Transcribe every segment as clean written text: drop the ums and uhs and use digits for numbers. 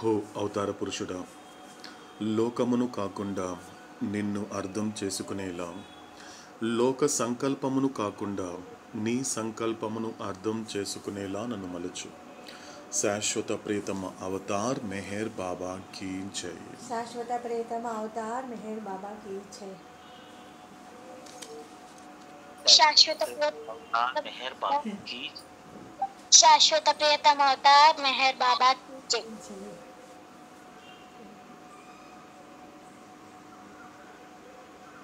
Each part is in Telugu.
హో అవతార పురుషుడా, లోకమును కాకుండా నిన్ను అర్థం చేసుకునేలా, లోక సంకల్పమును కాకుండా నీ సంకల్పమును అర్థం చేసుకునేలా నన్ను మలుచు. శాశ్వత ప్రియతమ అవతార్ మెహర్ బాబా కీ జై. शाश्वत प्रियतम अवतार मेहर बाबा की जय. शाश्वत प्रियतम अवतार मेहर बाबा की जय.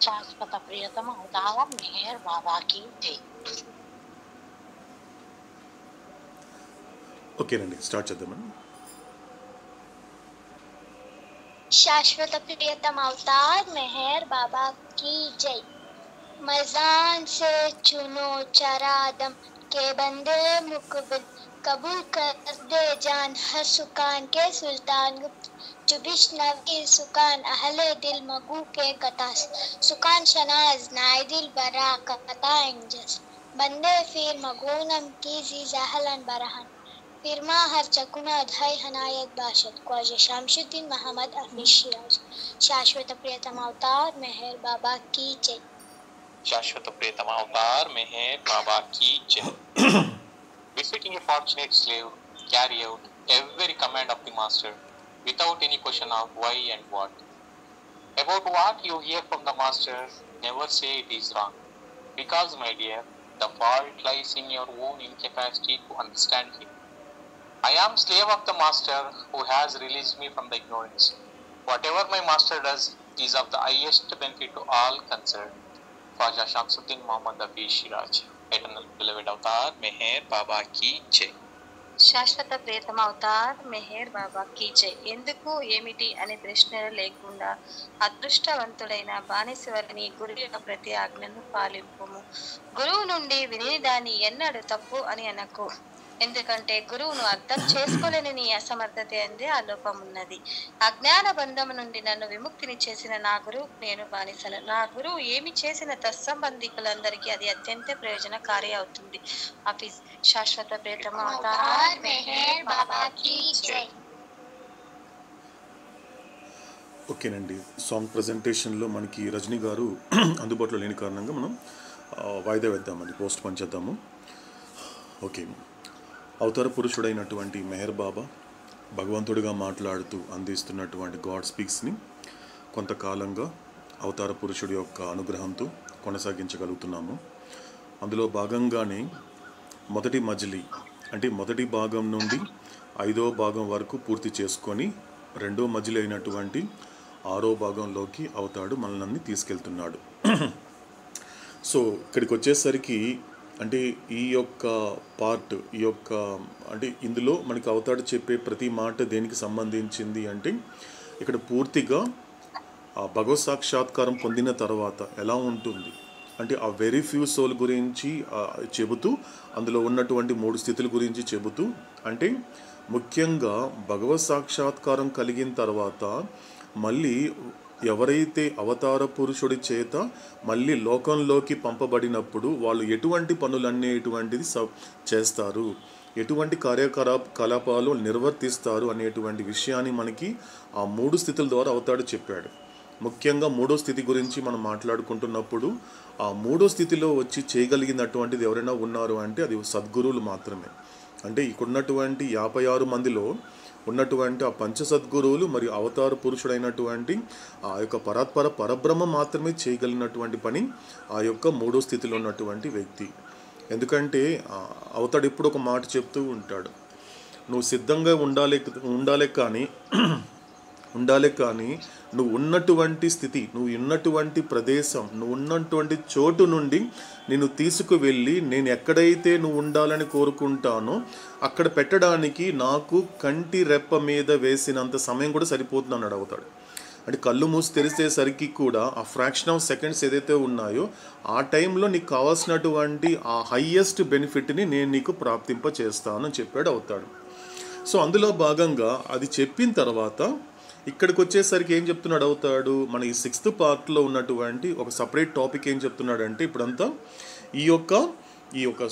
शाश्वत प्रियतम अवतार मेहर बाबा की जय. ఓకేనండి, స్టార్ట్ చేద్దామని. शाश्वत प्रियतम अवतार मेहर बाबा की जय. मजान से चुनो चरादम के बंदे मुकबिल, कबूल कर दे जान हर सुकान के सुल्तान गुप्त, जुबिश नवी सुकान अहले दिल मगू के कतास, सुकान शनाज नाय दिल बरा कता इंजस, बंदे फिर मगूनम की जी जहलन बरहन, फिरमा हर चकुना धाई हनायत बाशत, ख्वाजा शामशुद्दीन मोहम्मद हफीज शिराज. शाश्वत प्रियतम अवतार मेहर बाबा की जय. शाश्वत प्रियतम अवतार मेहर बाबा की जय. Befitting a fortunate slave, carry out every command of the master without any question of why and what. About what you hear from the master, never say it is wrong, because, my dear, the fault lies in your own incapacity to understand him. I am slave of the master who has released me from the ignorance. Whatever my master does is of the highest benefit to all concerned. Khwaja Shamsuddin Mohammad Hafeez Siraj. Eternal beloved avatar meher baba ki jai. శాశ్వత ప్రియతమ అవతార్ మెహర్ బాబా కీ జై. ఎందుకు ఏమిటి అనే ప్రశ్నలు లేకుండా అదృష్టవంతుడైన బానిసవరిని గురువు యొక్క ప్రతి ఆజ్ఞను పాలింపుము. గురువు నుండి విని దాన్ని ఎన్నడూ తప్పు అని అనకు. ఎందుకంటే గురువును అర్థం చేసుకోలేని నీ అసమర్థత అందే ఆ లోపం ఉన్నది. అజ్ఞాన బంధము నుండి నన్ను విముక్తిని చేసిన నా గురువు నేను బానిసను. నా గురువు ఏమి చేసిన తత్సంబంధికులందరికీ అది అత్యంత ప్రయోజనకారి అవుతుంది. హఫీజ్. శాశ్వత ప్రియతమ అవతార్ మెహర్ బాబా కీ జై. ఓకేనండి, సాంగ్ ప్రజెంటేషన్లో మనకి రజనీ గారు అందుబాటులో లేని కారణంగా మనం వాయిదా వేద్దామండి, పోస్ట్ పని చేద్దాము. ఓకే, అవతార పురుషుడైనటువంటి మెహర్ బాబా భగవంతుడిగా మాట్లాడుతూ అందిస్తున్నటువంటి గాడ్ స్పీక్స్ని కొంతకాలంగా అవతార పురుషుడి యొక్క అనుగ్రహంతో కొనసాగించగలుగుతున్నాము. అందులో భాగంగానే మొదటి మజిలీ అంటే మొదటి భాగం నుండి 5వ భాగం వరకు పూర్తి చేసుకొని 2వ మజిలీ అయినటువంటి 6వ భాగంలోకి అవతాడు మనల్ని తీసుకెళ్తున్నాడు. సో ఇక్కడికి వచ్చేసరికి అంటే ఈ యొక్క పార్ట్ అంటే ఇందులో మనకి అవతాడు చెప్పే ప్రతి మాట దేనికి సంబంధించింది అంటే ఇక్కడ పూర్తిగా ఆ భగవత్ సాక్షాత్కారం పొందిన తర్వాత ఎలా ఉంటుంది అంటే ఆ వెరీ ఫ్యూ సోల్ గురించి చెబుతూ అందులో ఉన్నటువంటి 3 స్థితుల గురించి చెబుతూ అంటే ముఖ్యంగా భగవత్ సాక్షాత్కారం కలిగిన తర్వాత మళ్ళీ ఎవరైతే అవతార పురుషుడి చేత మళ్ళీ లోకంలోకి పంపబడినప్పుడు వాళ్ళు ఎటువంటి పనులనేటువంటిది చేస్తారు, ఎటువంటి కార్యకలాపాలు నిర్వర్తిస్తారు అనేటువంటి విషయాన్ని మనకి ఆ 3 స్థితుల ద్వారా అవతాడు చెప్పాడు. ముఖ్యంగా 3వ స్థితి గురించి మనం మాట్లాడుకుంటున్నప్పుడు ఆ 3వ స్థితిలో వచ్చి చేయగలిగినటువంటిది ఎవరైనా ఉన్నారు అంటే అది సద్గురువులు మాత్రమే. అంటే ఇక్కడున్నటువంటి 56 మందిలో ఉన్నటువంటి ఆ పంచసద్గురువులు మరియు అవతార పురుషుడైనటువంటి ఆ యొక్క పరబ్రహ్మ మాత్రమే చేయగలిగినటువంటి పని ఆ యొక్క 3వ స్థితిలో ఉన్నటువంటి వ్యక్తి. ఎందుకంటే అవతాడు ఎప్పుడు ఒక మాట చెప్తూ ఉంటాడు, నువ్వు సిద్ధంగా ఉండాలి కానీ నువ్వు ఉన్నటువంటి స్థితి, నువ్వు ఉన్నటువంటి ప్రదేశం, నువ్వు ఉన్నటువంటి చోటు నుండి నిన్ను తీసుకువెళ్ళి నేను ఎక్కడైతే నువ్వు ఉండాలని కోరుకుంటానో అక్కడ పెట్టడానికి నాకు కంటి రెప్ప మీద వేసినంత సమయం కూడా సరిపోతుంది అన్నాడు అవతాడు. అంటే కళ్ళు మూసి తెరిచేసరికి కూడా ఆ ఫ్రాక్షన్ ఆఫ్ సెకండ్స్ ఏదైతే ఉన్నాయో ఆ టైంలో నీకు కావాల్సినటువంటి ఆ హయ్యెస్ట్ బెనిఫిట్ని నేను నీకు ప్రాప్తింప చేస్తాను అని చెప్పాడు అవతాడు. సో అందులో భాగంగా అది చెప్పిన తర్వాత ఇక్కడికి వచ్చేసరికి ఏం చెప్తున్నాడు అవుతాడు, మన ఈ 6th పార్ట్లో ఉన్నటువంటి ఒక సపరేట్ టాపిక్ ఏం చెప్తున్నాడు అంటే ఇప్పుడంతా ఈ యొక్క ఈ యొక్క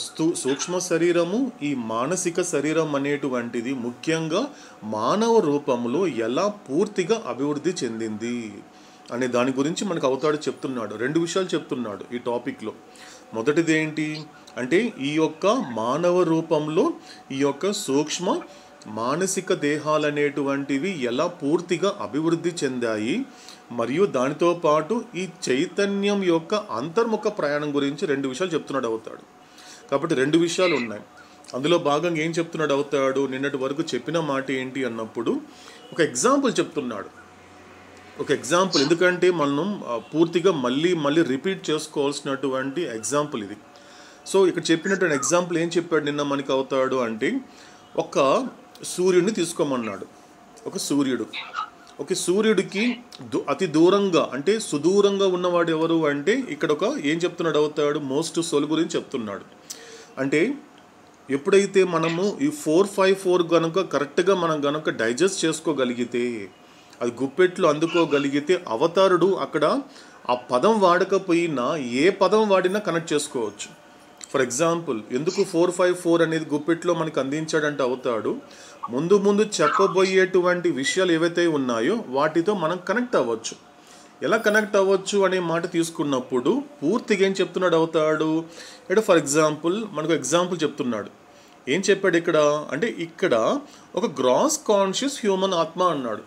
సూక్ష్మ శరీరము, ఈ మానసిక శరీరం అనేటువంటిది ముఖ్యంగా మానవ రూపంలో ఎలా పూర్తిగా అభివృద్ధి చెందింది అనే దాని గురించి మనకు అవతాడు చెప్తున్నాడు. 2 విషయాలు చెప్తున్నాడు ఈ టాపిక్లో. మొదటిది ఏంటి అంటే ఈ యొక్క మానవ రూపంలో ఈ యొక్క సూక్ష్మ మానసిక దేహాలు అనేటువంటివి ఎలా పూర్తిగా అభివృద్ధి చెందాయి, మరియు దానితో పాటు ఈ చైతన్యం యొక్క అంతర్ముఖ ప్రయాణం గురించి 2 విషయాలు చెప్తున్నాడు అవుతాడు. కాబట్టి 2 విషయాలు ఉన్నాయి. అందులో భాగంగా ఏం చెప్తున్నాడు అవుతాడు, నిన్నటి వరకు చెప్పిన మాట ఏంటి అన్నప్పుడు ఒక ఎగ్జాంపుల్ చెప్తున్నాడు. ఒక ఎగ్జాంపుల్, ఎందుకంటే మనం పూర్తిగా మళ్ళీ రిపీట్ చేసుకోవాల్సినటువంటి ఎగ్జాంపుల్ ఇది. సో ఇక్కడ చెప్పినటువంటి ఎగ్జాంపుల్ ఏం చెప్పాడు నిన్న మనకి అవుతాడు అంటే, ఒక సూర్యుడిని తీసుకోమన్నాడు. ఒక సూర్యుడికి అతి దూరంగా అంటే సుదూరంగా ఉన్నవాడు ఎవరు అంటే ఇక్కడ ఏం చెప్తున్నాడు అవుతాడు, మోస్ట్ సోల్ గురించి చెప్తున్నాడు. అంటే ఎప్పుడైతే మనము ఈ 454 కనుక కరెక్ట్గా మనం కనుక డైజెస్ట్ చేసుకోగలిగితే, అది గుప్పెట్లు అందుకోగలిగితే అవతారుడు అక్కడ ఆ పదం వాడకపోయినా ఏ పదం వాడినా కనెక్ట్ చేసుకోవచ్చు. ఫర్ ఎగ్జాంపుల్, ఎందుకు 454 అనేది గుప్పెట్లో మనకు అందించాడంటే అవుతాడు, ముందు చెప్పబోయేటువంటి విషయాలు ఏవైతే ఉన్నాయో వాటితో మనం కనెక్ట్ అవ్వచ్చు. ఎలా కనెక్ట్ అవ్వచ్చు అనే మాట తీసుకున్నప్పుడు పూర్తిగా ఏం చెప్తున్నాడు అవుతాడు ఇక్కడ. ఫర్ ఎగ్జాంపుల్ మనకు ఎగ్జాంపుల్ చెప్తున్నాడు. ఏం చెప్పాడు ఇక్కడ అంటే, ఇక్కడ ఒక గ్రాస్ కాన్షియస్ హ్యూమన్ ఆత్మ అన్నాడు.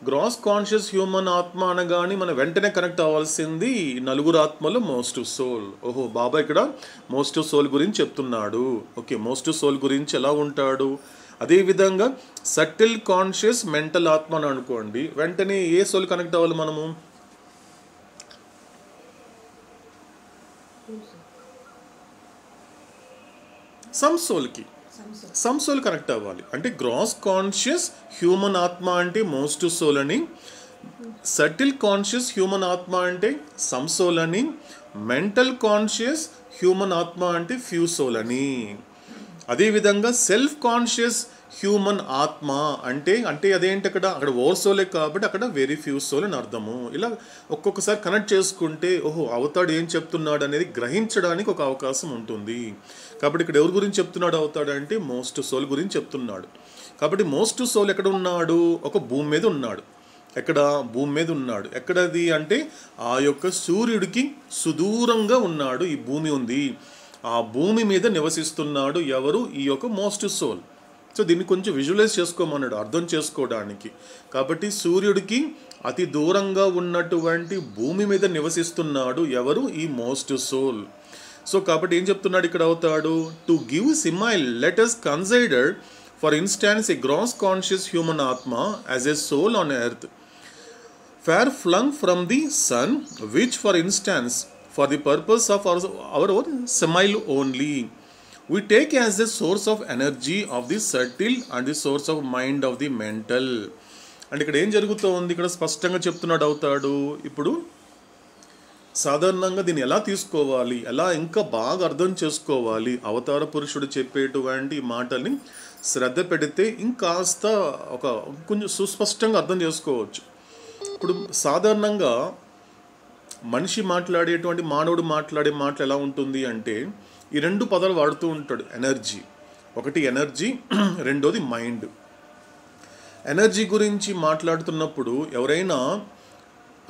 గ్రాస్ కాన్షియస్ హ్యూమన్ ఆత్మ అనగానే మనం వెంటనే కనెక్ట్ అవ్వాల్సింది 4 ఆత్మలు మోస్ట్ సోల్. ఓహో, బాబా ఇక్కడ మోస్ట్ సోల్ గురించి చెప్తున్నాడు. ఓకే, మోస్ట్ సోల్ గురించి ఎలా ఉంటాడు. అదేవిధంగా సటిల్ కాన్షియస్ మెంటల్ ఆత్మ అని అనుకోండి, వెంటనే ఏ సోల్ కనెక్ట్ అవ్వాలి మనము, సమ్ సోల్ కనెక్ట్ అవ్వాలి. అంటే గ్రాస్ కాన్షియస్ హ్యూమన్ ఆత్మ అంటే మోస్ట్ సోల్ అని, సటిల్ కాన్షియస్ హ్యూమన్ ఆత్మ అంటే సమ్ సోల్ అని, మెంటల్ కాన్షియస్ హ్యూమన్ ఆత్మ అంటే ఫ్యూ సోల్ అని. అదేవిధంగా సెల్ఫ్ కాన్షియస్ హ్యూమన్ ఆత్మ అంటే అదేంటి, అక్కడ ఓవర్ సోలే కాబట్టి అక్కడ వెరీ ఫ్యూ సోల్ అని అర్థము. ఇలా ఒక్కొక్కసారి కనెక్ట్ చేసుకుంటే ఓహో అవుతాడు ఏం చెప్తున్నాడు అనేది గ్రహించడానికి ఒక అవకాశం ఉంటుంది. కాబట్టి ఇక్కడ ఎవరి గురించి చెప్తున్నాడు అవుతాడు అంటే మోస్ట్ సోల్ గురించి చెప్తున్నాడు. కాబట్టి మోస్ట్ సోల్ ఎక్కడ ఉన్నాడు, ఒక భూమి మీద ఉన్నాడు. భూమి మీద ఉన్నాడు. ఎక్కడది అంటే ఆ యొక్క సూర్యుడికి సుదూరంగా ఉన్నాడు. ఈ భూమి ఉంది, ఆ భూమి మీద నివసిస్తున్నాడు ఎవరు, ఈ యొక్క మోస్ట్ సోల్. సో దీన్ని కొంచెం విజువలైజ్ చేసుకోమన్నాడు అర్థం చేసుకోవడానికి. కాబట్టి సూర్యుడికి అతి దూరంగా ఉన్నటువంటి భూమి మీద నివసిస్తున్నాడు ఎవరు, ఈ మోస్ట్ సోల్. సో కాబట్టి ఏం చెప్తున్నాడు ఇక్కడ అవుతాడు, to give simile let us consider for instance a gross conscious human atma as a soul on earth far flung from the sun, which for instance for the purpose of our own smile only we take as the source of energy of the subtle and the source of mind of the mental. అంటే ఇక్కడ ఏం జరుగుతోంది, ఇక్కడ స్పష్టంగా చెప్తున్నాడు అవుతాడు. ఇప్పుడు సాధారణంగా దీన్ని ఎలా తీసుకోవాలి, ఎలా ఇంకా బాగా అర్థం చేసుకోవాలి, అవతార పురుషుడు చెప్పేటువంటి మాటల్ని శ్రద్ధ పెడితే ఇంకాస్త కొంచెం సుస్పష్టంగా అర్థం చేసుకోవచ్చు. ఇప్పుడు సాధారణంగా మనిషి మాట్లాడేటువంటి మానవుడు మాట్లాడే మాటలు ఎలా ఉంటుంది అంటే ఈ 2 పదాలు వాడుతూ ఉంటాడు. ఎనర్జీ, ఒకటి ఎనర్జీ, రెండోది మైండ్. ఎనర్జీ గురించి మాట్లాడుతున్నప్పుడు ఎవరైనా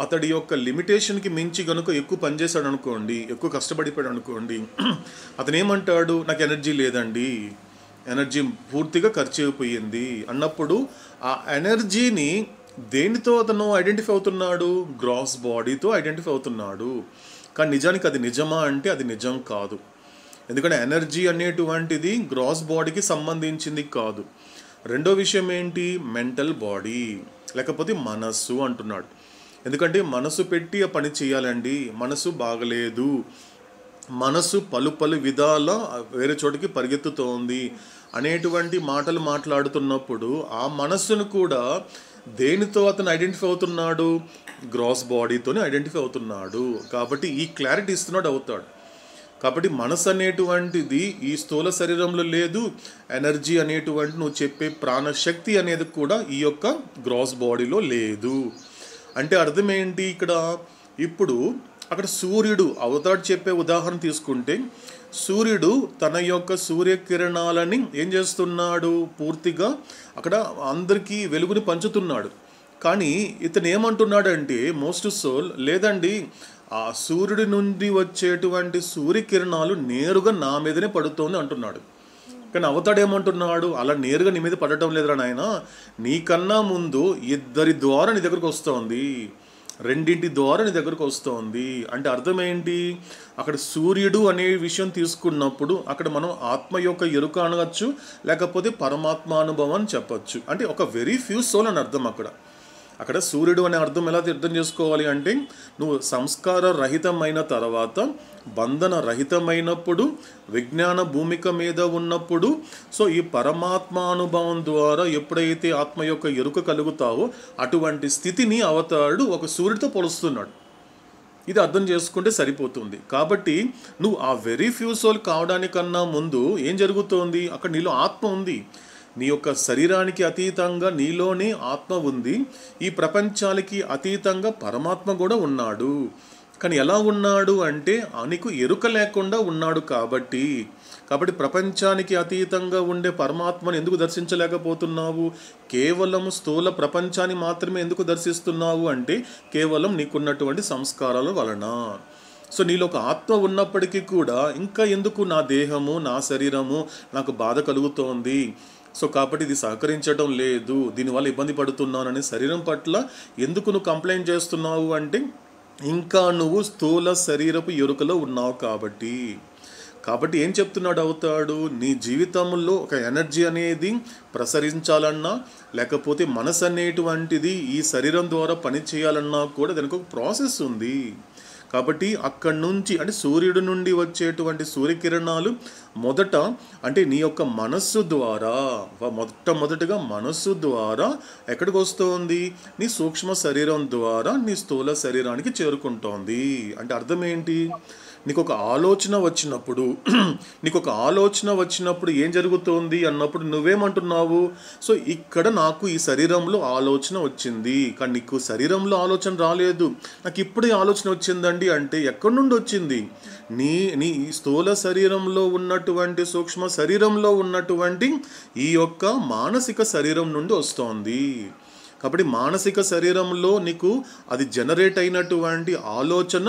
అతడి యొక్క లిమిటేషన్కి మించి కనుక ఎక్కువ పనిచేశాడు అనుకోండి, ఎక్కువ కష్టపడిపోయాడు అనుకోండి, అతను ఏమంటాడు, నాకు ఎనర్జీ లేదండి, ఎనర్జీ పూర్తిగా ఖర్చు అయిపోయింది అన్నప్పుడు ఆ ఎనర్జీని దేనితో అతను ఐడెంటిఫై అవుతున్నాడు, గ్రాస్ బాడీతో ఐడెంటిఫై అవుతున్నాడు. కానీ నిజానికి అది నిజమా అంటే అది నిజం కాదు. ఎందుకంటే ఎనర్జీ అనేటువంటిది గ్రాస్ బాడీకి సంబంధించింది కాదు. రెండో విషయం ఏంటి, మెంటల్ బాడీ లేకపోతే మనస్సు అంటున్నాడు. ఎందుకంటే మనసు పెట్టి ఆ పని చేయాలండి, మనసు బాగలేదు, మనసు పలు విధాల వేరే చోటికి పరిగెత్తుతోంది అనేటువంటి మాటలు మాట్లాడుతున్నప్పుడు ఆ మనస్సును కూడా దేనితో అతను ఐడెంటిఫై అవుతున్నాడు, గ్రాస్ బాడీతోనే ఐడెంటిఫై అవుతున్నాడు. కాబట్టి ఈ క్లారిటీ ఇస్తున్నాడు అవుతాడు. కాబట్టి మనసు అనేటువంటిది ఈ స్థూల శరీరంలో లేదు, ఎనర్జీ అనేటువంటి నువ్వు చెప్పే ప్రాణశక్తి అనేది కూడా ఈ యొక్క గ్రాస్ బాడీలో లేదు. అంటే అర్థం ఏంటి, ఇక్కడ ఇప్పుడు అక్కడ సూర్యుడు అవతాడు చెప్పే ఉదాహరణ తీసుకుంటే సూర్యుడు తన యొక్క సూర్యకిరణాలని ఏం చేస్తున్నాడు, పూర్తిగా అక్కడ అందరికీ వెలుగుని పంచుతున్నాడు. కానీ ఇతను ఏమంటున్నాడంటే మోస్ట్ సోల్ లేదండి, ఆ సూర్యుడి నుండి వచ్చేటువంటి సూర్యకిరణాలు నేరుగా నా మీదనే పడుతోంది అంటున్నాడు. కానీ అవతాడు ఏమంటున్నాడు, అలా నేరుగా నీ మీద పడటం లేదురా నాయన, నీకన్నా ముందు ఇద్దరి ద్వారా నీ దగ్గరకు వస్తోంది, రెండింటి ద్వారా నీ దగ్గరకు వస్తోంది. అంటే అర్థం ఏంటి, అక్కడ సూర్యుడు అనే విషయం తీసుకున్నప్పుడు అక్కడ మనం ఆత్మ యొక్క ఎరుక అనవచ్చు, లేకపోతే పరమాత్మ అనుభవం అని చెప్పచ్చు. అంటే ఒక వెరీ ఫ్యూ సోల్ అని అర్థం. అక్కడ సూర్యుడు అనే అర్థం ఎలా అర్థం చేసుకోవాలి అంటే, నువ్వు సంస్కార రహితమైన తర్వాత, బంధన రహితమైనప్పుడు, విజ్ఞాన భూమిక మీద ఉన్నప్పుడు, సో ఈ పరమాత్మ అనుభవం ద్వారా ఎప్పుడైతే ఆత్మ యొక్క ఎరుక కలుగుతావో అటువంటి స్థితిని అవతారుడు ఒక సూర్యుడితో పోలుస్తున్నాడు. ఇది అర్థం చేసుకుంటే సరిపోతుంది. కాబట్టి నువ్వు ఆ వెరీ ఫ్యూ సోల్ కావడానికన్నా ముందు ఏం జరుగుతోంది, అక్కడ నీలో ఆత్మ ఉంది. నీ యొక్క శరీరానికి అతీతంగా నీలోనే ఆత్మ ఉంది. ఈ ప్రపంచానికి అతీతంగా పరమాత్మ కూడా ఉన్నాడు. కానీ ఎలా ఉన్నాడు అంటే నీకు ఎరుక లేకుండా ఉన్నాడు. కాబట్టి ప్రపంచానికి అతీతంగా ఉండే పరమాత్మను ఎందుకు దర్శించలేకపోతున్నావు, కేవలం స్థూల ప్రపంచాన్ని మాత్రమే ఎందుకు దర్శిస్తున్నావు అంటే కేవలం నీకున్నటువంటి సంస్కారాల వలన. సో నీలో ఒక ఆత్మ ఉన్నప్పటికీ కూడా ఇంకా ఎందుకు నా దేహము, నా శరీరము నాకు బాధ కలుగుతోంది, సో కాబట్టి ఇది సహకరించడం లేదు, దీనివల్ల ఇబ్బంది పడుతున్నానని శరీరం పట్ల ఎందుకు నువ్వు కంప్లైంట్ చేస్తున్నావు అంటే ఇంకా నువ్వు స్థూల శరీరపు ఎరుకలో ఉన్నావు. కాబట్టి ఏం చెప్తున్నాడు అవుతాడు, నీ జీవితంలో ఒక ఎనర్జీ అనేది ప్రసరించాలన్నా, లేకపోతే మనసు అనేటువంటిది ఈ శరీరం ద్వారా పని చేయాలన్నా కూడా దానికి ఒక ప్రాసెస్ ఉంది. కాబట్టి అక్కడి నుంచి అంటే సూర్యుడి నుండి వచ్చేటువంటి సూర్యకిరణాలు మొదట అంటే నీ యొక్క మనస్సు ద్వారా, మొట్టమొదటిగా మనస్సు ద్వారా ఎక్కడికి వస్తుంది, నీ సూక్ష్మ శరీరం ద్వారా నీ స్థూల శరీరానికి చేరుకుంటోంది. అంటే అర్థం ఏంటి, నీకు ఒక ఆలోచన వచ్చినప్పుడు ఏం జరుగుతోంది అన్నప్పుడు నువ్వేమంటున్నావు, సో ఇక్కడ నాకు ఈ శరీరంలో ఆలోచన వచ్చింది, కానీ నీకు శరీరంలో ఆలోచన రాలేదు, నాకు ఇప్పుడే ఆలోచన వచ్చిందండి అంటే ఎక్కడి నుండి వచ్చింది, నీ స్థూల శరీరంలో ఉన్నటువంటి సూక్ష్మ శరీరంలో ఉన్నటువంటి ఈ యొక్క మానసిక శరీరం నుండి వస్తోంది. కాబట్టి మానసిక శరీరంలో నీకు అది జనరేట్ అయినటువంటి ఆలోచన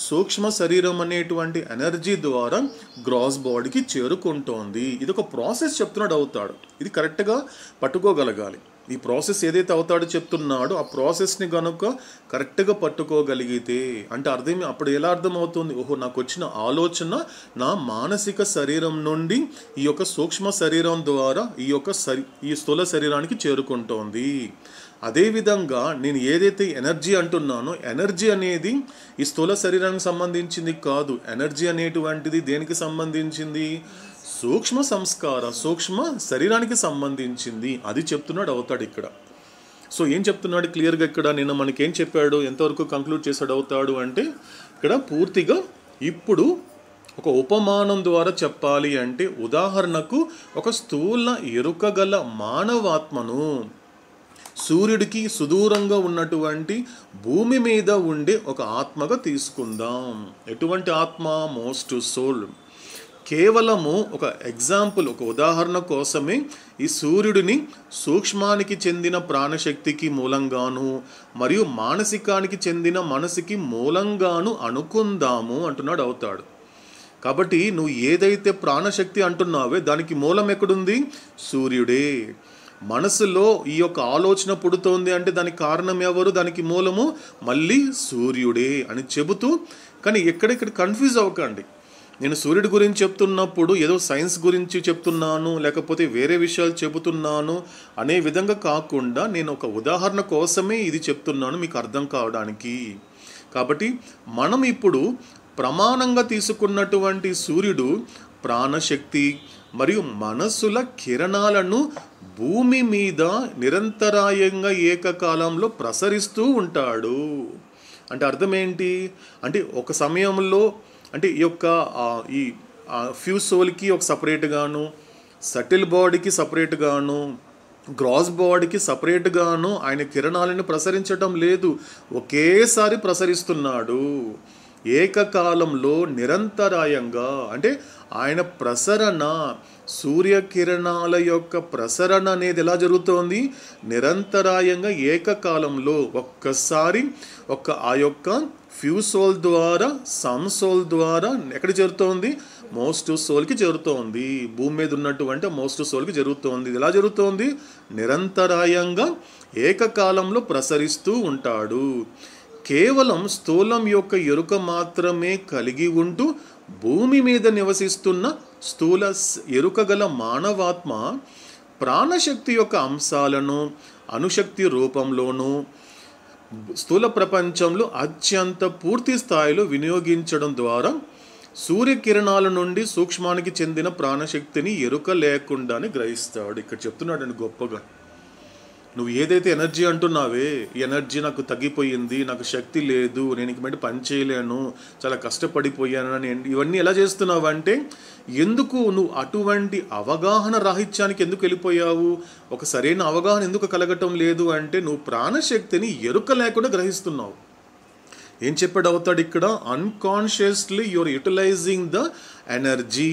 సూక్ష్మ శరీరం అనేటువంటి ఎనర్జీ ద్వారా గ్రాస్ బాడీకి చేరుకుంటోంది. ఇది ఒక ప్రాసెస్ చెప్తున్నాడు అవుతాడు. ఇది కరెక్ట్గా పట్టుకోగలగాలి. ఈ ప్రాసెస్ ఏదైతే అవుతాడో చెప్తున్నాడో ఆ ప్రాసెస్ని కనుక కరెక్ట్గా పట్టుకోగలిగితే అంటే అప్పుడు ఎలా అర్థమవుతుంది, ఓహో నాకు వచ్చిన ఆలోచన నా మానసిక శరీరం నుండి ఈ యొక్క సూక్ష్మ శరీరం ద్వారా ఈ స్థూల శరీరానికి చేరుకుంటోంది. అదేవిధంగా నేను ఏదైతే ఎనర్జీ అంటున్నానో ఎనర్జీ అనేది ఈ స్థూల శరీరానికి సంబంధించింది కాదు. ఎనర్జీ అనేటువంటిది దేనికి సంబంధించింది, సూక్ష్మ శరీరానికి సంబంధించింది. అది చెప్తున్నాడు అవుతాడు ఇక్కడ. సో ఏం చెప్తున్నాడు క్లియర్గా ఇక్కడ, నిన్న మనకేం చెప్పాడు, ఎంతవరకు కంక్లూడ్ చేశాడు అవుతాడు అంటే ఇక్కడ పూర్తిగా ఇప్పుడు ఒక ఉపమానం ద్వారా చెప్పాలి అంటే ఉదాహరణకు ఒక స్థూల ఎరుక గల మానవాత్మను సూర్యుడికి సుదూరంగా ఉన్నటువంటి భూమి మీద ఉండే ఒక ఆత్మగా తీసుకుందాం. ఎటువంటి ఆత్మ, మోస్ట్ సోల్. కేవలము ఒక ఎగ్జాంపుల్, ఒక ఉదాహరణ కోసమే ఈ సూర్యుడిని సూక్ష్మానికి చెందిన ప్రాణశక్తికి మూలంగాను మరియు మానసికానికి చెందిన మనసుకి మూలంగాను అనుకుందాము అంటున్నాడు అవుతాడు. కాబట్టి నువ్వు ఏదైతే ప్రాణశక్తి అంటున్నావే దానికి మూలం ఎక్కడుంది, సూర్యుడే. మనసులో ఈ యొక్క ఆలోచన పుడుతోంది అంటే దానికి కారణం ఎవరు, దానికి మూలము మళ్ళీ సూర్యుడే అని చెబుతూ, కానీ ఎక్కడెక్కడ కన్ఫ్యూజ్ అవ్వకండి. నేను సూర్యుడి గురించి చెప్తున్నప్పుడు ఏదో సైన్స్ గురించి చెప్తున్నాను లేకపోతే వేరే విషయాలు చెబుతున్నాను అనే విధంగా కాకుండా నేను ఒక ఉదాహరణ కోసమే ఇది చెప్తున్నాను మీకు అర్థం కావడానికి. కాబట్టి మనం ఇప్పుడు ప్రమాణంగా తీసుకున్నటువంటి సూర్యుడు ప్రాణశక్తి మరియు మనస్సుల కిరణాలను భూమి మీద నిరంతరాయంగా ఏకకాలంలో ప్రసరిస్తూ ఉంటాడు. అంటే అర్థం ఏంటి అంటే ఒక సమయంలో అంటే ఈ యొక్క ఈ ఫ్యూజ్ సోల్కి ఒక సపరేట్గాను, సటిల్ బాడీకి సపరేట్గాను, గ్రాస్ బాడీకి సపరేట్గాను ఆయన కిరణాలను ప్రసరించడం లేదు, ఒకేసారి ప్రసరిస్తున్నాడు. ఏకకాలంలో నిరంతరాయంగా, అంటే ఆయన ప్రసరణ, సూర్యకిరణాల యొక్క ప్రసరణ అనేది ఎలా జరుగుతోంది? నిరంతరాయంగా ఏకకాలంలో ఒక్కసారి ఆ యొక్క ఫ్యూసోల్ ద్వారా, సమ్సోల్ ద్వారా ఎక్కడ చేరుతోంది? మోస్ట్ సోల్కి చేరుతోంది. భూమి మీద ఉన్నటువంటి మోస్ట్ సోల్కి జరుగుతోంది. ఇది ఎలా జరుగుతోంది? నిరంతరాయంగా ఏకకాలంలో ప్రసరిస్తూ ఉంటాడు. కేవలం స్థూలం యొక్క ఎరుక మాత్రమే కలిగి ఉంటూ భూమి మీద నివసిస్తున్న స్థూల ఎరుక గల మానవాత్మ ప్రాణశక్తి యొక్క అంశాలను అణుశక్తి రూపంలోనూ స్థూల ప్రపంచంలో అత్యంత పూర్తి స్థాయిలో వినియోగించడం ద్వారా సూర్యకిరణాల నుండి సూక్ష్మానికి చెందిన ప్రాణశక్తిని ఎరుక లేకుండానే గ్రహిస్తాడు. ఇక్కడ చెప్తున్నాడండి గొప్పగా, నువ్వు ఏదైతే ఎనర్జీ అంటున్నావే, ఈ ఎనర్జీ నాకు తగ్గిపోయింది, నాకు శక్తి లేదు, నేను ఇంక మీద పని చేయలేను, చాలా కష్టపడిపోయాను అని ఇవన్నీ ఎలా చేస్తున్నావు అంటే, ఎందుకు నువ్వు అటువంటి అవగాహన రాహిత్యానికి ఎందుకు వెళ్ళిపోయావు? ఒక సరైన అవగాహన ఎందుకు కలగటం లేదు అంటే, నువ్వు ప్రాణశక్తిని ఎరుక లేకుండా గ్రహిస్తున్నావు. ఏం చెప్పాడు అవుతాడు ఇక్కడ? Unconsciously you're utilizing the energy.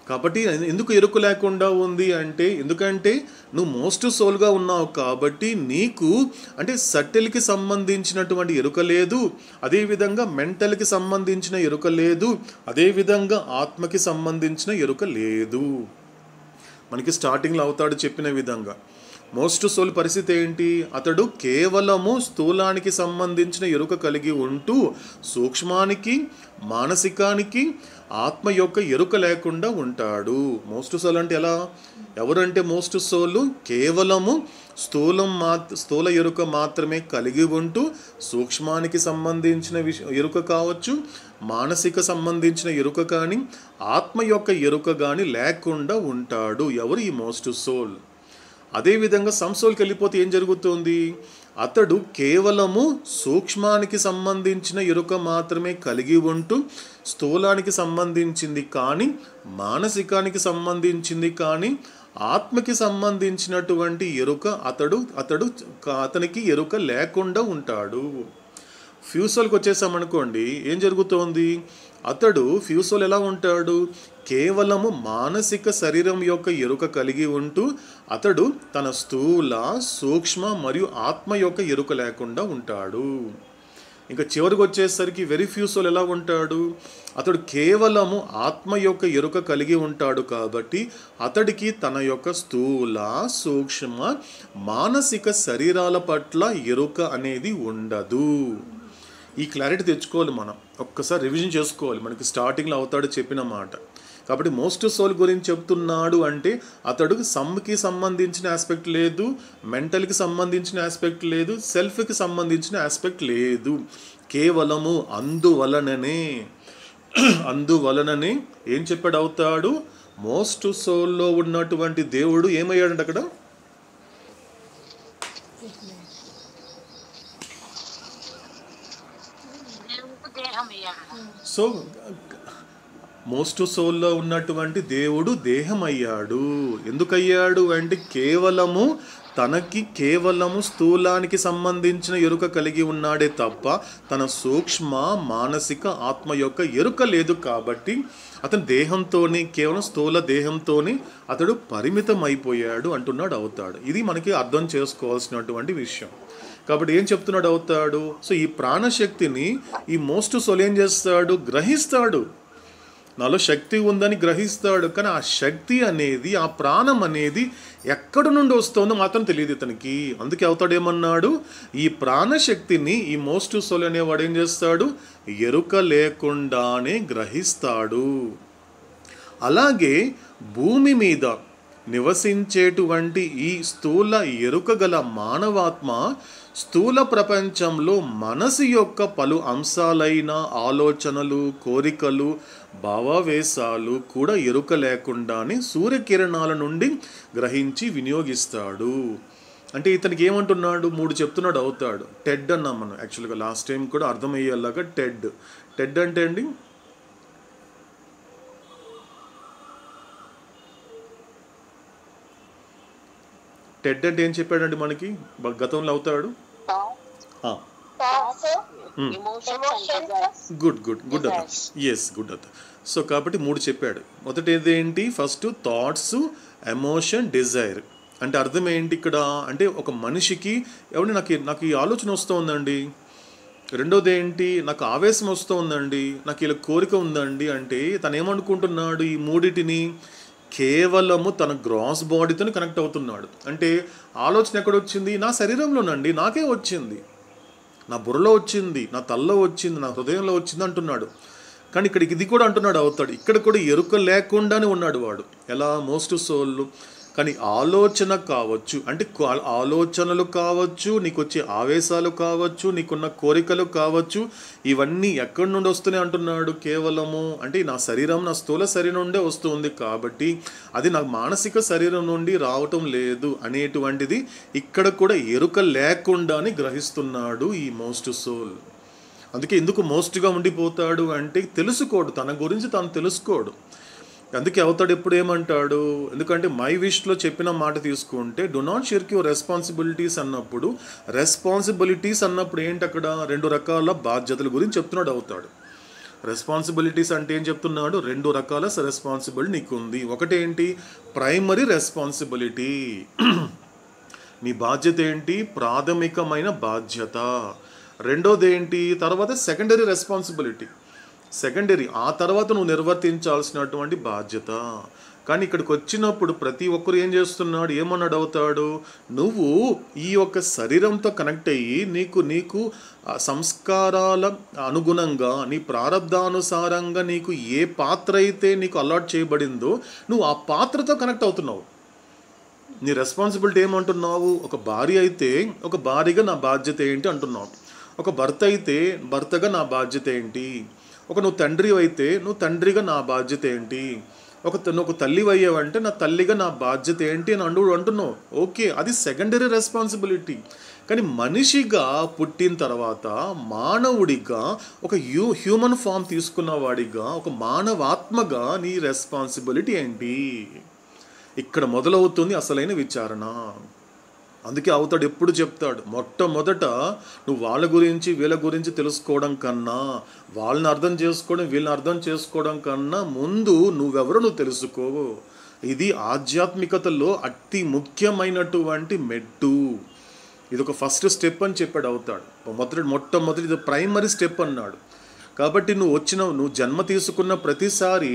కాబట్టి ఎందుకు ఎరుక లేకుండా ఉంది అంటే, ఎందుకంటే నువ్వు మోస్ట్ సోల్గా ఉన్నావు కాబట్టి నీకు అంటే సటిల్కి సంబంధించినటువంటి ఎరుక లేదు, అదేవిధంగా మెంటల్కి సంబంధించిన ఎరుక లేదు, అదేవిధంగా ఆత్మకి సంబంధించిన ఎరుక లేదు. మనకి స్టార్టింగ్లో అవుతాడు చెప్పిన విధంగా మోస్ట్ సోల్ పరిస్థితి ఏంటి? అతడు కేవలము స్థూలానికి సంబంధించిన ఎరుక కలిగి ఉంటూ సూక్ష్మానికి, మానసికానికి, ఆత్మ యొక్క ఎరుక లేకుండా ఉంటాడు. మోస్ట్ సోల్ అంటే ఎలా? ఎవరంటే మోస్ట్ సోల్ కేవలము స్థూల ఎరుక మాత్రమే కలిగి ఉంటూ సూక్ష్మానికి సంబంధించిన ఎరుక కావచ్చు, మానసిక సంబంధించిన ఎరుక కానీ, ఆత్మ యొక్క ఎరుక కానీ లేకుండా ఉంటాడు. ఎవరు? ఈ మోస్ట్ సోల్. అదేవిధంగా సంసోల్కి వెళ్ళిపోతే ఏం జరుగుతుంది? అతడు కేవలము సూక్ష్మానికి సంబంధించిన ఎరుక మాత్రమే కలిగి ఉంటూ స్థూలానికి సంబంధించింది కానీ, మానసికానికి సంబంధించింది కానీ, ఆత్మకి సంబంధించినటువంటి ఎరుక అతనికి ఎరుక లేకుండా ఉంటాడు. ఫ్యూసోల్కి వచ్చేసామనుకోండి, ఏం జరుగుతోంది? అతడు ఫ్యూసోల్ ఎలా ఉంటాడు? కేవలము మానసిక శరీరం యొక్క ఎరుక కలిగి ఉంటూ అతడు తన స్థూల, సూక్ష్మ మరియు ఆత్మ యొక్క ఎరుక లేకుండా ఉంటాడు. ఇంకా చివరికి వచ్చేసరికి వెరీ ఫ్యూసోల్ ఎలా ఉంటాడు? అతడు కేవలము ఆత్మ యొక్క ఎరుక కలిగి ఉంటాడు కాబట్టి అతడికి తన యొక్క స్థూల, సూక్ష్మ, మానసిక శరీరాల పట్ల ఎరుక అనేది ఉండదు. ఈ క్లారిటీ తెచ్చుకోవాలి. మనం ఒక్కసారి రివిజన్ చేసుకోవాలి. మనకి స్టార్టింగ్లో అవుతాడు చెప్పిన మాట. కాబట్టి మోస్ట్ సోల్ గురించి చెప్తున్నాడు అంటే అతడు సమ్కి సంబంధించిన ఆస్పెక్ట్ లేదు, మెంటల్కి సంబంధించిన ఆస్పెక్ట్ లేదు, సెల్ఫ్కి సంబంధించిన ఆస్పెక్ట్ లేదు. కేవలము అందువలననే ఏం చెప్పాడు అవుతాడు? మోస్ట్ సోల్లో ఉన్నటువంటి దేవుడు ఏమయ్యాడంటే అక్కడ సో మోస్ట్ సోల్లో ఉన్నటువంటి దేవుడు దేహమయ్యాడు. ఎందుకయ్యాడు అంటే కేవలము స్థూలానికి సంబంధించిన ఎరుక కలిగి ఉన్నాడే తప్ప తన సూక్ష్మ, మానసిక, ఆత్మ యొక్క ఎరుక లేదు. కాబట్టి అతని దేహంతోనే, కేవలం స్థూల దేహంతోనే అతడు పరిమితం అయిపోయాడు అంటున్నాడు అవుతాడు. ఇది మనకి అర్థం చేసుకోవాల్సినటువంటి విషయం. కాబట్టి ఏం చెప్తున్నాడు అవుతాడు? సో ఈ ప్రాణశక్తిని ఈ మోస్ట్ సోల్ ఏం చేస్తాడు? గ్రహిస్తాడు. నాలో శక్తి ఉందని గ్రహిస్తాడు. కానీ ఆ శక్తి అనేది, ఆ ప్రాణం అనేది ఎక్కడి నుండి వస్తుందో మాత్రం తెలియదు ఇతనికి. అందుకే అవుతాడు ఏమన్నాడు? ఈ ప్రాణశక్తిని ఈ మోస్ట్ సోల్ అనేవాడు ఏం చేస్తాడు? ఎరుక లేకుండానే గ్రహిస్తాడు. అలాగే భూమి మీద నివసించేటువంటి ఈ స్థూల ఎరుక గల మానవాత్మ స్థూల ప్రపంచంలో మనసు యొక్క పలు అంశాలైన ఆలోచనలు, కోరికలు, భావావేశాలు కూడా ఎరుక లేకుండానే సూర్యకిరణాల నుండి గ్రహించి వినియోగిస్తాడు. అంటే ఇతనికి ఏమంటున్నాడు? 3 చెప్తున్నాడు అవుతాడు. టెడ్ అన్నాం మనం యాక్చువల్గా లాస్ట్ టైం కూడా అర్థమయ్యేలాగా. టెడ్ అంటే అండి టెడ్ అంటే ఏం చెప్పాడండి మనకి గతంలో అవుతాడు? గుడ్ అత. ఎస్, గుడ్ అత. సో కాబట్టి 3 చెప్పాడు. మొదటి ఏదేంటి? First thoughts, emotion, desire. అంటే అర్థం ఏంటి ఇక్కడ అంటే ఒక మనిషికి ఎవరి నాకు ఈ ఆలోచన వస్తూ ఉందండి, రెండోది ఏంటి, నాకు ఆవేశం వస్తూ ఉందండి, నాకు ఇలా కోరిక ఉందండి అంటే తను ఏమనుకుంటున్నాడు? ఈ మూడిటిని కేవలము తన గ్రాస్ బాడీతో కనెక్ట్ అవుతున్నాడు. అంటే ఆలోచన ఎక్కడొచ్చింది? నా శరీరంలోనండి, నాకే వచ్చింది, నా బుర్రలో వచ్చింది, నా తలలో వచ్చింది, నా హృదయంలో వచ్చింది అంటున్నాడు. కానీ ఇక్కడ ఇది కూడా అంటున్నాడు అవుతాడు, ఇక్కడ కూడా ఎరుక లేకుండానే ఉన్నాడు వాడు. ఎలా? Most soul. కానీ ఆలోచన కావచ్చు, అంటే ఆలోచనలు కావచ్చు, నీకు వచ్చే ఆవేశాలు కావచ్చు, నీకున్న కోరికలు కావచ్చు, ఇవన్నీ ఎక్కడి నుండి వస్తున్నాయి అంటున్నాడు? కేవలము అంటే నా శరీరం, నా స్థూల శరీరం నుండే వస్తుంది కాబట్టి అది నాకు మానసిక శరీరం నుండి రావటం లేదు అనేటువంటిది ఇక్కడ కూడా ఎరుక లేకుండానే గ్రహిస్తున్నాడు ఈ మోస్ట్ సోల్. అందుకే ఎందుకు మోస్ట్గా ఉండిపోతాడు అంటే తెలుసుకోడు, తన గురించి తాను తెలుసుకోడు. అందుకే అవుతాడు ఎప్పుడు ఏమంటాడు? ఎందుకంటే మై విష్లో చెప్పిన మాట తీసుకుంటే డు నాట్ షిర్క్ యువర్ రెస్పాన్సిబిలిటీస్ అన్నప్పుడు, రెస్పాన్సిబిలిటీస్ అన్నప్పుడు ఏంటి? అక్కడ 2 రకాల బాధ్యతల గురించి చెప్తున్నాడు అవుతాడు. రెస్పాన్సిబిలిటీస్ అంటే ఏం చెప్తున్నాడు? 2 రకాల రెస్పాన్సిబిలిటీ నీకు ఉంది. ఒకటేంటి? ప్రైమరీ రెస్పాన్సిబిలిటీ, నీ బాధ్యత ఏంటి? ప్రాథమికమైన బాధ్యత. రెండోది ఏంటి? తర్వాత సెకండరీ రెస్పాన్సిబిలిటీ, సెకండరీ, ఆ తర్వాత నువ్వు నిర్వర్తించాల్సినటువంటి బాధ్యత. కానీ ఇక్కడికి వచ్చినప్పుడు ప్రతి ఒక్కరు ఏం చేస్తున్నాడు? ఏమన్నాడు అవుతాడు? నువ్వు ఈ యొక్క శరీరంతో కనెక్ట్ అయ్యి నీకు సంస్కారాల అనుగుణంగా, నీ ప్రారబ్ధానుసారంగా నీకు ఏ పాత్ర అయితే నీకు అలాట్ చేయబడిందో నువ్వు ఆ పాత్రతో కనెక్ట్ అవుతున్నావు. నీ రెస్పాన్సిబిలిటీ ఏమంటున్నావు? ఒక భార్య అయితే ఒక భార్యగా నా బాధ్యత ఏంటి అంటున్నావు. ఒక భర్త అయితే భర్తగా నా బాధ్యత ఏంటి. నువ్వు తండ్రి అయితే నువ్వు తండ్రిగా నా బాధ్యత ఏంటి. నువ్వు తల్లి అయ్యావంటే నా తల్లిగా నా బాధ్యత ఏంటి అని అంటున్నావు. ఓకే, అది సెకండరీ రెస్పాన్సిబిలిటీ. కానీ మనిషిగా పుట్టిన తర్వాత మానవుడిగా ఒక హ్యూమన్ ఫామ్ తీసుకున్న వాడిగా, ఒక మానవాత్మగా నీ రెస్పాన్సిబిలిటీ ఏంటి? ఇక్కడ మొదలవుతుంది అసలైన విచారణ. అందుకే అవుతాడు ఎప్పుడు చెప్తాడు, మొట్టమొదట నువ్వు వాళ్ళ గురించి వీళ్ళ గురించి తెలుసుకోవడం కన్నా, వాళ్ళని అర్థం చేసుకోవడం వీళ్ళని అర్థం చేసుకోవడం కన్నా ముందు నువ్వెవరో నువ్వు తెలుసుకో. ఇది ఆధ్యాత్మికతలో అతి ముఖ్యమైనటువంటి మెట్టు. ఇది ఒక ఫస్ట్ స్టెప్ అని చెప్పాడు అవుతాడు. మొట్టమొదటి ఇది ప్రైమరీ స్టెప్ అన్నాడు. కాబట్టి నువ్వు జన్మ తీసుకున్న ప్రతిసారి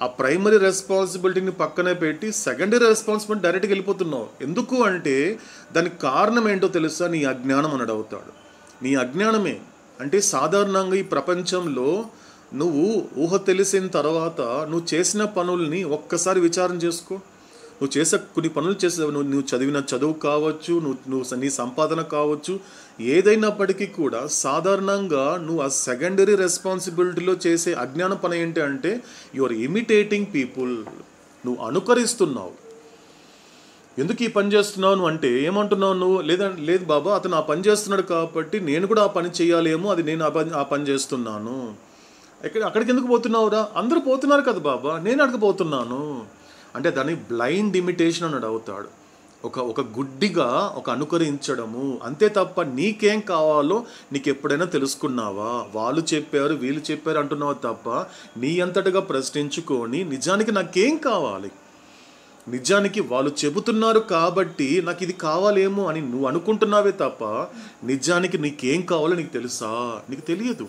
ఆ ప్రైమరీ రెస్పాన్సిబిలిటీని పక్కనే పెట్టి సెకండరీ రెస్పాన్సిబిలిటీ డైరెక్ట్గా వెళ్ళిపోతున్నావు. ఎందుకు అంటే దానికి కారణం ఏంటో తెలుసా? నీ అజ్ఞానం అన్నాడు అవుతాడు. నీ అజ్ఞానమే. అంటే సాధారణంగా ఈ ప్రపంచంలో నువ్వు ఊహ తెలిసిన తర్వాత నువ్వు చేసిన పనుల్ని ఒక్కసారి విచారం చేసుకో. నువ్వు చేసే కొన్ని పనులు చేసే నువ్వు చదివిన చదువు కావచ్చు, నువ్వు నీ సంపాదన కావచ్చు, ఏదైనప్పటికీ కూడా సాధారణంగా నువ్వు ఆ సెకండరీ రెస్పాన్సిబిలిటీలో చేసే అజ్ఞాన పని ఏంటి అంటే యు ఆర్ ఇమిటేటింగ్ పీపుల్. నువ్వు అనుకరిస్తున్నావు. ఎందుకు ఈ పని చేస్తున్నావు అంటే ఏమంటున్నావు నువ్వు? లేదు బాబా, అతను ఆ పని చేస్తున్నాడు కాబట్టి నేను కూడా ఆ పని చేయాలేమో, అది నేను ఆ పని చేస్తున్నాను. అక్కడికి ఎందుకు పోతున్నావురా? అందరూ పోతున్నారు కదా బాబా, నేను అక్కడికి పోతున్నాను అంటే దాన్ని బ్లైండ్ ఇమిటేషన్ అన్నాడు అవుతాడు. ఒక గుడ్డిగా ఒక అనుకరించడము అంతే తప్ప నీకేం కావాలో నీకు ఎప్పుడైనా తెలుసుకున్నావా? వాళ్ళు చెప్పారు వీళ్ళు చెప్పారు అంటున్నావు తప్ప నీ అంతటగా ప్రశ్నించుకొని నిజానికి నాకేం కావాలి, నిజానికి వాళ్ళు చెబుతున్నారు కాబట్టి నాకు ఇది కావాలేమో అని నువ్వు అనుకుంటున్నావే తప్ప నిజానికి నీకేం కావాలో నీకు తెలుసా? నీకు తెలియదు.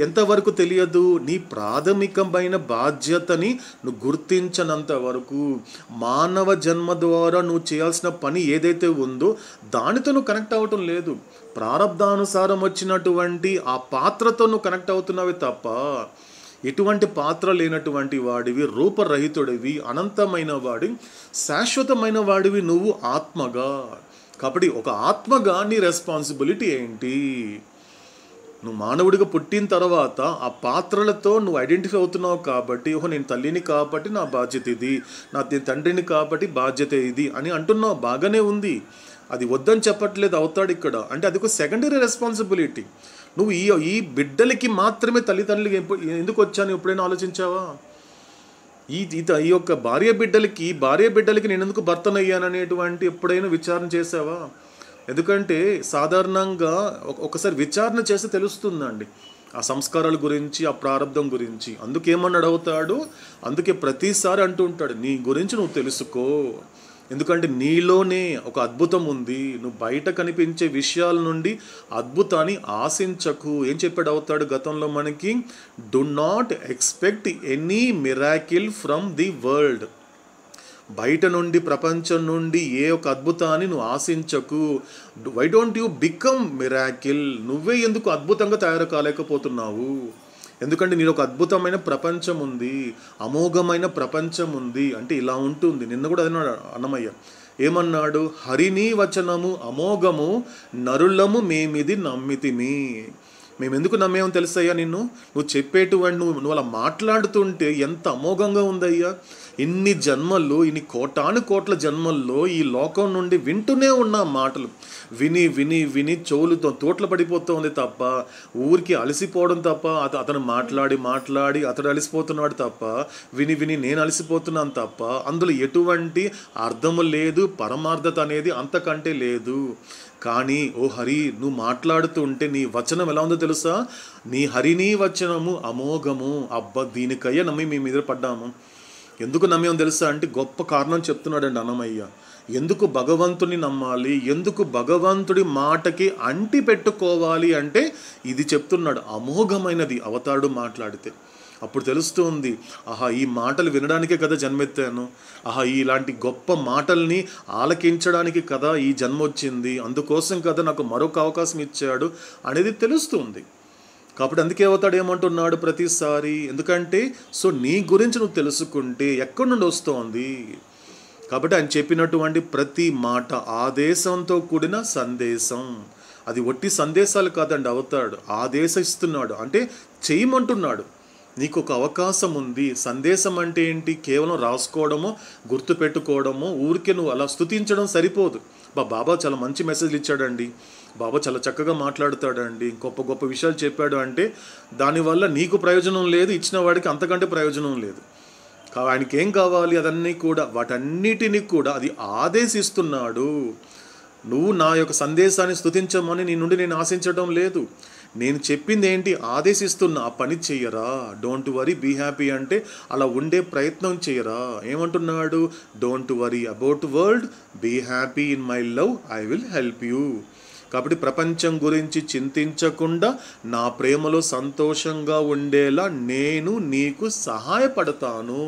ఎంతవరకు తెలియదు? నీ ప్రాథమికమైన బాధ్యతని నువ్వు గుర్తించనంత వరకు, మానవ జన్మ ద్వారా నువ్వు చేయాల్సిన పని ఏదైతే ఉందో దానితో నువ్వు కనెక్ట్ అవ్వటం లేదు. ప్రారబ్ధానుసారం వచ్చినటువంటి ఆ పాత్రతో నువ్వు కనెక్ట్ అవుతున్నావే తప్ప ఎటువంటి పాత్ర లేనటువంటి వాడివి, రూపరహితుడివి, అనంతమైన వాడి, శాశ్వతమైన వాడివి నువ్వు ఆత్మగా. కాబట్టి ఒక ఆత్మగా నీ రెస్పాన్సిబిలిటీ ఏంటి? నువ్వు మానవుడిగా పుట్టిన తర్వాత ఆ పాత్రలతో నువ్వు ఐడెంటిఫై అవుతున్నావు కాబట్టి, నేను తల్లిని కాబట్టి నా బాధ్యత ఇది, నా తండ్రిని కాబట్టి బాధ్యత ఇది అని అంటున్నావు. బాగానే ఉంది, అది వద్దని చెప్పట్లేదు అవుతాడు ఇక్కడ. అంటే అది ఒక సెకండరీ రెస్పాన్సిబిలిటీ. నువ్వు ఈ బిడ్డలకి మాత్రమే తల్లిదండ్రులకి ఎందుకు వచ్చాను ఎప్పుడైనా ఆలోచించావా? ఈ యొక్క భార్య బిడ్డలకి నేను ఎందుకు భర్తనయ్యాననేటువంటి ఎప్పుడైనా విచారణ చేసావా? ఎందుకంటే సాధారణంగా ఒకసారి విచారణ చేస్తే తెలుస్తుందండి ఆ సంస్కారాల గురించి, ఆ ప్రారంధం గురించి. అందుకేమన్నాడు అవుతాడు, అందుకే ప్రతిసారి అంటూ ఉంటాడు, నీ గురించి నువ్వు తెలుసుకో, ఎందుకంటే నీలోనే ఒక అద్భుతం ఉంది, నువ్వు బయట కనిపించే విషయాల నుండి అద్భుతాన్ని ఆశించకు. ఏం చెప్పాడు అవుతాడు గతంలో మనకి, do not expect any miracle from the world. బయట నుండి, ప్రపంచం నుండి ఏ ఒక అద్భుతాన్ని నువ్వు ఆశించకు. Why don't you become miracle? నువ్వే ఎందుకు అద్భుతంగా తయారు కాలేకపోతున్నావు? ఎందుకంటే నీలో ఒక అద్భుతమైన ప్రపంచం ఉంది, అమోఘమైన ప్రపంచం ఉంది. అంటే ఇలా ఉంటుంది. నిన్న కూడా అన్నాడు అన్నమయ్య, ఏమన్నాడు, హరిని వచనము అమోఘము నరులము మేమిది నమ్మితిమి. మేము ఎందుకు నమ్మేమో తెలుసయ్యా నిన్ను, నువ్వు చెప్పేటువంటి నువ్వు అలా మాట్లాడుతుంటే ఎంత అమోఘంగా ఉందయ్యా. ఇన్ని జన్మల్లో, ఇన్ని కోటాను కోట్ల జన్మల్లో ఈ లోకం నుండి వింటూనే ఉన్న మాటలు విని విని విని చెవులతో తోట్ల పడిపోతుంది తప్ప, ఊరికి అలసిపోవడం తప్ప, అతను మాట్లాడి మాట్లాడి అతడు అలసిపోతున్నాడు తప్ప, విని విని నేను అలసిపోతున్నాను తప్ప, అందులో ఎటువంటి అర్థము లేదు, పరమార్థత అనేది అంతకంటే లేదు. కానీ ఓ హరి, నువ్వు మాట్లాడుతూ ఉంటే నీ వచనం ఎలా ఉందో తెలుసా, నీ హరిని వచనము అమోఘము. అబ్బా, దీనికయ్యా నమ్మి మీ మీద పడ్డాము. ఎందుకు నమ్మేమో తెలుసా అంటే గొప్ప కారణం చెప్తున్నాడండి అన్నమయ్య. ఎందుకు భగవంతుని నమ్మాలి, ఎందుకు భగవంతుడి మాటకి అంటి పెట్టుకోవాలి అంటే ఇది చెప్తున్నాడు. అమోఘమైనది అవతారుడు మాట్లాడితే అప్పుడు తెలుస్తుంది, ఆహా ఈ మాటలు వినడానికే కదా జన్మెత్తాను, ఆహా ఇలాంటి గొప్ప మాటల్ని ఆలకించడానికి కదా ఈ జన్మ వచ్చింది, అందుకోసం కదా నాకు మరొక అవకాశం ఇచ్చాడు అనేది తెలుస్తుంది. కాబట్టి అందుకే అవుతాడు ఏమంటున్నాడు ప్రతిసారి, ఎందుకంటే సో నీ గురించి నువ్వు తెలుసుకుంటే ఎక్కడి నుండి వస్తోంది. కాబట్టి ఆయన చెప్పినటువంటి ప్రతి మాట ఆదేశంతో కూడిన సందేశం. అది ఒట్టి సందేశాలు కాదండి, అవుతాడు ఆదేశిస్తున్నాడు, అంటే చేయమంటున్నాడు. నీకు ఒక అవకాశం ఉంది. సందేశం అంటే ఏంటి, కేవలం రాసుకోవడమో గుర్తుపెట్టుకోవడమో, ఊరికే నువ్వు అలా స్తుతించడం సరిపోదు. బాబా చాలా మంచి మెసేజ్లు ఇచ్చాడండి, బాబా చాలా చక్కగా మాట్లాడతాడండి, గొప్ప గొప్ప విషయాలు చెప్పాడు అంటే దానివల్ల నీకు ప్రయోజనం లేదు, ఇచ్చిన వాడికి అంతకంటే ప్రయోజనం లేదు. ఆయనకి ఏం కావాలి, అదన్నీ కూడా వాటన్నిటినీ కూడా అది ఆదేశిస్తున్నాడు. నువ్వు నా యొక్క సందేశాన్ని స్తుతించమని నీ నుండి నేను ఆశించడం లేదు, నేను చెప్పింది ఏంటి ఆదేశిస్తున్నా, ఆ పని చెయ్యరా. డోంట్ వరీ బీ హ్యాపీ అంటే అలా ఉండే ప్రయత్నం చేయరా. ఏమంటున్నాడు, don't worry about world, be happy in my love, I will help you. కాబట్టి ప్రపంచం గురించి చింతించకుండా నా ప్రేమలో సంతోషంగా ఉండేలా నేను నీకు సహాయపడతాను.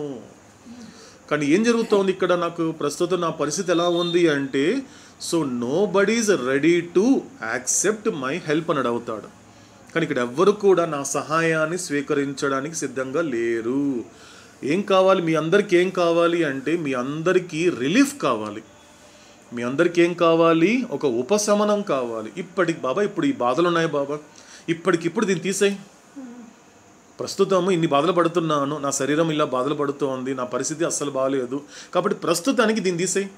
కానీ ఏం జరుగుతోంది ఇక్కడ, నాకు ప్రస్తుతం నా పరిస్థితి ఎలా ఉంది అంటే, so nobody is ready to accept my help అని అడుగుతాడు. కానీ ఇక్కడ ఎవ్వరు కూడా నా సహాయాన్ని స్వీకరించడానికి సిద్ధంగా లేరు. ఏం కావాలి మీ అందరికీ, ఏం కావాలి అంటే మీ అందరికీ రిలీఫ్ కావాలి, మీ అందరికీ ఏం కావాలి, ఒక ఉపశమనం కావాలి. బాబా ఇప్పుడు ఈ బాధలు ఉన్నాయి బాబా, ఇప్పటికిప్పుడు దీన్ని తీసేయి. ప్రస్తుతం ఇన్ని బాధలు పడుతున్నాను, నా శరీరం ఇలా బాధలు పడుతోంది, నా పరిస్థితి అస్సలు బాగాలేదు, కాబట్టి ప్రస్తుతానికి దీన్ని తీసేయి.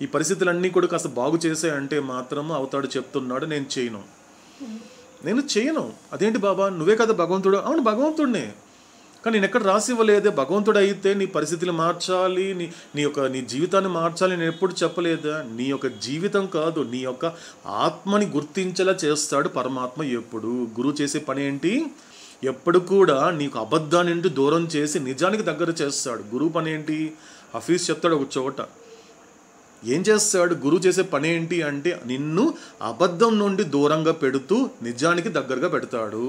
ఈ పరిస్థితులన్నీ కూడా కాస్త బాగు చేసాయంటే మాత్రము అవుతాడు చెప్తున్నాడు, నేను చేయను. అదేంటి బాబా, నువ్వే కదా భగవంతుడు. అవును భగవంతుడినే, కానీ నేను ఎక్కడ రాసి ఇవ్వలేదే. భగవంతుడు అయితే నీ పరిస్థితులు మార్చాలి, నీ జీవితాన్ని మార్చాలి నేను ఎప్పుడు చెప్పలేదా. నీ యొక్క జీవితం కాదు, నీ యొక్క ఆత్మని గుర్తించేలా చేస్తాడు పరమాత్మ. ఎప్పుడు గురువు చేసే పని ఏంటి, ఎప్పుడు కూడా నీకు అబద్ధాన్ని నుండి దూరం చేసి నిజానికి దగ్గర చేస్తాడు. గురువు పని ఏంటి, హఫీజ్ చెప్తాడు ఒక చోట, ఏం చేస్తాడు గురువు చేసే పని ఏంటి అంటే నిన్ను అబద్ధం నుండి దూరంగా పెడుతూ నిజానికి దగ్గరగా పెడతాడు.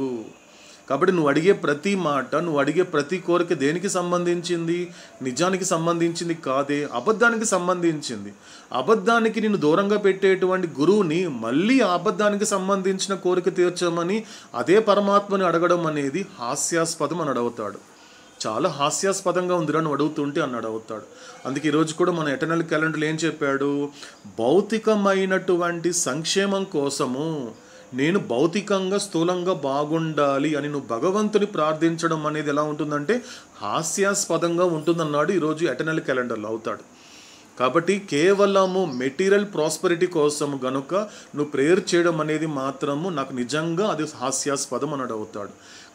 కాబట్టి నువ్వు అడిగే ప్రతి మాట, నువ్వు అడిగే ప్రతి కోరిక దేనికి సంబంధించింది, నిజానికి సంబంధించింది కాదే, అబద్ధానికి సంబంధించింది. అబద్ధానికి నిన్ను దూరంగా పెట్టేటువంటి గురువుని మళ్ళీ ఆ అబద్ధానికి సంబంధించిన కోరిక తీర్చమని అదే పరమాత్మని అడగడం అనేది హాస్యాస్పదం అని అడుగుతాడు. చాలా హాస్యాస్పదంగా ఉందిరా నువ్వు అడుగుతుంటే అని అడుగుతాడు. అందుకే ఈరోజు కూడా మన ఎటర్నల్ క్యాలెండర్లో ఏం చెప్పాడు, భౌతికమైనటువంటి సంక్షేమం కోసము నేను భౌతికంగా స్థూలంగా బాగుండాలి అని నువ్వు భగవంతుని ప్రార్థించడం అనేది ఎలా ఉంటుందంటే హాస్యాస్పదంగా ఉంటుందన్నాడు ఈరోజు ఎటర్నల్ క్యాలెండర్లో అవుతాడు. కాబట్టి కేవలము మెటీరియల్ ప్రాస్పరిటీ కోసం గనుక నువ్వు ప్రేయర్ చేయడం అనేది మాత్రము నాకు నిజంగా అది హాస్యాస్పదం అన్నాడు అవుతాడు.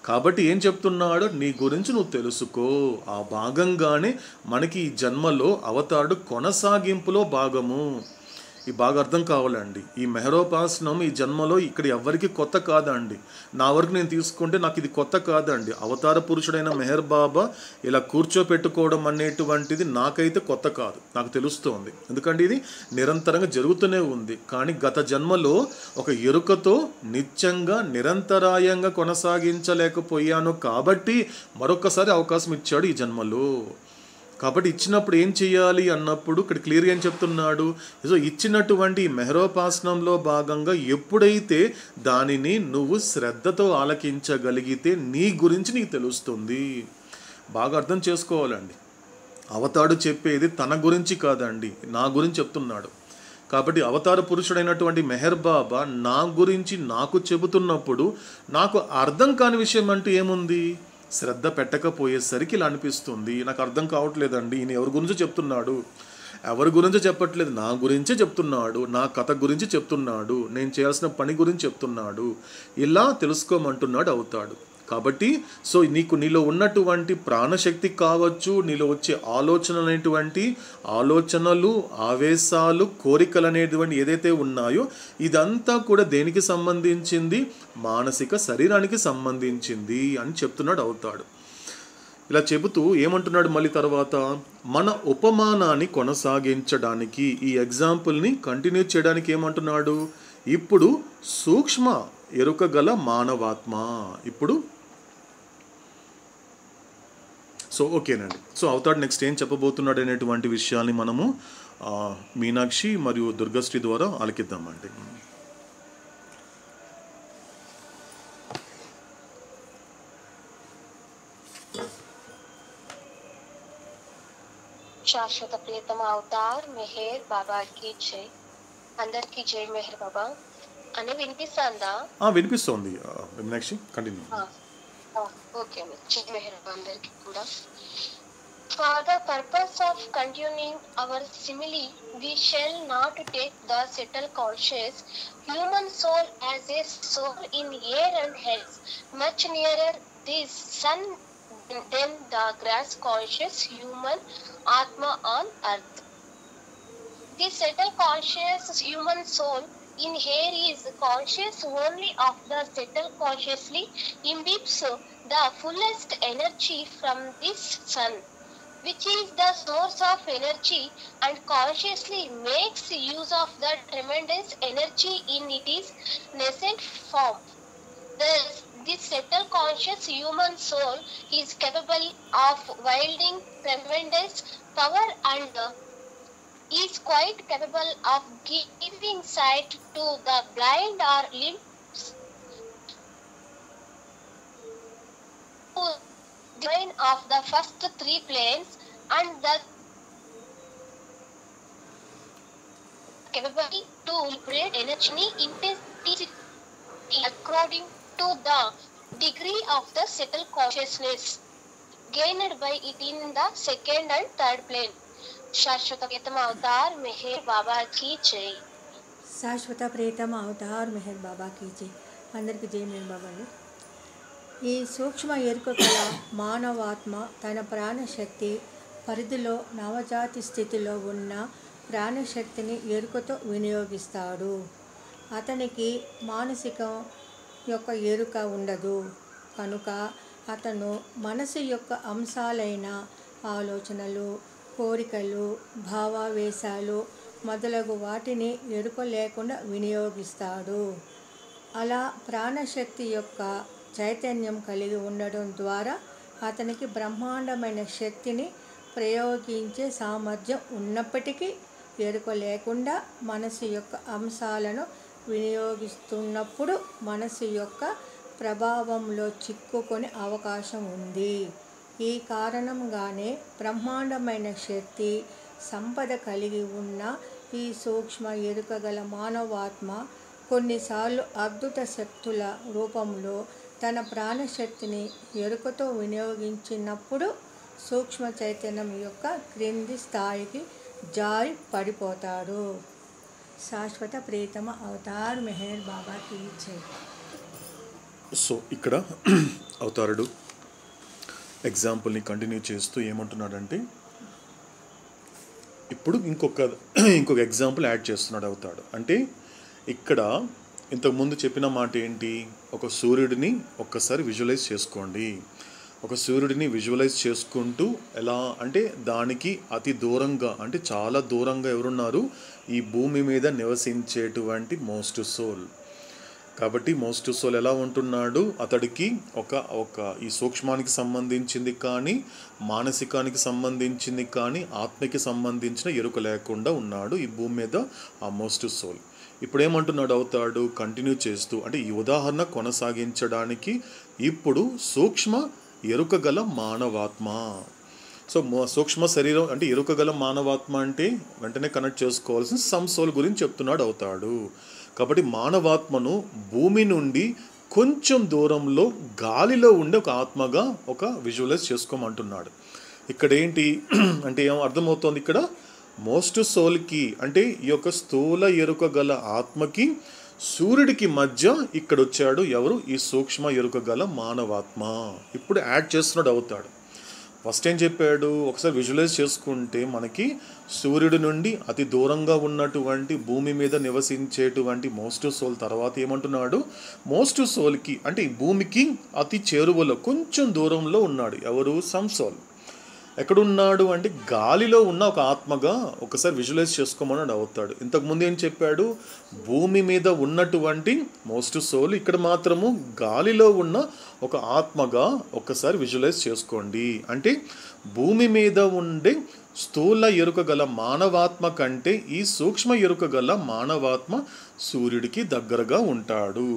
కాబట్టి ఏం చెప్తున్నాడు, నీ గురించి నువ్వు తెలుసుకో. ఆ భాగంగానే మనకి ఈ జన్మలో అవతారుడు కొనసాగింపులో భాగము. ఈ బాగా అర్థం కావాలండి. ఈ మెహరోపాసనం ఈ జన్మలో ఇక్కడ ఎవరికి కొత్త కాదండి. నా వరకు నేను తీసుకుంటే నాకు ఇది కొత్త కాదండి. అవతార పురుషుడైన మెహర్ బాబా ఇలా కూర్చోపెట్టుకోవడం అనేటువంటిది నాకైతే కొత్త కాదు, నాకు తెలుస్తోంది. ఎందుకంటే ఇది నిరంతరంగా జరుగుతూనే ఉంది. కానీ గత జన్మలో ఒక ఎరుకతో నిత్యంగా నిరంతరాయంగా కొనసాగించలేకపోయాను కాబట్టి మరొకసారి అవకాశం ఇచ్చాడు ఈ జన్మలో. కాబట్టి ఇచ్చినప్పుడు ఏం చేయాలి అన్నప్పుడు ఇక్కడ క్లియర్గా ఏం చెప్తున్నాడు, సో ఇచ్చినటువంటి మెహరోపాసనంలో భాగంగా ఎప్పుడైతే దానిని నువ్వు శ్రద్ధతో ఆలకించగలిగితే నీ గురించి నీకు తెలుస్తుంది. బాగా అర్థం చేసుకోవాలండి. అవతాడు చెప్పేది తన గురించి కాదండి, నా గురించి చెప్తున్నాడు. కాబట్టి అవతార పురుషుడైనటువంటి మెహర్ బాబా నా గురించి నాకు చెబుతున్నప్పుడు నాకు అర్థం కాని విషయం అంటూ ఏముంది, శ్రద్ధ పెట్టకపోయేసరికి ఇలా అనిపిస్తుంది. నాకు అర్థం కావట్లేదండి, ఈయన ఎవరి గురించి చెప్తున్నాడు, ఎవరి గురించి చెప్పట్లేదు, నా గురించే చెప్తున్నాడు, నా కథ గురించి చెప్తున్నాడు, నేను చేయాల్సిన పని గురించి చెప్తున్నాడు, ఇలా తెలుసుకోమంటున్నాడు అవుతాడు. కాబట్టి సో నీలో ఉన్నటువంటి ప్రాణశక్తి కావచ్చు, నీలో వచ్చే ఆలోచనలు, ఆవేశాలు, కోరికలు అనేటువంటి ఏదైతే ఉన్నాయో ఇదంతా కూడా దేనికి సంబంధించింది, మానసిక శరీరానికి సంబంధించింది అని చెప్తున్నాడు అవుతాడు. ఇలా చెబుతూ ఏమంటున్నాడు మళ్ళీ తర్వాత, మన ఉపమానాన్ని కొనసాగించడానికి ఈ ఎగ్జాంపుల్ని కంటిన్యూ చేయడానికి ఏమంటున్నాడు, ఇప్పుడు సూక్ష్మ ఎరుక గల మానవాత్మ. ఇప్పుడు సో ఓకేనండి. సో అవుతాడు నెక్స్ట్ ఏం చెప్పబోతున్నాడు అనేటువంటి విషయాన్ని మనము మీనాక్షి మరియు దుర్గశ్రీ ద్వారా ఆలకిద్దామండి. శాశ్వత ప్రియతమ అవతార్ మెహర్ బాబా కి జై. అందరికి జై మెహర్ బాబా అని వినిపిస్తుందా? వినిపిస్తోంది మీనాక్షి, కంటిన్యూ. ఓకే అండి, జై మెహర్ బాబా అందరికి కూడా. For the purpose of continuing our simile, we shall not take the subtle conscious human soul as a soul in air and hence much nearer this sun than the grass conscious human Atma on earth. The subtle conscious human soul in here is conscious only of the subtle consciously imbibes the fullest energy from this sun, which is the source of energy, and consciously makes use of the tremendous energy in its nascent form. Thus, this subtle conscious human soul is capable of wielding tremendous power and is quite capable of giving sight to the blind or limbs to the plane of the first three planes, and the capability to liberate energy intensity according to the degree of the subtle consciousness gained by it in the second and third plane. శాశ్వత ప్రియతమ అవతార్ మెహర్ బాబా కి జై. శాశ్వత ప్రియతమ అవతార్ మెహర్ బాబా కీ జై. అందరికీ జై మెహర్ బాబా అండి. ఈ సూక్ష్మ ఎరుక కల మానవాత్మ తన ప్రాణశక్తి పరిధిలో నవజాతి స్థితిలో ఉన్న ప్రాణశక్తిని ఎరుకతో వినియోగిస్తాడు. అతనికి మానసికం యొక్క ఎరుక ఉండదు కనుక అతను మనసు యొక్క అంశాలైన ఆలోచనలు, కోరికలు, భావావేశాలు మొదలగు వాటిని ఎరుక లేకుండా వినియోగిస్తాడు. అలా ప్రాణశక్తి యొక్క చైతన్యం కలిగి ఉండడం ద్వారా అతనికి బ్రహ్మాండమైన శక్తిని ప్రయోగించే సామర్థ్యం ఉన్నప్పటికీ ఎరుక లేకుండా మనసు యొక్క అంశాలను వినియోగిస్తున్నప్పుడు మనసు యొక్క ప్రభావంలో చిక్కుకునే అవకాశం ఉంది. ఈ కారణంగానే బ్రహ్మాండమైన శక్తి సంపద కలిగి ఉన్న ఈ సూక్ష్మ ఎరుక గల మానవాత్మ కొన్నిసార్లు అద్భుత శక్తుల రూపంలో తన ప్రాణశక్తిని ఎరుకతో వినియోగించినప్పుడు సూక్ష్మ చైతన్యం యొక్క క్రింది స్థాయికి జారి పడిపోతాడు. శాశ్వత ప్రియతమ అవతార్ మెహర్ బాబా కి జై. సో ఇక్కడ అవతారుడు ఎగ్జాంపుల్ని కంటిన్యూ చేస్తూ ఏమంటున్నాడంటే, ఇప్పుడు ఇంకొక ఎగ్జాంపుల్ యాడ్ చేస్తున్నాడు అవుతాడు. అంటే ఇక్కడ ఇంతకుముందు చెప్పిన మాట ఏంటి, ఒక సూర్యుడిని ఒక్కసారి విజువలైజ్ చేసుకోండి. ఒక సూర్యుడిని విజువలైజ్ చేసుకుంటూ ఎలా అంటే దానికి అతి దూరంగా అంటే చాలా దూరంగా ఎవరున్నారు, ఈ భూమి మీద నివసించేటువంటి మోస్ట్ సోల్. కాబట్టి మోస్ట్ సోల్ ఎలా ఉంటున్నాడు, అతడికి ఒక ఈ సూక్ష్మానికి సంబంధించింది కానీ మానసికానికి సంబంధించింది కానీ ఆత్మకి సంబంధించిన ఎరుక లేకుండా ఉన్నాడు ఈ భూమి మీద ఆ మోస్ట్ సోల్. ఇప్పుడు ఏమంటున్నాడు అవుతాడు, కంటిన్యూ చేస్తూ అంటే ఈ ఉదాహరణ కొనసాగించడానికి ఇప్పుడు సూక్ష్మ ఎరుక గల మానవాత్మ. సో సూక్ష్మ శరీరం అంటే ఎరుక గల మానవాత్మ అంటే వెంటనే కనెక్ట్ చేసుకోవాల్సిన సమ్ సోల్ గురించి చెప్తున్నాడు అవుతాడు. కాబట్టి మానవాత్మను భూమి నుండి కొంచెం దూరంలో గాలిలో ఉండే ఒక ఆత్మగా ఒక విజువలైజ్ చేసుకోమంటున్నాడు. ఇక్కడ ఏంటి అంటే ఏం అర్థమవుతోంది, ఇక్కడ మోస్ట్ సోల్కి అంటే ఈ యొక్క స్థూల ఎరుక గల ఆత్మకి సూర్యుడికి మధ్య ఇక్కడ వచ్చాడు ఎవరు, ఈ సూక్ష్మ ఎరుక గల మానవాత్మ. ఇప్పుడు యాడ్ చేస్తున్నాడు అవుతాడు. ఫస్ట్ ఏం చెప్పాడు, ఒకసారి విజువలైజ్ చేసుకుంటే మనకి సూర్యుడి నుండి అతి దూరంగా ఉన్నటువంటి భూమి మీద నివసించేటువంటి మోస్ట్ సోల్ తర్వాత ఏమంటున్నాడు, మోస్ట్ సోల్కి అంటే ఈ భూమికి అతి చేరువలో కొంచెం దూరంలో ఉన్నాడు ఎవరు, సమ్ సోల్. ఎక్కడున్నాడు అంటే గాలిలో ఉన్న ఒక ఆత్మగా ఒకసారి విజువలైజ్ చేసుకోమన్నాడు అవుతాడు. ఇంతకుముందు ఏం చెప్పాడు, భూమి మీద ఉన్నటువంటి మోస్ట్ సోల్ ఇక్కడ మాత్రము గాలిలో ఉన్న ఒక ఆత్మగా ఒకసారి విజువలైజ్ చేసుకోండి. అంటే భూమి మీద ఉండే స్థూల ఎరుక గల మానవాత్మ కంటే ఈ సూక్ష్మ ఎరుక గల మానవాత్మ సూర్యుడికి దగ్గరగా ఉంటాడు.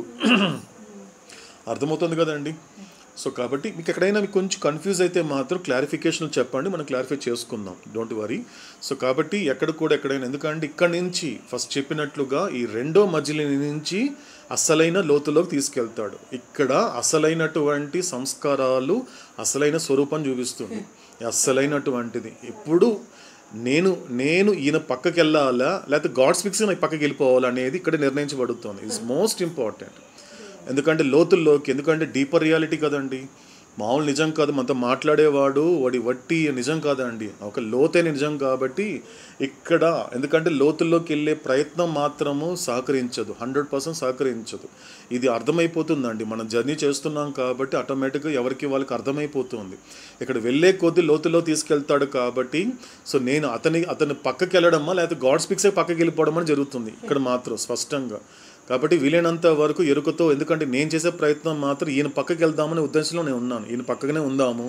అర్థమవుతుంది కదండి. సో కాబట్టి మీకు ఎక్కడైనా మీకు కొంచెం కన్ఫ్యూజ్ అయితే మాత్రం క్లారిఫికేషన్ చెప్పండి, మనం క్లారిఫై చేసుకుందాం, డోంట్ వరీ. సో కాబట్టి ఎక్కడైనా ఎందుకంటే ఇక్కడి నుంచి ఫస్ట్ చెప్పినట్లుగా ఈ రెండో మజిలీ నుంచి అసలైన లోతులోకి తీసుకెళ్తాడు. ఇక్కడ అసలైనటువంటి సంస్కారాలు అసలైన స్వరూపం చూపిస్తుంది, అసలైనటువంటిది. ఇప్పుడు నేను ఈయన పక్కకి వెళ్ళాలా లేకపోతే గాడ్స్ ఫిక్స్ పక్కకి వెళ్ళిపోవాలా అనేది ఇక్కడ నిర్ణయించబడుతుంది. It's most important. ఎందుకంటే లోతుల్లోకి, ఎందుకంటే డీపర్ రియాలిటీ కదండి, మామూలు నిజం కాదు. మనతో మాట్లాడేవాడు వాడి వట్టి నిజం కాదండి, ఒక లోతైన నిజం. కాబట్టి ఇక్కడ ఎందుకంటే లోతుల్లోకి వెళ్ళే ప్రయత్నం మాత్రము సహకరించదు, 100% సహకరించదు. ఇది అర్థమైపోతుందండి, మనం జర్నీ చేస్తున్నాం కాబట్టి ఆటోమేటిక్గా ఎవరికి వాళ్ళకి అర్థమైపోతుంది. ఇక్కడ వెళ్ళే కొద్దీ లోతుల్లో తీసుకెళ్తాడు కాబట్టి సో నేను అతని పక్కకి వెళ్ళడమా లేకపోతే గాడ్ స్పీక్సే పక్కకి వెళ్ళిపోవడం అని జరుగుతుంది ఇక్కడ మాత్రం స్పష్టంగా. కాబట్టి వీలైనంత వరకు ఎరుకతో, ఎందుకంటే నేను చేసే ప్రయత్నం మాత్రం ఈయన పక్కకి వెళ్దామనే ఉద్దేశంలో నేను ఉన్నాను, ఈయన పక్కనే ఉందాము,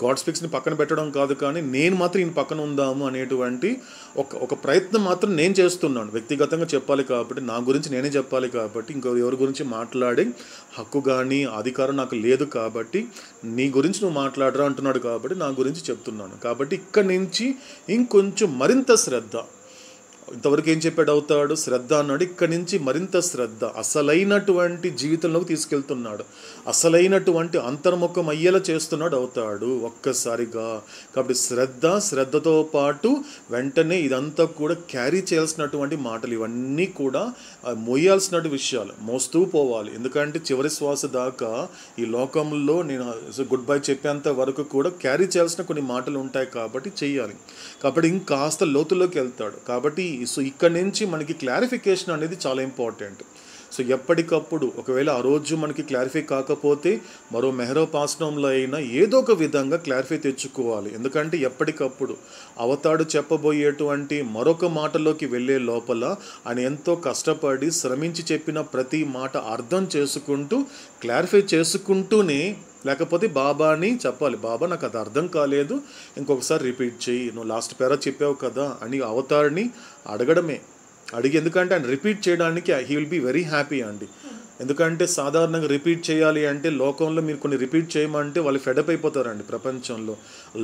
గాడ్ స్పీక్స్ని పక్కన పెట్టడం కాదు కానీ నేను మాత్రం ఈయన పక్కన ఉందాము అనేటువంటి ఒక ప్రయత్నం మాత్రం నేను చేస్తున్నాను. వ్యక్తిగతంగా చెప్పాలి కాబట్టి, నా గురించి నేనే చెప్పాలి కాబట్టి ఎవరి గురించి మాట్లాడే హక్కు కానీ అధికారం నాకు లేదు. కాబట్టి నీ గురించి నువ్వు మాట్లాడరా అంటున్నాడు కాబట్టి నా గురించి చెప్తున్నాను. కాబట్టి ఇక్కడి నుంచి ఇంకొంచెం మరింత శ్రద్ధ, ఇంతవరకు ఏం చెప్పాడు అవుతాడు, శ్రద్ధ అన్నాడు. ఇక్కడి నుంచి మరింత శ్రద్ధ, అసలైనటువంటి జీవితంలోకి తీసుకెళ్తున్నాడు, అసలైనటువంటి అంతర్ముఖం అయ్యేలా చేస్తున్నాడు అవుతాడు ఒక్కసారిగా. కాబట్టి శ్రద్ధతో పాటు వెంటనే ఇదంతా కూడా క్యారీ చేయాల్సినటువంటి మాటలు, ఇవన్నీ కూడా మోయాల్సినటువంటి విషయాలు, మోస్తూ పోవాలి. ఎందుకంటే చివరి శ్వాస దాకా ఈ లోకంలో నేను గుడ్ బై చెప్పేంత వరకు కూడా క్యారీ చేయాల్సిన కొన్ని మాటలు ఉంటాయి కాబట్టి చెయ్యాలి. కాబట్టి ఇంకాస్త లోతులోకి వెళ్తాడు. కాబట్టి సో ఇక్కడ నుంచి మనకి క్లారిఫికేషన్ అనేది చాలా ఇంపార్టెంట్. సో ఎప్పటికప్పుడు ఒకవేళ ఆ రోజు మనకి క్లారిఫై కాకపోతే మరో మెహరోపాసనంలో అయినా ఏదో ఒక విధంగా క్లారిఫై తెచ్చుకోవాలి. ఎందుకంటే ఎప్పటికప్పుడు అవతాడు చెప్పబోయేటువంటి మరొక మాటలోకి వెళ్ళే లోపల ఆయన ఎంతో కష్టపడి శ్రమించి చెప్పిన ప్రతి మాట అర్థం చేసుకుంటూ క్లారిఫై చేసుకుంటూనే, లేకపోతే బాబాని చెప్పాలి, బాబా నాకు అది అర్థం కాలేదు, ఇంకొకసారి రిపీట్ చేయి, నువ్వు లాస్ట్ పేరా చెప్పావు కదా అని అవతారిని అడగడమే. ఎందుకంటే ఆయన రిపీట్ చేయడానికి he will be very happy అండి. ఎందుకంటే సాధారణంగా రిపీట్ చేయాలి అంటే లోకంలో మీరు కొన్ని రిపీట్ చేయమంటే వాళ్ళు ఫెడప్ అయిపోతారండి. ప్రపంచంలో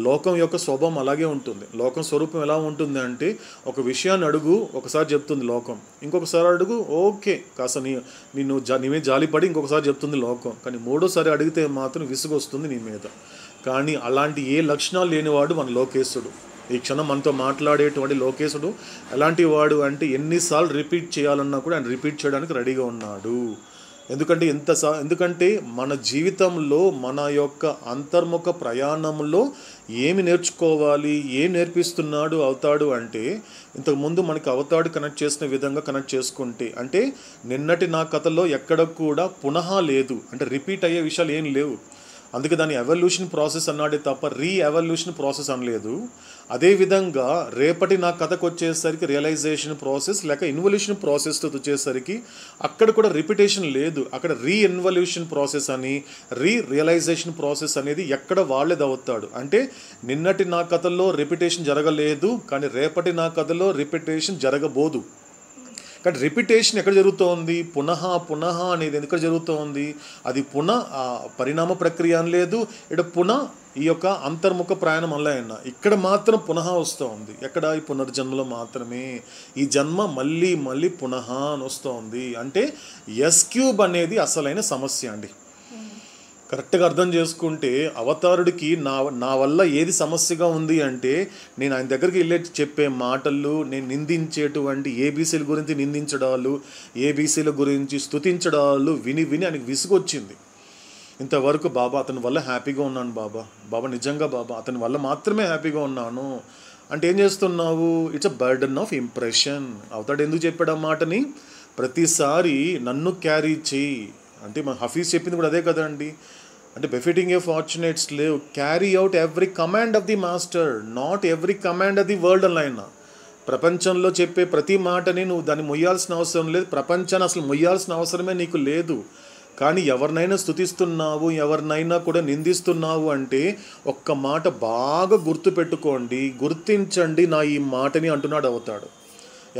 లోకం యొక్క స్వభావం అలాగే ఉంటుంది. లోకం స్వరూపం ఎలా ఉంటుంది అంటే ఒక విషయాన్ని అడుగు, ఒకసారి చెప్తుంది లోకం, ఇంకొకసారి అడుగు ఓకే కాస్త నీవే జాలిపడి ఇంకొకసారి చెప్తుంది లోకం, కానీ మూడోసారి అడిగితే మాత్రం విసుగు వస్తుంది నీ మీద. కానీ అలాంటి ఏ లక్షణాలు లేనివాడు మన లోకేశుడు. ఈ క్షణం మనతో మాట్లాడేటువంటి లోకేశుడు ఎలాంటి వాడు అంటే ఎన్నిసార్లు రిపీట్ చేయాలన్నా కూడా ఆయన రిపీట్ చేయడానికి రెడీగా ఉన్నాడు. ఎందుకంటే మన జీవితంలో మన యొక్క అంతర్ముఖ ప్రయాణంలో ఏమి నేర్చుకోవాలి, ఏం నేర్పిస్తున్నాడు అవుతాడు అంటే ఇంతకుముందు మనకి అవతాడు కనెక్ట్ చేసిన విధంగా కనెక్ట్ చేసుకుంటే, అంటే నిన్నటి నా కథలో ఎక్కడ కూడా పునః లేదు, అంటే రిపీట్ అయ్యే విషయాలు ఏం లేవు. అందుకే దాన్ని ఎవల్యూషన్ ప్రాసెస్ అన్నాడే తప్ప ఎవల్యూషన్ ప్రాసెస్ అనలేదు. అదేవిధంగా రేపటి నా కథకు వచ్చేసరికి రియలైజేషన్ ప్రాసెస్ లేక ఇన్వల్యూషన్ ప్రాసెస్తో వచ్చేసరికి అక్కడ కూడా రిపిటేషన్ లేదు. అక్కడ ఇన్వల్యూషన్ ప్రాసెస్ అని రియలైజేషన్ ప్రాసెస్ అనేది ఎక్కడ వాళ్ళేది అవుతాడు. అంటే నిన్నటి నా కథలో రిపిటేషన్ జరగలేదు, కానీ రేపటి నా కథలో రిపిటేషన్ జరగబోదు. కానీ రిపిటేషన్ ఎక్కడ జరుగుతోంది, పునః అనేది ఎక్కడ జరుగుతోంది, అది పరిణామ ప్రక్రియ అని లేదు, ఇక్కడ ఈ యొక్క అంతర్ముఖ ప్రయాణం అలా ఇక్కడ మాత్రం పునః వస్తుంది. ఎక్కడ ఈ పునర్జన్మలో మాత్రమే ఈ జన్మ మళ్ళీ మళ్ళీ పునః అని వస్తుంది. అంటే S³ అనేది అసలైన సమస్య అండి. కరెక్ట్గా అర్థం చేసుకుంటే అవతారుడికి నా వల్ల ఏది సమస్యగా ఉంది అంటే నేను ఆయన దగ్గరికి వెళ్ళి చెప్పే మాటలు, నేను నిందించేటువంటి ఏబీసీల గురించి నిందించడాలు, ఏబీసీల గురించి స్తుతించడాలు విని ఆయనకి విసుగొచ్చింది. ఇంతవరకు బాబా అతని వల్ల హ్యాపీగా ఉన్నాను, బాబా నిజంగా బాబా అతని వల్ల మాత్రమే హ్యాపీగా ఉన్నాను అంటే ఏం చేస్తున్నావు, it's a burden of impression. అవతాడు ఎందుకు చెప్పాడు ఆ మాటని, ప్రతిసారి నన్ను క్యారీ చేయి అంటే మన హఫీజ్ చెప్పింది కూడా అదే కదండి. అంటే befitting a fortunate slave carry out every command of the master, not every command of the world alone. ప్రపంచంలో చెప్పే ప్రతి మాటని నువ్వు దాన్ని మొయ్యాల్సిన అవసరం లేదు, ప్రపంచాన్ని అసలు మొయ్యాల్సిన అవసరమే నీకు లేదు. కానీ ఎవరినైనా స్తుతిస్తున్నావు, ఎవరినైనా కూడా నిందిస్తున్నావు అంటే ఒక్క మాట బాగా గుర్తుపెట్టుకోండి, గుర్తించండి నా ఈ మాటని అంటున్నాడు అవుతాడు.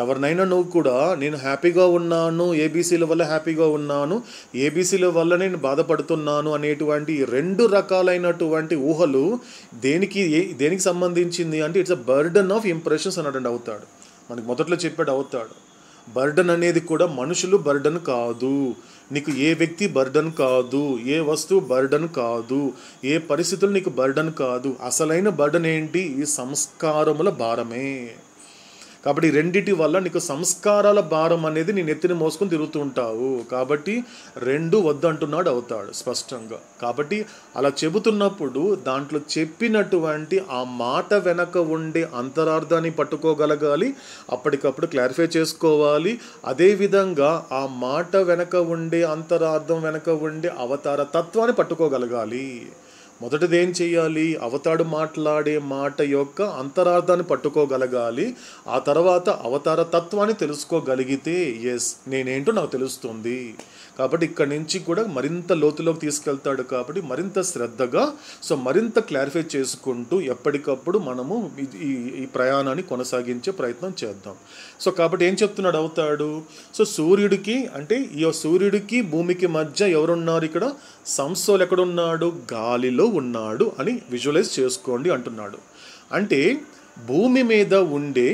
ఎవరినైనా నువ్వు కూడా నేను హ్యాపీగా ఉన్నాను, ఏబీసీల వల్ల హ్యాపీగా ఉన్నాను, ఏబీసీల వల్ల నేను బాధపడుతున్నాను అనేటువంటి 2 రకాలైనటువంటి ఊహలు దేనికి సంబంధించింది అంటే it's a burden of impressions అన్నాడు అవుతాడు. మనకి మొదట్లో చెప్పాడు అవుతాడు. బర్డన్ అనేది కూడా మనుషులు బర్డన్ కాదు, నీకు ఏ వ్యక్తి బర్డన్ కాదు, ఏ వస్తువు బర్డన్ కాదు, ఏ పరిస్థితులు నీకు బర్డన్ కాదు. అసలైన బర్డన్ ఏంటి, ఈ సంస్కారముల భారమే. కాబట్టి రెండిటి వల్ల నీకు సంస్కారాల భారం అనేది నేను ఎత్తిని మోసుకొని తిరుగుతూ ఉంటావు. కాబట్టి 2 వద్దంటున్నాడు అవుతాడు స్పష్టంగా. కాబట్టి అలా చెబుతున్నప్పుడు దాంట్లో చెప్పినటువంటి ఆ మాట వెనక ఉండే అంతరార్థాన్ని పట్టుకోగలగాలి, అప్పటికప్పుడు క్లారిఫై చేసుకోవాలి. అదేవిధంగా ఆ మాట వెనక ఉండే అంతరార్థం వెనక ఉండే అవతార తత్వాన్ని పట్టుకోగలగాలి. మొదటిది ఏం చేయాలి, అవతాడు మాట్లాడే మాట యొక్క అంతరార్థాన్ని పట్టుకోగలగాలి. ఆ తర్వాత అవతార తత్వాన్ని తెలుసుకోగలిగితే నేనేంటో నాకు తెలుస్తుంది. కాబట్టి ఇక్కడి నుంచి కూడా మరింత లోతులోకి తీసుకెళ్తాడు. కాబట్టి మరింత శ్రద్ధగా మరింత క్లారిఫై చేసుకుంటూ ఎప్పటికప్పుడు మనము ఈ ప్రయాణాన్ని కొనసాగించే ప్రయత్నం చేద్దాం. కాబట్టి ఏం చెప్తున్నాడు అవుతాడు, సూర్యుడికి అంటే ఈ సూర్యుడికి భూమికి మధ్య ఎవరున్నారు, ఇక్కడ సంసోలు ఎక్కడున్నాడు, గాలిలో ఉన్నాడు అని విజువలైజ్ చేసుకోండి అంటున్నాడు. అంటే భూమి మీద ఉండే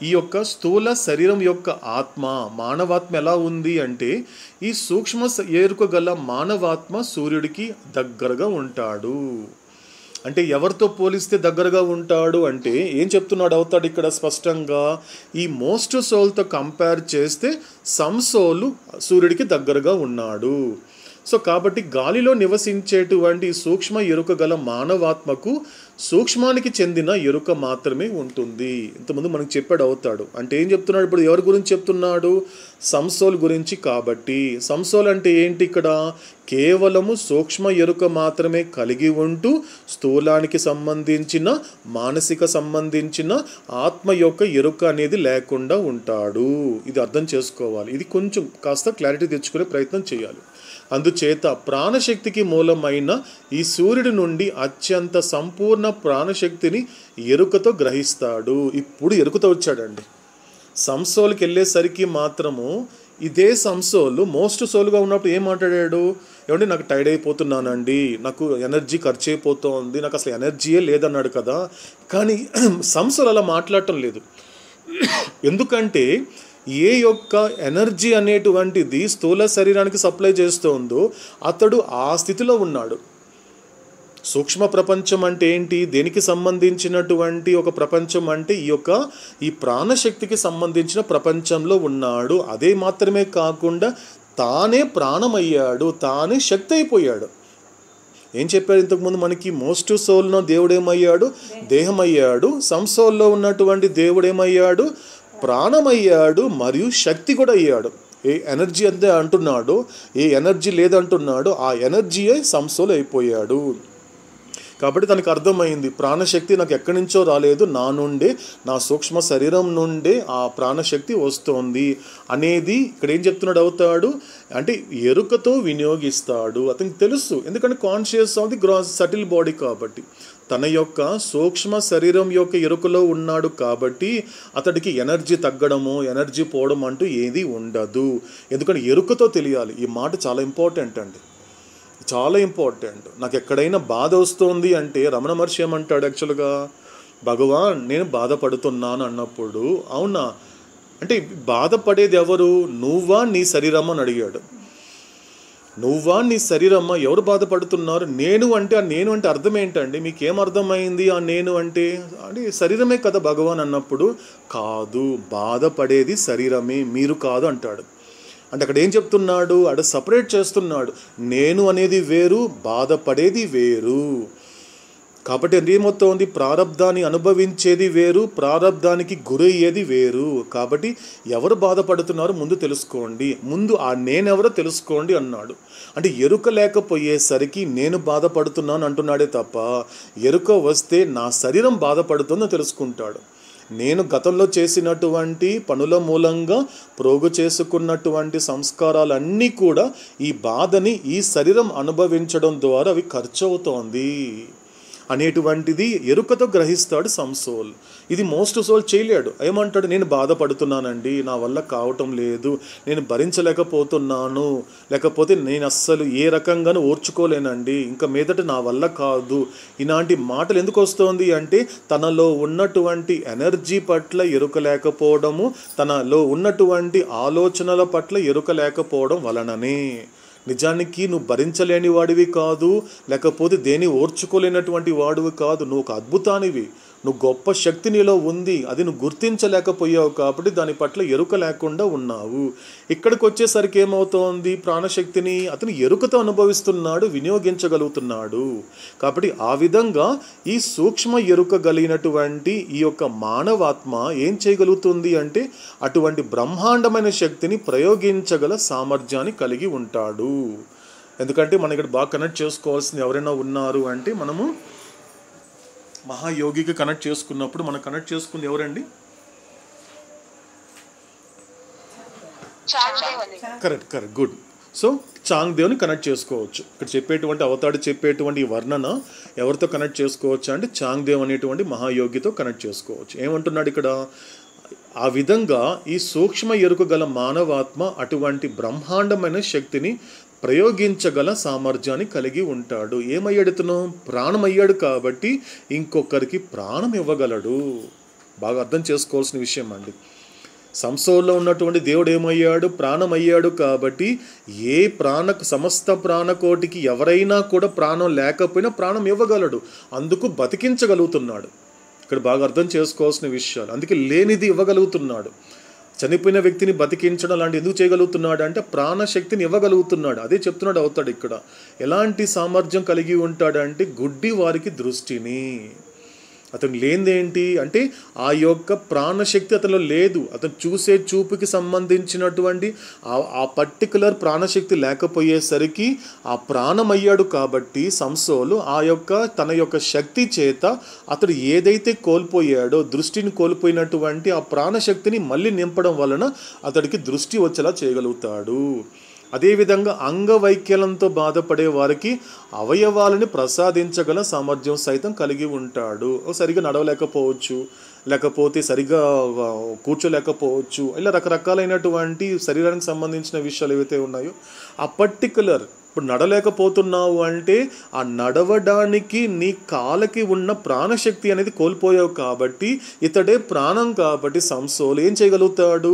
ఈ యొక్క స్థూల శరీరం యొక్క ఆత్మ, మానవాత్మ ఎలా ఉంది అంటే ఈ సూక్ష్మ ఎరుక గల మానవాత్మ సూర్యుడికి దగ్గరగా ఉంటాడు. అంటే ఎవరితో పోలిస్తే దగ్గరగా ఉంటాడు అంటే ఏం చెప్తున్నాడు అవుతాడు ఇక్కడ స్పష్టంగా, ఈ మోస్ట్ సోల్తో కంపేర్ చేస్తే సంసోలు సూర్యుడికి దగ్గరగా ఉన్నాడు. కాబట్టి గాలిలో నివసించేటువంటి సూక్ష్మ ఎరుక గల మానవాత్మకు సూక్ష్మానికి చెందిన ఎరుక మాత్రమే ఉంటుంది. ఇంతకుముందు మనకు చెప్పాడు అవుతాడు. అంటే ఏం చెప్తున్నాడు, ఇప్పుడు ఎవరి గురించి చెప్తున్నాడు, సంసోల్ గురించి. కాబట్టి సంసోల్ అంటే ఏంటి, ఇక్కడ కేవలము సూక్ష్మ ఎరుక మాత్రమే కలిగి ఉంటూ స్థూలానికి సంబంధించిన మానసిక సంబంధించిన ఆత్మ యొక్క ఎరుక అనేది లేకుండా ఉంటాడు. ఇది అర్థం చేసుకోవాలి. ఇది కొంచెం కాస్త క్లారిటీ తెచ్చుకునే ప్రయత్నం చేయాలి. అందుచేత ప్రాణశక్తికి మూలమైన ఈ సూర్యుడి నుండి అత్యంత సంపూర్ణ ప్రాణశక్తిని ఎరుకతో గ్రహిస్తాడు. ఇప్పుడు ఎరుకతో వచ్చాడండి. సంసోల్కి వెళ్ళేసరికి మాత్రము ఇదే సంసోలు మోస్ట్ సోల్గా ఉన్నప్పుడు ఏం మాట్లాడాడు, ఏమంటే నాకు టైర్డ్ అయిపోతున్నానండి, నాకు ఎనర్జీ ఖర్చు అయిపోతుంది, నాకు అసలు ఎనర్జీయే లేదన్నాడు కదా. కానీ సంసోల్ అలా మాట్లాడటం లేదు. ఎందుకంటే ఏ యొక్క ఎనర్జీ అనేటువంటిది స్థూల శరీరానికి సప్లై చేస్తుందో అతడు ఆ స్థితిలో ఉన్నాడు. సూక్ష్మ ప్రపంచం అంటే ఏంటి, దేనికి సంబంధించినటువంటి ఒక ప్రపంచం అంటే ఈ ప్రాణశక్తికి సంబంధించిన ప్రపంచంలో ఉన్నాడు. అదే మాత్రమే కాకుండా తానే ప్రాణమయ్యాడు, తానే శక్తి అయిపోయాడు. ఏం చెప్పారు ఇంతకుముందు మనకి? మోస్ట్ సోల్లో దేవుడేమయ్యాడు? దేహమయ్యాడు. సమ్ సోల్లో ఉన్నటువంటి దేవుడేమయ్యాడు? ప్రాణమయ్యాడు మరియు శక్తి కూడా అయ్యాడు. ఏ ఎనర్జీ అంతే అంటున్నాడో, ఏ ఎనర్జీ లేదంటున్నాడో ఆ ఎనర్జీయే సమ్ సోల్ అయిపోయాడు. కాబట్టి తనకు అర్థమైంది, ప్రాణశక్తి నాకు ఎక్కడి నుంచో రాలేదు, నా నుండే, నా సూక్ష్మ శరీరం నుండే ఆ ప్రాణశక్తి వస్తోంది అనేది ఇక్కడ ఏం చెప్తున్నాడు అవుతాడు అంటే ఎరుకతో వినియోగిస్తాడు. అతనికి తెలుసు, ఎందుకంటే conscious of the gross subtle body కాబట్టి, తన యొక్క సూక్ష్మ శరీరం యొక్క ఎరుకలో ఉన్నాడు కాబట్టి అతడికి ఎనర్జీ తగ్గడము, ఎనర్జీ పోవడం అంటూ ఏది ఉండదు. ఎందుకంటే ఎరుకతో తెలియాలి. ఈ మాట చాలా ఇంపార్టెంట్ అండి, చాలా ఇంపార్టెంట్. నాకు ఎక్కడైనా బాధ వస్తుంది అంటే రమణ మహర్షి ఏమంటాడు యాక్చువల్గా, భగవాన్ నేను బాధపడుతున్నాను అన్నప్పుడు, అవునా అంటే బాధపడేది ఎవరు? నువ్వా నీ శరీరమ్మ అని అడిగాడు. నువ్వా నీ శరీరమ్మ? ఎవరు బాధపడుతున్నారు? నేను అంటే ఆ నేను అంటే అర్థం ఏంటండి? మీకేం అర్థమైంది ఆ నేను అంటే? అంటే శరీరమే కదా భగవాన్ అన్నప్పుడు, కాదు బాధపడేది శరీరమే, మీరు కాదు అంటాడు. అంటే అక్కడ ఏం చెప్తున్నాడు? అక్కడ సపరేట్ చేస్తున్నాడు. నేను అనేది వేరు, బాధపడేది వేరు. కాబట్టి ఏమవుతోంది? ప్రారబ్ధాన్ని అనుభవించేది వేరు, ప్రారబ్ధానికి గురయ్యేది వేరు. కాబట్టి ఎవరు బాధపడుతున్నారో ముందు తెలుసుకోండి, ముందు ఆ నేనెవరో తెలుసుకోండి అన్నాడు. అంటే ఎరుక లేకపోయేసరికి నేను బాధపడుతున్నాను అంటున్నాడే తప్ప, ఎరుక వస్తే నా శరీరం బాధపడుతుందని తెలుసుకుంటాడు. నేను గతంలో చేసినటువంటి పనుల మూలంగా ప్రోగు చేసుకున్నటువంటి సంస్కారాలన్నీ కూడా ఈ బాధని ఈ శరీరం అనుభవించడం ద్వారా అవి ఖర్చు అవుతోంది అనేటువంటిది ఎరుకతో గ్రహిస్తాడు సమ్ సోల్. ఇది మోస్ట్ సోల్ చేయలేడు. ఏమంటాడు? నేను బాధపడుతున్నానండి, నా వల్ల కావటం లేదు, నేను భరించలేకపోతున్నాను, లేకపోతే నేను అస్సలు ఏ రకంగానూ ఓర్చుకోలేనండి, ఇంకా మీదట నా వల్ల కాదు. ఇలాంటి మాటలు ఎందుకు వస్తుంది అంటే తనలో ఉన్నటువంటి ఎనర్జీ పట్ల ఎరుక లేకపోవడము, తనలో ఉన్నటువంటి ఆలోచనల పట్ల ఎరుక లేకపోవడం వలననే. నిజానికి నువ్వు భరించలేని వాడివి కాదు, లేకపోతే దేని ఓర్చుకోలేనటువంటి వాడివి కాదు, నువ్వు ఒక అద్భుతానివి, నువ్వు గొప్ప శక్తి నీలో ఉంది, అది నువ్వు గుర్తించలేకపోయావు కాబట్టి దాని పట్ల ఎరుక లేకుండా ఉన్నావు. ఇక్కడికి వచ్చేసరికి ఏమవుతోంది? ప్రాణశక్తిని అతను ఎరుకతో అనుభవిస్తున్నాడు, వినియోగించగలుగుతున్నాడు. కాబట్టి ఆ విధంగా ఈ సూక్ష్మ ఎరుక కలిగినటువంటి ఈ యొక్క మానవాత్మ ఏం చేయగలుగుతుంది అంటే అటువంటి బ్రహ్మాండమైన శక్తిని ప్రయోగించగల సామర్థ్యాన్ని కలిగి ఉంటాడు. ఎందుకంటే మనం ఇక్కడ బాగా కనెక్ట్ చేసుకోవాల్సింది ఎవరైనా ఉన్నారు అంటే మనము మహాయోగికి కనెక్ట్ చేసుకున్నప్పుడు మనం కనెక్ట్ చేసుకుంది ఎవరండి? Correct correct good. సో చాంగ్ దేవుని కనెక్ట్ చేసుకోవచ్చు. ఇక్కడ చెప్పేటువంటి అవతాడు చెప్పేటువంటి ఈ వర్ణన ఎవరితో కనెక్ట్ చేసుకోవచ్చు అంటే చాంగ్ దేవ్ అనేటువంటి మహాయోగితో కనెక్ట్ చేసుకోవచ్చు. ఏమంటున్నాడు ఇక్కడ? ఆ విధంగా ఈ సూక్ష్మ ఎరుక గల మానవాత్మ అటువంటి బ్రహ్మాండమైన శక్తిని ప్రయోగించగల సామర్థ్యాన్ని కలిగి ఉంటాడు. ఏమయ్యాడు ఇతను? ప్రాణమయ్యాడు కాబట్టి ఇంకొకరికి ప్రాణం ఇవ్వగలడు. బాగా అర్థం చేసుకోవాల్సిన విషయం అండి. సంసోల్లో ఉన్నటువంటి దేవుడు ఏమయ్యాడు? ప్రాణమయ్యాడు కాబట్టి ఏ సమస్త ప్రాణకోటికి ఎవరైనా కూడా ప్రాణం లేకపోయినా ప్రాణం ఇవ్వగలడు, అందుకు బతికించగలుగుతున్నాడు. ఇక్కడ బాగా అర్థం చేసుకోవాల్సిన విషయాలు. అందుకే లేనిది ఇవ్వగలుగుతున్నాడు. చనిపోయిన వ్యక్తిని బతికించడం లాంటి ఎందుకు చేయగలుగుతున్నాడు అంటే ప్రాణశక్తిని ఇవ్వగలుగుతున్నాడు. అదే చెప్తున్నాడు అవుతాడు ఇక్కడ. ఎలాంటి సామర్థ్యం కలిగి ఉంటాడంటే గుడ్డి వారికి దృష్టిని. అతను లేనిదేంటి అంటే ఆ యొక్క ప్రాణశక్తి అతనిలో లేదు. అతను చూసే చూపుకి సంబంధించినటువంటి ఆ పర్టికులర్ ప్రాణశక్తి లేకపోయేసరికి ఆ ప్రాణమయ్యాడు కాబట్టి సంసోలు ఆ యొక్క తన యొక్క శక్తి చేత అతడు ఏదైతే కోల్పోయాడో దృష్టిని కోల్పోయినటువంటి ఆ ప్రాణశక్తిని మళ్ళీ నింపడం వలన అతడికి దృష్టి వచ్చేలా చేయగలుగుతాడు. అదేవిధంగా అంగవైకల్యంతో బాధపడే వారికి అవయవాలని ప్రసాదించగల సామర్థ్యం సైతం కలిగి ఉంటాడు. సరిగా నడవలేకపోవచ్చు, లేకపోతే సరిగా కూర్చోలేకపోవచ్చు, ఇలా రకరకాలైనటువంటి శరీరానికి సంబంధించిన విషయాలు ఏవైతే ఉన్నాయో ఆ పర్టికులర్ ఇప్పుడు నడలేకపోతున్నావు అంటే ఆ నడవడానికి నీ కాళ్ళకి ఉన్న ప్రాణశక్తి అనేది కోల్పోయావు కాబట్టి ఇతడే ప్రాణం కాబట్టి సంసోలు ఏం చేయగలుగుతాడు?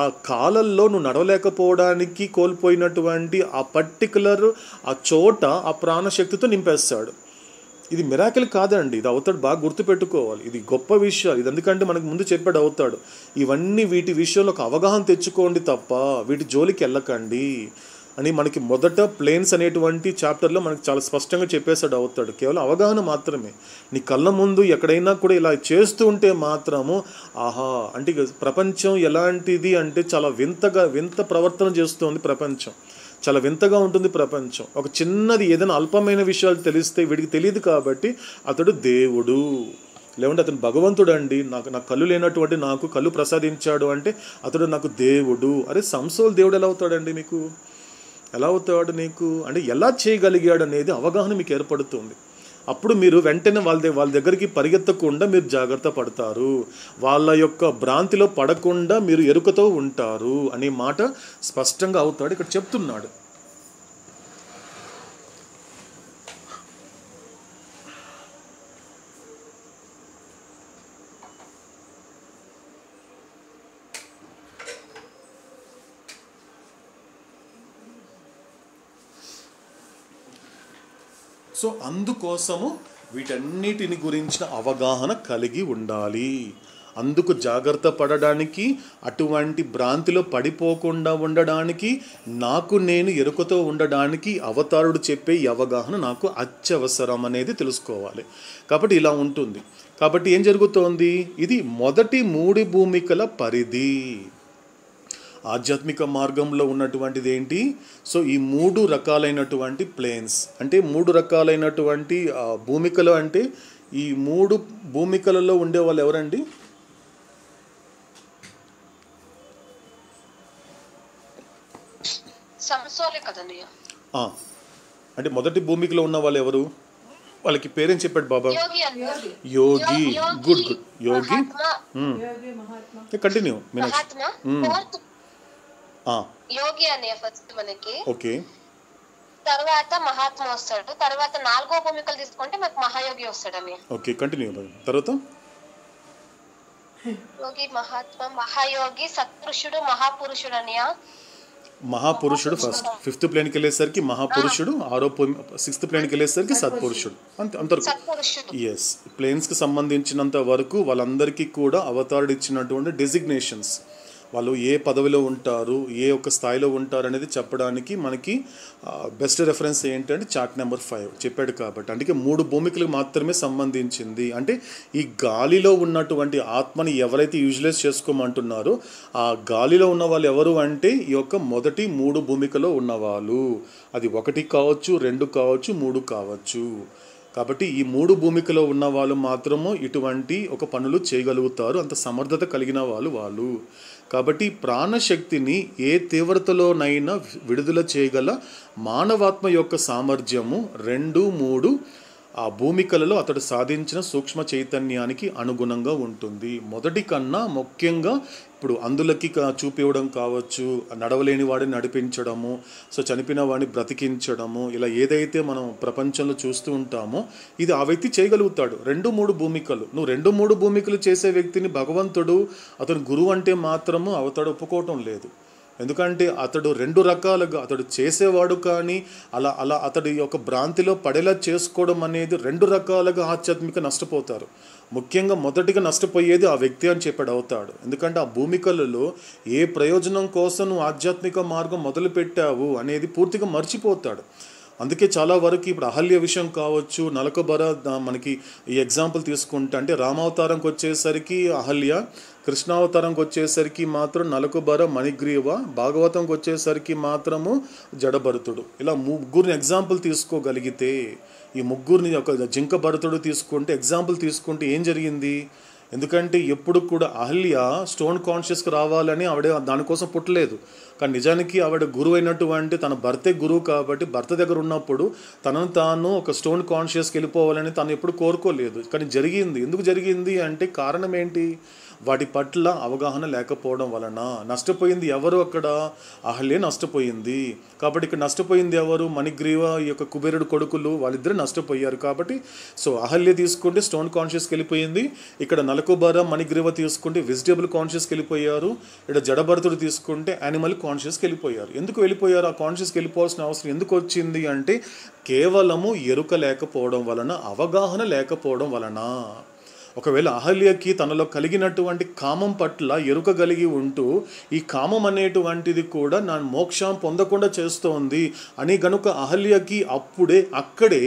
ఆ కాళ్ళల్లో నువ్వు నడవలేకపోవడానికి కోల్పోయినటువంటి ఆ పర్టికులర్ ఆ చోట ఆ ప్రాణశక్తితో నింపేస్తాడు. ఇది మిరాకిల్ కాదండి, ఇది అవుతాడు బాగా గుర్తుపెట్టుకోవాలి. ఇది గొప్ప విషయాలు. ఇది ఎందుకంటే మనకు ముందు చెప్పాడు అవుతాడు. ఇవన్నీ వీటి విషయంలో ఒక అవగాహన తెచ్చుకోండి తప్ప వీటి జోలికి వెళ్ళకండి అని మనకి మొదట ప్లేన్స్ అనేటువంటి చాప్టర్లో మనకి చాలా స్పష్టంగా చెప్పేశాడు అవుతాడు. కేవలం అవగాహన మాత్రమే. నీ కళ్ళ ముందు ఎక్కడైనా కూడా ఇలా చేస్తూ ఉంటే మాత్రము ఆహా అంటే ప్రపంచం ఎలాంటిది అంటే చాలా వింత ప్రవర్తన చేస్తుంది ప్రపంచం. చాలా వింతగా ఉంటుంది ప్రపంచం. ఒక చిన్నది ఏదైనా అల్పమైన విషయాలు తెలిస్తే వీడికి తెలియదు కాబట్టి అతడు దేవుడు, లేకుంటే అతను భగవంతుడు అండి. నాకు కళ్ళు లేనటువంటి నాకు కళ్ళు ప్రసాదించాడు అంటే అతడు నాకు దేవుడు. అరే సంసోల్ దేవుడు ఎలా అవుతాడండి మీకు? ఎలా అవుతాడు నీకు అంటే ఎలా చేయగలిగాడు అనేది అవగాహన మీకు ఏర్పడుతుంది. అప్పుడు మీరు వెంటనే వాళ్ళ దగ్గరికి పరిగెత్తకుండా మీరు జాగ్రత్త పడతారు. వాళ్ళ యొక్క భ్రాంతిలో పడకుండా మీరు ఎరుకతో ఉంటారు అనే మాట స్పష్టంగా అవుతాడు ఇక్కడ చెప్తున్నాడు. సో అందుకోసము వీటన్నిటిని గురించిన అవగాహన కలిగి ఉండాలి. అందుకు జాగ్రత్త పడడానికి, అటువంటి భ్రాంతిలో పడిపోకుండా ఉండడానికి, నాకు నేను ఎరుకతో ఉండడానికి అవతారుడు చెప్పే ఈ అవగాహన నాకు అత్యవసరం అనేది తెలుసుకోవాలి. కాబట్టి ఇలా ఉంటుంది. కాబట్టి ఏం జరుగుతోంది? ఇది మొదటి 3 భూమికల పరిధి. ఆధ్యాత్మిక మార్గంలో ఉన్నటువంటిది ఏంటి? సో ఈ 3 రకాలైనటువంటి ప్లేన్స్ అంటే 3 రకాలైనటువంటి భూమికలు. అంటే ఈ 3 భూమికలలో ఉండే వాళ్ళు ఎవరండి? అంటే మొదటి భూమికలో ఉన్న వాళ్ళు ఎవరు? వాళ్ళకి పేరేం చెప్పాడు బాబా? యోగి. గుడ్. యోగి. కంటిన్యూ మీనాక్షి. యోగి అనే ఫస్ట్ మనకి. ఓకే. తర్వాత మహాత్మా వస్తాడు. తర్వాత 4వ భూమికలు తీసుకుంటే మనకు మహాయోగి వస్తాడు అని. Okay continue. తర్వాత యోగి, మహాత్మా, మహాయోగి, సత్పురుషుడు, మహాపురుషుడు అని. మహాపురుషుడు ఫస్ట్ 5th ప్లేన్కి వెళ్ళేసరికి మహాపురుషుడు, 6th ప్లేన్కి వెళ్ళేసరికి సత్పురుషుడు. అంతవరకు ఎస్. ప్లేన్స్కి సంబంధించినంత వరకు వాళ్ళందరికీ కూడా అవతారుడు ఇచ్చినటువంటి డెసిగ్నేషన్స్, వాళ్ళు ఏ పదవిలో ఉంటారు, ఏ ఒక్క స్థాయిలో ఉంటారు అనేది చెప్పడానికి మనకి బెస్ట్ రెఫరెన్స్ ఏంటంటే చార్ట్ నెంబర్ 5 చెప్పాడు. కాబట్టి అందుకే 3 భూమికలకు మాత్రమే సంబంధించింది. అంటే ఈ గాలిలో ఉన్నటువంటి ఆత్మని ఎవరైతే యూజ్లెస్ చేసుకోమంటున్నారో ఆ గాలిలో ఉన్న వాళ్ళు ఎవరు అంటే ఈ యొక్క మొదటి 3 భూమికలో ఉన్నవాళ్ళు. అది 1 కావచ్చు, 2 కావచ్చు, 3 కావచ్చు. కాబట్టి ఈ 3 భూమికలో ఉన్న వాళ్ళు మాత్రము ఇటువంటి ఒక పనులు చేయగలుగుతారు. అంత సమర్థత కలిగిన వాళ్ళు. కాబట్టి ప్రాణశక్తిని ఏ తీవ్రతలోనైనా విడుదల చేయగల మానవాత్మ యొక్క సామర్థ్యము 2, 3 ఆ భూమికలలో అతడు సాధించిన సూక్ష్మ చైతన్యానికి అనుగుణంగా ఉంటుంది. మొదటి కన్నా ముఖ్యంగా ఇప్పుడు అందులకి చూపివ్వడం కావచ్చు, నడవలేని వాడిని నడిపించడము, సో చనిపోయిన వాడిని బ్రతికించడము, ఇలా ఏదైతే మనం ప్రపంచంలో చూస్తూ ఉంటామో ఇది ఆ వ్యక్తి చేయగలుగుతాడు. 2, 3 భూమికలు. నువ్వు 2, 3 భూమికలు చేసే వ్యక్తిని భగవంతుడు అతను గురువు అంటే మాత్రము అవతాడు ఒప్పుకోవటం లేదు. ఎందుకంటే అతడు 2 రకాలుగా అతడు చేసేవాడు. కానీ అలా అతడి యొక్క భ్రాంతిలో పడేలా చేసుకోవడం అనేది 2 రకాలుగా ఆధ్యాత్మిక నష్టపోతారు. ముఖ్యంగా మొదటిగా నష్టపోయేది ఆ వ్యక్తి అని చెప్పాడు అవుతాడు. ఎందుకంటే ఆ భూమికలలో ఏ ప్రయోజనం కోసం నువ్వు ఆధ్యాత్మిక మార్గం మొదలు పెట్టావు అనేది పూర్తిగా మర్చిపోతాడు. అందుకే చాలా వరకు ఇప్పుడు అహల్య విషయం కావచ్చు, నలకబర మనకి ఈ ఎగ్జాంపుల్ తీసుకుంటే అంటే రామావతారంకి వచ్చేసరికి అహల్య, కృష్ణావతారంకి వచ్చేసరికి మాత్రం నలకబర, మణిగ్రీవ, భాగవతంకి వచ్చేసరికి మాత్రము జడభరతుడు. ఇలా 3 ఎగ్జాంపుల్ తీసుకోగలిగితే ఈ 3 ఒక జింక భరతుడు తీసుకుంటే ఎగ్జాంపుల్ తీసుకుంటే ఏం జరిగింది? ఎందుకంటే ఎప్పుడు కూడా అహల్య స్టోన్ కాన్షియస్కి రావాలని ఆవిడ దానికోసం పుట్టలేదు. కానీ నిజానికి ఆవిడ గురువు అయినటువంటి తన భర్తే గురువు కాబట్టి భర్త దగ్గర ఉన్నప్పుడు తనను తాను ఒక స్టోన్ కాన్షియస్కి వెళ్ళిపోవాలని తను ఎప్పుడు కోరుకోలేదు. కానీ జరిగింది. ఎందుకు జరిగింది అంటే కారణం ఏంటి? వాటి పట్ల అవగాహన లేకపోవడం వలన. నష్టపోయింది ఎవరు? అక్కడ అహల్య నష్టపోయింది. కాబట్టి ఇక్కడ నష్టపోయింది ఎవరు? మణిగ్రీవ, ఈ యొక్క కుబేరుడు కొడుకులు, వాళ్ళిద్దరు నష్టపోయారు. కాబట్టి సో అహల్య తీసుకుంటే స్టోన్ కాన్షియస్కి వెళ్ళిపోయింది. ఇక్కడ నలకోబార మణిగ్రీవ తీసుకుంటే వెజిటేబుల్ కాన్షియస్కి వెళ్ళిపోయారు, ఇక్కడ జడభరతుడు తీసుకుంటే యానిమల్ కాన్షియస్కి వెళ్ళిపోయారు. ఎందుకు వెళ్ళిపోయారు? ఆ కాన్షియస్కి వెళ్ళిపోవాల్సిన అవసరం ఎందుకు వచ్చింది అంటే కేవలము ఎరుక లేకపోవడం వలన, అవగాహన లేకపోవడం వలన. ఒకవేళ అహల్యకి తనలో కలిగినటువంటి కామం పట్ల ఎరుక కలిగి ఉంటూ ఈ కామం అనేటువంటిది కూడా నా మోక్షం పొందకుండా చేస్తోంది అని గనుక అహల్యకి అక్కడే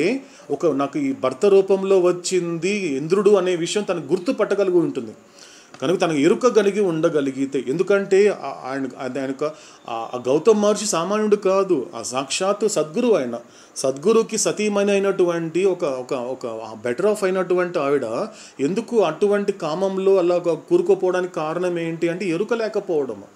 నాకు ఈ భర్త రూపంలో వచ్చింది ఇంద్రుడు అనే విషయం తనకు గుర్తుపట్టగలిగి ఉంటుంది. కనుక తనకు ఎరుక కలిగి ఉండగలిగితే, ఎందుకంటే ఆయనకు ఆ గౌతమ్ మహర్షి సామాన్యుడు కాదు, ఆ సాక్షాత్తు సద్గురు. ఆయన సద్గురుకి సతీమణి అయినటువంటి ఒక బెటర్ ఆఫ్ అయినటువంటి ఆవిడ ఎందుకు అటువంటి కామంలో అలా కూరుకుపోవడానికి కారణం ఏంటి అంటే ఎరుక లేకపోవడము.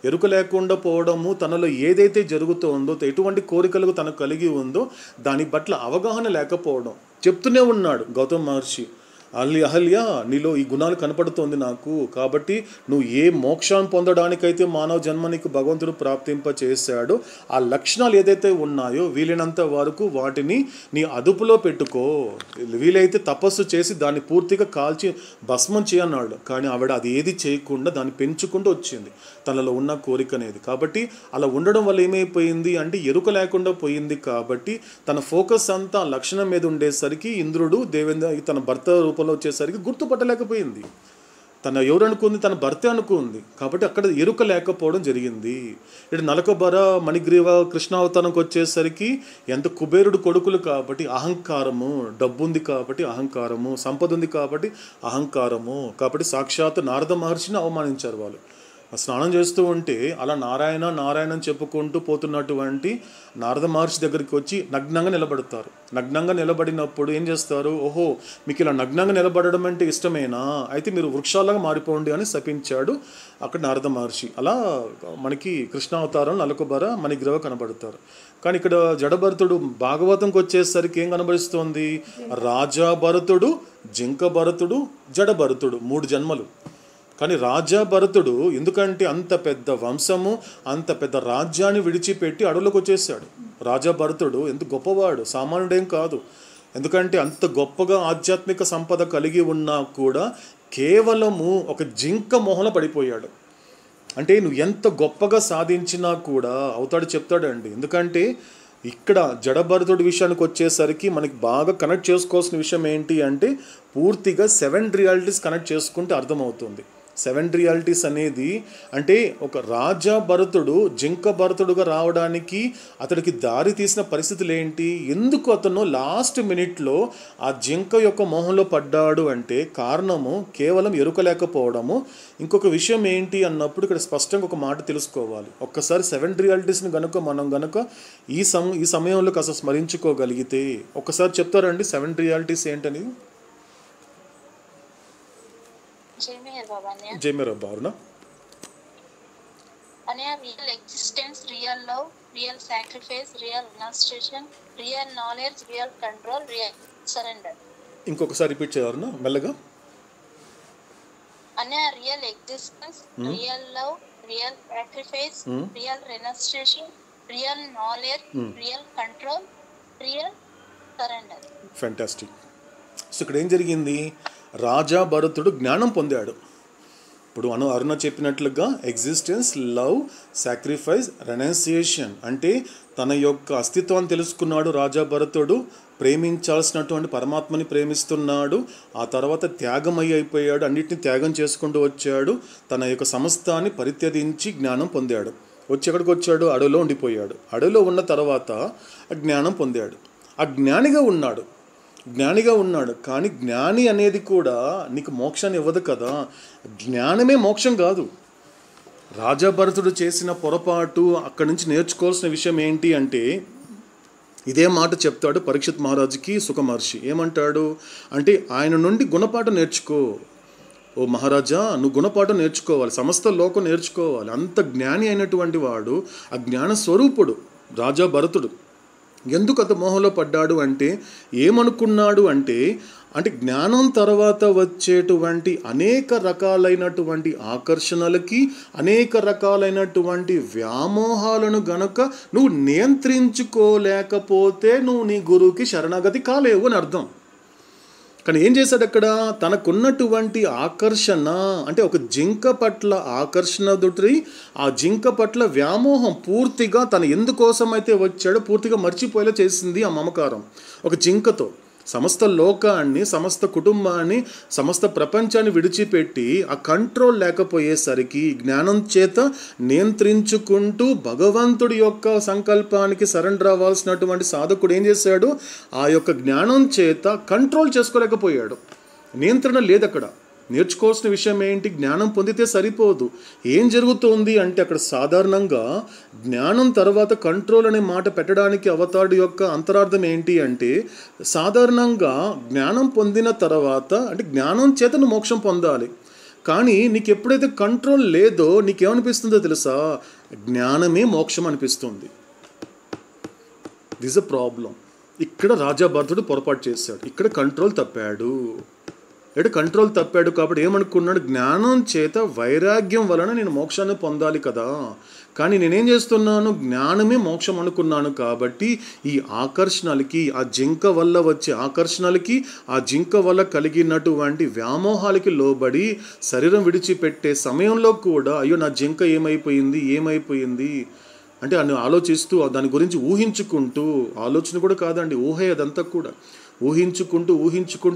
ఎరుక లేకుండా పోవడము, తనలో ఏదైతే జరుగుతుందో, ఎటువంటి కోరికలకు తనకు కలిగి ఉందో దాని పట్ల అవగాహన లేకపోవడం. చెప్తూనే ఉన్నాడు గౌతమ్ మహర్షి, అహల్య నీలో ఈ గుణాలు కనపడుతోంది నాకు, కాబట్టి నువ్వు ఏ మోక్షాన్ని పొందడానికైతే మానవ జన్మ నీకు భగవంతుడు ప్రాప్తింప చేశాడో ఆ లక్షణాలు ఏదైతే ఉన్నాయో వీలైనంత వరకు వాటిని నీ అదుపులో పెట్టుకో, వీలైతే తపస్సు చేసి దాన్ని పూర్తిగా కాల్చి భస్మం చేయన్నాడు. కానీ ఆవిడ అది ఏది చేయకుండా దాన్ని పెంచుకుంటూ వచ్చింది తనలో ఉన్న కోరిక అనేది. కాబట్టి అలా ఉండడం వల్ల ఏమైపోయింది అంటే ఎరుక లేకుండా పోయింది. కాబట్టి తన ఫోకస్ అంతా లక్షణం మీద ఉండేసరికి ఇంద్రుడు తన భర్త రూపంలో వచ్చేసరికి గుర్తుపట్టలేకపోయింది. తన ఎవరు అనుకుంది? తన భర్తే అనుకుంది. కాబట్టి అక్కడ ఎరుక లేకపోవడం జరిగింది. ఇక్కడ నలకబర మణిగ్రీవ కృష్ణావతారంకి వచ్చేసరికి ఎంత కుబేరుడు కొడుకులు కాబట్టి అహంకారము, డబ్బు ఉంది కాబట్టి అహంకారము, సంపద ఉంది కాబట్టి అహంకారము. కాబట్టి సాక్షాత్ నారద మహర్షిని అవమానించారు వాళ్ళు. స్నానం చేస్తూ ఉంటే అలా నారాయణ నారాయణ అని చెప్పుకుంటూ పోతున్నటువంటి నారద మహర్షి దగ్గరికి వచ్చి నగ్నంగా నిలబడతారు. నగ్నంగా నిలబడినప్పుడు ఏం చేస్తారు? ఓహో, మీకు ఇలా నగ్నంగా నిలబడడం అంటే ఇష్టమేనా? అయితే మీరు వృక్షాలుగా మారిపోండి అని శపించాడు అక్కడ నారద మహర్షి. అలా మనకి కృష్ణావతారం నలకుబర మణిగ్రీవ కనబడతారు. కానీ ఇక్కడ జడభరతుడు భాగవతంకి వచ్చేసరికి ఏం కనబడుస్తోంది? రాజా భరతుడు, జింక భరతుడు, జడభరతుడు, 3 జన్మలు. కానీ రాజా భరతుడు ఎందుకంటే అంత పెద్ద వంశము, అంత పెద్ద రాజ్యాన్ని విడిచిపెట్టి అడవులకు వచ్చేసాడు. రాజా భరతుడు ఎంత గొప్పవాడు, సామాన్యుడేం కాదు. ఎందుకంటే అంత గొప్పగా ఆధ్యాత్మిక సంపద కలిగి ఉన్నా కూడా కేవలము ఒక జింక మొహంలో పడిపోయాడు. అంటే నువ్వు ఎంత గొప్పగా సాధించినా కూడా అవుతాడు చెప్తాడండి. ఎందుకంటే ఇక్కడ జడభరతుడి విషయానికి వచ్చేసరికి మనకి బాగా కనెక్ట్ చేసుకోవాల్సిన విషయం ఏంటి అంటే పూర్తిగా 7 రియాలిటీస్ కనెక్ట్ చేసుకుంటే అర్థమవుతుంది. 7 రియాలిటీస్ అనేది అంటే ఒక రాజా భరతుడు జింక భరతుడుగా రావడానికి అతడికి దారి తీసిన పరిస్థితులు ఏంటి? ఎందుకు అతను లాస్ట్ మినిట్లో ఆ జింక యొక్క మోహంలో పడ్డాడు అంటే కారణము కేవలం ఎరుక లేకపోవడము. ఇంకొక విషయం ఏంటి అన్నప్పుడు ఇక్కడ స్పష్టంగా ఒక మాట తెలుసుకోవాలి. ఒక్కసారి 7 రియాలిటీస్ని మనం గనుక ఈ సమయంలో కాస్త స్మరించుకోగలిగితే ఒక్కసారి చెప్తారండి 7 రియాలిటీస్ ఏంటని? జై మేరా భావన. Real existence, real love, real sacrifice, real renunciation, real knowledge, real control, real surrender. ఇంకొకసారి రిపీట్ చేయాలన్నా మెల్లగా. Real existence, real love, real sacrifice, real renunciation, real knowledge, real control, real surrender. Fantastic. So ఇక్కడ ఏం జరిగింది? రాజా భరతుడు జ్ఞానం పొందాడు. ఇప్పుడు అరుణ చెప్పినట్లుగా ఎగ్జిస్టెన్స్, లవ్, సాక్రిఫైస్, రెనౌన్సియేషన్ అంటే తన యొక్క అస్తిత్వాన్ని తెలుసుకున్నాడు రాజా భరతుడు. ప్రేమించాల్సినటువంటి పరమాత్మని ప్రేమిస్తున్నాడు. ఆ తర్వాత త్యాగమయ్యి అయిపోయాడు, అన్నిటిని త్యాగం చేసుకుంటూ వచ్చాడు. తన యొక్క సమస్తాన్ని పరిత్యజించి జ్ఞానం పొందాడు. వచ్చి ఎక్కడికి వచ్చాడు? అడవిలో ఉండిపోయాడు. అడవిలో ఉన్న తర్వాత జ్ఞానం పొందాడు. ఆ జ్ఞానిగా ఉన్నాడు. కానీ జ్ఞాని అనేది కూడా నీకు మోక్షాన్ని ఇవ్వదు కదా. జ్ఞానమే మోక్షం కాదు. రాజా భరతుడు చేసిన పొరపాటు అక్కడి నుంచి నేర్చుకోవాల్సిన విషయం ఏంటి అంటే ఇదే మాట చెప్తాడు పరీక్షిత్ మహారాజుకి సుఖ మహర్షి. ఏమంటాడు అంటే ఆయన నుండి గుణపాఠం నేర్చుకో. ఓ మహారాజా, నువ్వు గుణపాఠం నేర్చుకోవాలి, సమస్త లోకం నేర్చుకోవాలి. అంత జ్ఞాని అయినటువంటి వాడు, ఆ జ్ఞాన స్వరూపుడు రాజా భరతుడు. ఎందుకు అత మోహంలో పడ్డాడు అంటే ఏమనుకున్నాడు అంటే జ్ఞానం తర్వాత వచ్చేటువంటి అనేక రకాలైనటువంటి ఆకర్షణలకి, అనేక రకాలైనటువంటి వ్యామోహాలను గనక నువ్వు నియంత్రించుకోలేకపోతే నువ్వు నీ గురువుకి శరణాగతి కాలేవు అని అర్థం. కానీ ఏం చేశాడు అక్కడ? తనకున్నటువంటి ఆకర్షణ, అంటే ఒక జింక పట్ల ఆకర్షణ దొరికి ఆ జింక పట్ల వ్యామోహం పూర్తిగా తను ఎందుకోసం అయితే వచ్చాడో పూర్తిగా మర్చిపోయేలా చేసింది ఆ మమకారం. ఒక జింకతో సమస్త లోకాన్ని, సమస్త కుటుంబాన్ని, సమస్త ప్రపంచాన్ని విడిచిపెట్టి ఆ కంట్రోల్ లేకపోయేసరికి జ్ఞానం చేత నియంత్రించుకుంటూ భగవంతుడి యొక్క సంకల్పానికి సరెండర్ అవ్వాల్సినటువంటి సాధకుడు ఏం చేశాడు? ఆ యొక్క జ్ఞానం చేత కంట్రోల్ చేసుకోలేకపోయాడు. నియంత్రణ లేదు అక్కడ. నేర్చుకోవాల్సిన విషయం ఏంటి? జ్ఞానం పొందితే సరిపోదు. ఏం జరుగుతుంది అంటే అక్కడ సాధారణంగా జ్ఞానం తర్వాత కంట్రోల్ అనే మాట పెట్టడానికి అవతారుడు యొక్క అంతరార్థం ఏంటి అంటే, సాధారణంగా జ్ఞానం పొందిన తర్వాత అంటే జ్ఞానం చేత నువ్వు మోక్షం పొందాలి. కానీ నీకు ఎప్పుడైతే కంట్రోల్ లేదో నీకేమనిపిస్తుందో తెలుసా? జ్ఞానమే మోక్షం అనిపిస్తుంది. This a problem. ఇక్కడ రాజా భరతుడు పొరపాటు చేశాడు. ఇక్కడ కంట్రోల్ తప్పాడు. కంట్రోల్ తప్పాడు కాబట్టి ఏమనుకున్నాడు? జ్ఞానం చేత వైరాగ్యం వలన నేను మోక్షాన్ని పొందాలి కదా, కానీ నేనేం చేస్తున్నాను? జ్ఞానమే మోక్షం అనుకున్నాను. కాబట్టి ఈ ఆకర్షణలకి, ఆ జింక వల్ల వచ్చే ఆకర్షణలకి, ఆ జింక వల్ల కలిగినటువంటి వ్యామోహాలకి లోబడి శరీరం విడిచిపెట్టే సమయంలో కూడా అయ్యో నా జింక ఏమైపోయింది అంటే అని ఆలోచిస్తూ దాని గురించి ఊహించుకుంటూ, ఆలోచన కూడా కాదండి, ఊహే అదంతా కూడా, ఊహించుకుంటూ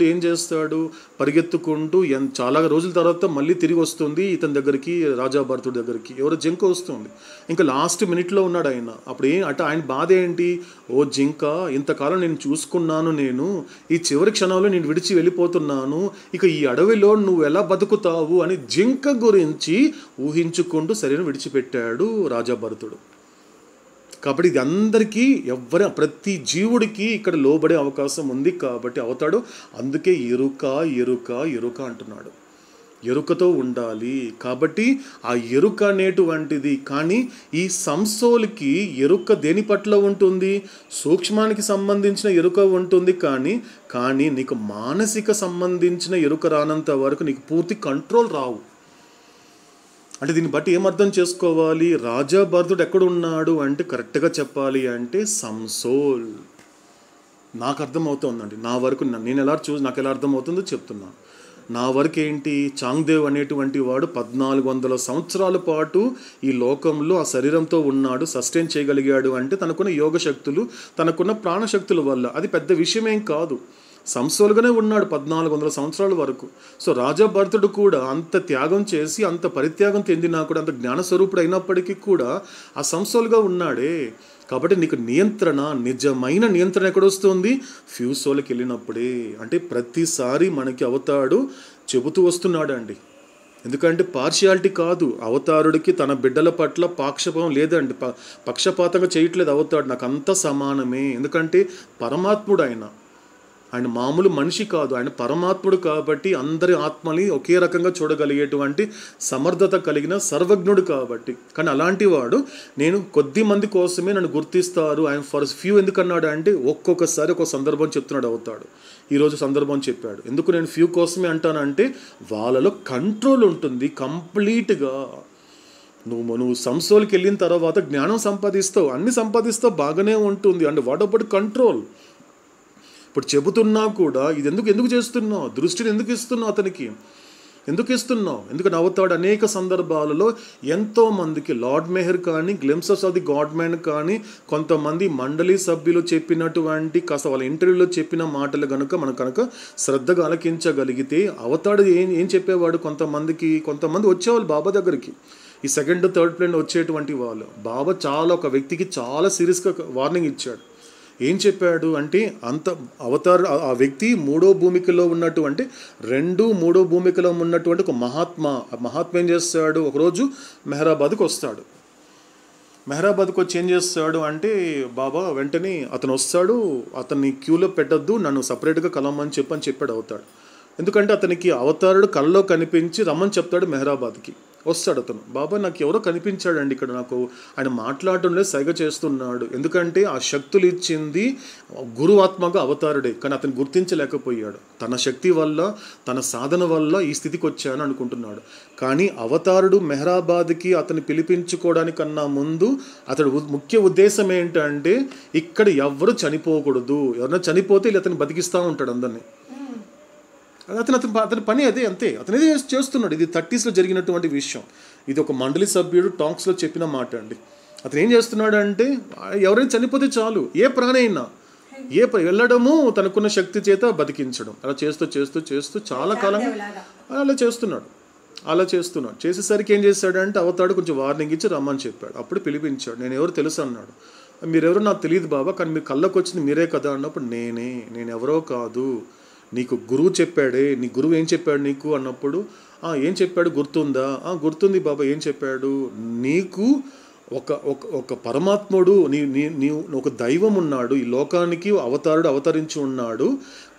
ఏం చేస్తాడు? పరిగెత్తుకుంటూ చాలా రోజుల తర్వాత మళ్ళీ తిరిగి వస్తుంది ఇతని దగ్గరికి, రాజా భరతుడి దగ్గరికి. ఎవరో జింక వస్తుంది. ఇంకా లాస్ట్ మినిట్లో ఉన్నాడు ఆయన. అప్పుడు ఆయన బాధ ఏంటి? ఓ జింక, ఇంతకాలం నేను చూసుకున్నాను, నేను ఈ చివరి క్షణంలో నేను విడిచి వెళ్ళిపోతున్నాను, ఇక ఈ అడవిలో నువ్వు ఎలా బతుకుతావు అని జింక గురించి ఊహించుకుంటూ శరీరం విడిచిపెట్టాడు రాజా భరతుడు. కాబట్టి ఇది అందరికీ ప్రతి జీవుడికి ఇక్కడ లోబడే అవకాశం ఉంది. కాబట్టి అవతాడు అందుకే ఎరుక అంటున్నాడు. ఎరుకతో ఉండాలి. కాబట్టి ఆ ఎరుక అనేటువంటిది, కానీ ఈ సంసోలకి ఎరుక దేని పట్ల ఉంటుంది? సూక్ష్మానికి సంబంధించిన ఎరుక ఉంటుంది. కానీ నీకు మానసిక సంబంధించిన ఎరుక రానంత వరకు నీకు పూర్తి కంట్రోల్ రావు. అంటే దీన్ని బట్టి ఏమర్థం చేసుకోవాలి? రాజా భరతుడు ఎక్కడున్నాడు అంటే కరెక్ట్గా చెప్పాలి అంటే సంసోల్. నాకు అర్థమవుతుందండి. నా వరకు నేను నాకు ఎలా అర్థమవుతుందో చెప్తున్నాను. నా వరకు ఏంటి? చాంగ్దేవ్ అనేటువంటి వాడు 1400 సంవత్సరాల పాటు ఈ లోకంలో ఆ శరీరంతో ఉన్నాడు, సస్టైన్ చేయగలిగాడు అంటే తనకున్న యోగ శక్తులు, తనకున్న ప్రాణశక్తుల వల్ల. అది పెద్ద విషయమేం కాదు. సంసోలుగానే ఉన్నాడు 1400 సంవత్సరాల వరకు. సో రాజా భరతుడు కూడా అంత త్యాగం చేసి, అంత పరిత్యాగం చెందినా కూడా, అంత జ్ఞానస్వరూపుడు అయినప్పటికీ కూడా ఆ సంసోలుగా ఉన్నాడే. కాబట్టి నీకు నియంత్రణ, నిజమైన నియంత్రణ ఎక్కడొస్తుంది? ఫ్యూసోల్కి వెళ్ళినప్పుడే. అంటే ప్రతిసారి మనకి అవతాడు చెబుతూ వస్తున్నాడు అండి. ఎందుకంటే పార్షియాలిటీ కాదు. అవతారుడికి తన బిడ్డల పట్ల పాక్షపాతం లేదండి, పక్షపాతంగా చేయట్లేదు అవతాడు. నాకు అంతా సమానమే. ఎందుకంటే పరమాత్ముడు ఆయన మామూలు మనిషి కాదు, ఆయన పరమాత్ముడు. కాబట్టి అందరి ఆత్మని ఒకే రకంగా చూడగలిగేటువంటి సమర్థత కలిగిన సర్వజ్ఞుడు కాబట్టి. కానీ అలాంటి వాడు నేను కొద్ది మంది కోసమే నన్ను గుర్తిస్తారు, ఆయన ఫర్ ఫ్యూ ఎందుకన్నాడు అంటే ఒక్కొక్కసారి ఒక సందర్భం చెప్తున్నాడు అవుతాడు. ఈరోజు సందర్భం చెప్పాడు. ఎందుకు నేను ఫ్యూ కోసమే అంటానంటే వాళ్ళలో కంట్రోల్ ఉంటుంది కంప్లీట్గా. నువ్వు సంసోల్కి వెళ్ళిన తర్వాత జ్ఞానం సంపాదిస్తావు, అన్ని సంపాదిస్తావు, బాగానే ఉంటుంది. And what about control? ఇప్పుడు చెబుతున్నా కూడా ఇది ఎందుకు చేస్తున్నావు? దృష్టిని ఎందుకు ఇస్తున్నావు? అతనికి ఎందుకు ఇస్తున్నావు? ఎందుకంటే అవుతాడు అనేక సందర్భాలలో ఎంతోమందికి లార్డ్ మెహర్ కానీ, glimpses of the God man కానీ, కొంతమంది మండలి సభ్యులు చెప్పినటువంటి కాస్త వాళ్ళ ఇంటర్వ్యూలో చెప్పిన మాటలు కనుక శ్రద్ధగా ఆలకించగలిగితే అవతాడు ఏం చెప్పేవాడు? కొంతమంది వచ్చేవాళ్ళు బాబా దగ్గరికి. ఈ సెకండ్ థర్డ్ ప్లేన్ వచ్చేటువంటి వాళ్ళు బాబా ఒక వ్యక్తికి చాలా సీరియస్గా వార్నింగ్ ఇచ్చాడు. ఏం చెప్పాడు అంటే ఆ వ్యక్తి మూడో భూమికలో ఉన్నటువంటి మూడో భూమికలో ఉన్నటువంటి ఒక మహాత్మ ఏం చేస్తాడు? ఒకరోజు మెహరాబాద్కి వస్తాడు. మెహరాబాద్కి వచ్చి ఏం చేస్తాడు అంటే బాబా వెంటనే అతను వస్తాడు, అతన్ని క్యూలో పెట్టద్దు, నన్ను సపరేట్గా కలవమని చెప్పాడు అవుతాడు. ఎందుకంటే అతనికి అవతారుడు కళ్ళలో కనిపించి రమ్మని చెప్తాడు. మెహరాబాద్కి వస్తాడు అతను. బాబా నాకు ఎవరో కనిపించాడండి ఇక్కడ, నాకు ఆయన మాట్లాడటంలో సైగ చేస్తున్నాడు. ఎందుకంటే ఆ శక్తులు ఇచ్చింది గురువాత్మగా అవతారుడే, కానీ అతను గుర్తించలేకపోయాడు. తన శక్తి వల్ల, తన సాధన వల్ల ఈ స్థితికి వచ్చాను అనుకుంటున్నాడు. కానీ అవతారుడు మెహరాబాద్కి అతన్ని పిలిపించుకోవడానికన్నా ముందు అతడు ముఖ్య ఉద్దేశం ఏంటంటే ఇక్కడ ఎవరు చనిపోకూడదు, ఎవరైనా చనిపోతే అతను బతికిస్తూ ఉంటాడు అందరినీ. అతని పని అదే, అంతే. అతనేది చేస్తున్నాడు. ఇది 30s జరిగినటువంటి విషయం. ఇది ఒక మండలి సభ్యుడు టాక్స్లో చెప్పిన మాట అండి. అతను ఏం చేస్తున్నాడు అంటే, ఎవరైనా చనిపోతే చాలు, ఏ ప్రాణి అయినా వెళ్ళడము, తనకున్న శక్తి చేత బతికించడం, అలా చేస్తూ చేస్తూ చేస్తూ చాలా కాలం అలా చేస్తున్నాడు. చేసేసరికి ఏం చేశాడంటే, అవతాడు కొంచెం వార్నింగ్ ఇచ్చి రమ్మని చెప్పాడు. అప్పుడు పిలిపించాడు. నేను ఎవరు తెలుసు అన్నాడు. మీరెవరో నాకు తెలియదు బాబా, కానీ మీ కళ్ళకు వచ్చింది మీరే కదా అన్నప్పుడు, నేను ఎవరో కాదు, నీకు గురువు చెప్పాడే, నీ గురువు ఏం చెప్పాడు నీకు అన్నప్పుడు, ఏం చెప్పాడు గుర్తుందా? గుర్తుంది బాబా. ఏం చెప్పాడు? నీకు ఒక పరమాత్ముడు, నీ ఒక దైవం ఉన్నాడు, ఈ లోకానికి అవతారుడు అవతరించి ఉన్నాడు,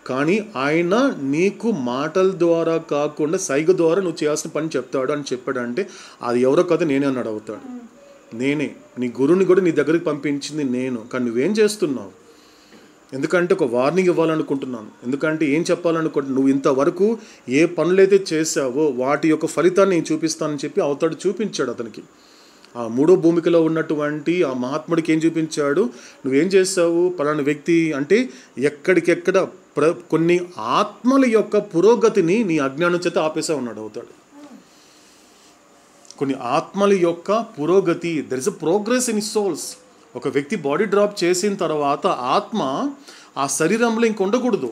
కానీ ఆయన నీకు మాటల ద్వారా కాకుండా సైగ ద్వారా నువ్వు చేయాల్సిన పని చెప్తాడు అని చెప్పాడంటే, అది ఎవరో కదా నేనే అన్నాడు అవుతాడు. నేనే నీ గురువుని కూడా నీ దగ్గరికి పంపించింది నేను, కానీ నువ్వేం చేస్తున్నావు? ఎందుకంటే ఒక వార్నింగ్ ఇవ్వాలనుకుంటున్నాను. ఎందుకంటే ఏం చెప్పాలనుకుంటున్నాను, నువ్వు ఇంతవరకు ఏ పనులైతే చేసావో వాటి యొక్క ఫలితాన్ని నేను చూపిస్తానని చెప్పి అవతాడు చూపించాడు అతనికి. ఆ 3వ భూమికలో ఉన్నటువంటి ఆ మహాత్ముడికి ఏం చూపించాడు, నువ్వేం చేసావు, పలానా వ్యక్తి అంటే ఎక్కడికెక్కడ కొన్ని ఆత్మల యొక్క పురోగతిని నీ అజ్ఞానం చేత ఆపేసా ఉన్నాడు అవుతాడు. కొన్ని ఆత్మల యొక్క పురోగతి, there is a progress in souls. ఒక వ్యక్తి బాడీ డ్రాప్ చేసిన తర్వాత ఆత్మ ఆ శరీరంలో ఇంక ఉండకూడదు,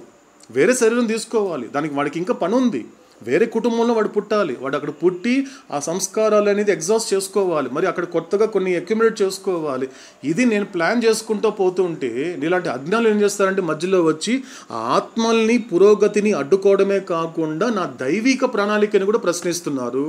వేరే శరీరం తీసుకోవాలి. వాడికి ఇంకా పని ఉంది. వేరే కుటుంబంలో వాడు పుట్టాలి. వాడు అక్కడ పుట్టి ఆ సంస్కారాలు అనేది ఎగ్జాస్ట్ చేసుకోవాలి, మరి అక్కడ కొత్తగా కొన్ని అక్యుములేట్ చేసుకోవాలి. ఇది నేను ప్లాన్ చేసుకుంటూ పోతుంటే, ఇలాంటి అజ్ఞానులు ఏం చేస్తారంటే మధ్యలో వచ్చి ఆ ఆత్మల్ని పురోగతిని అడ్డుకోవడమే కాకుండా నా దైవిక ప్రణాళికని కూడా ప్రశ్నిస్తున్నారు.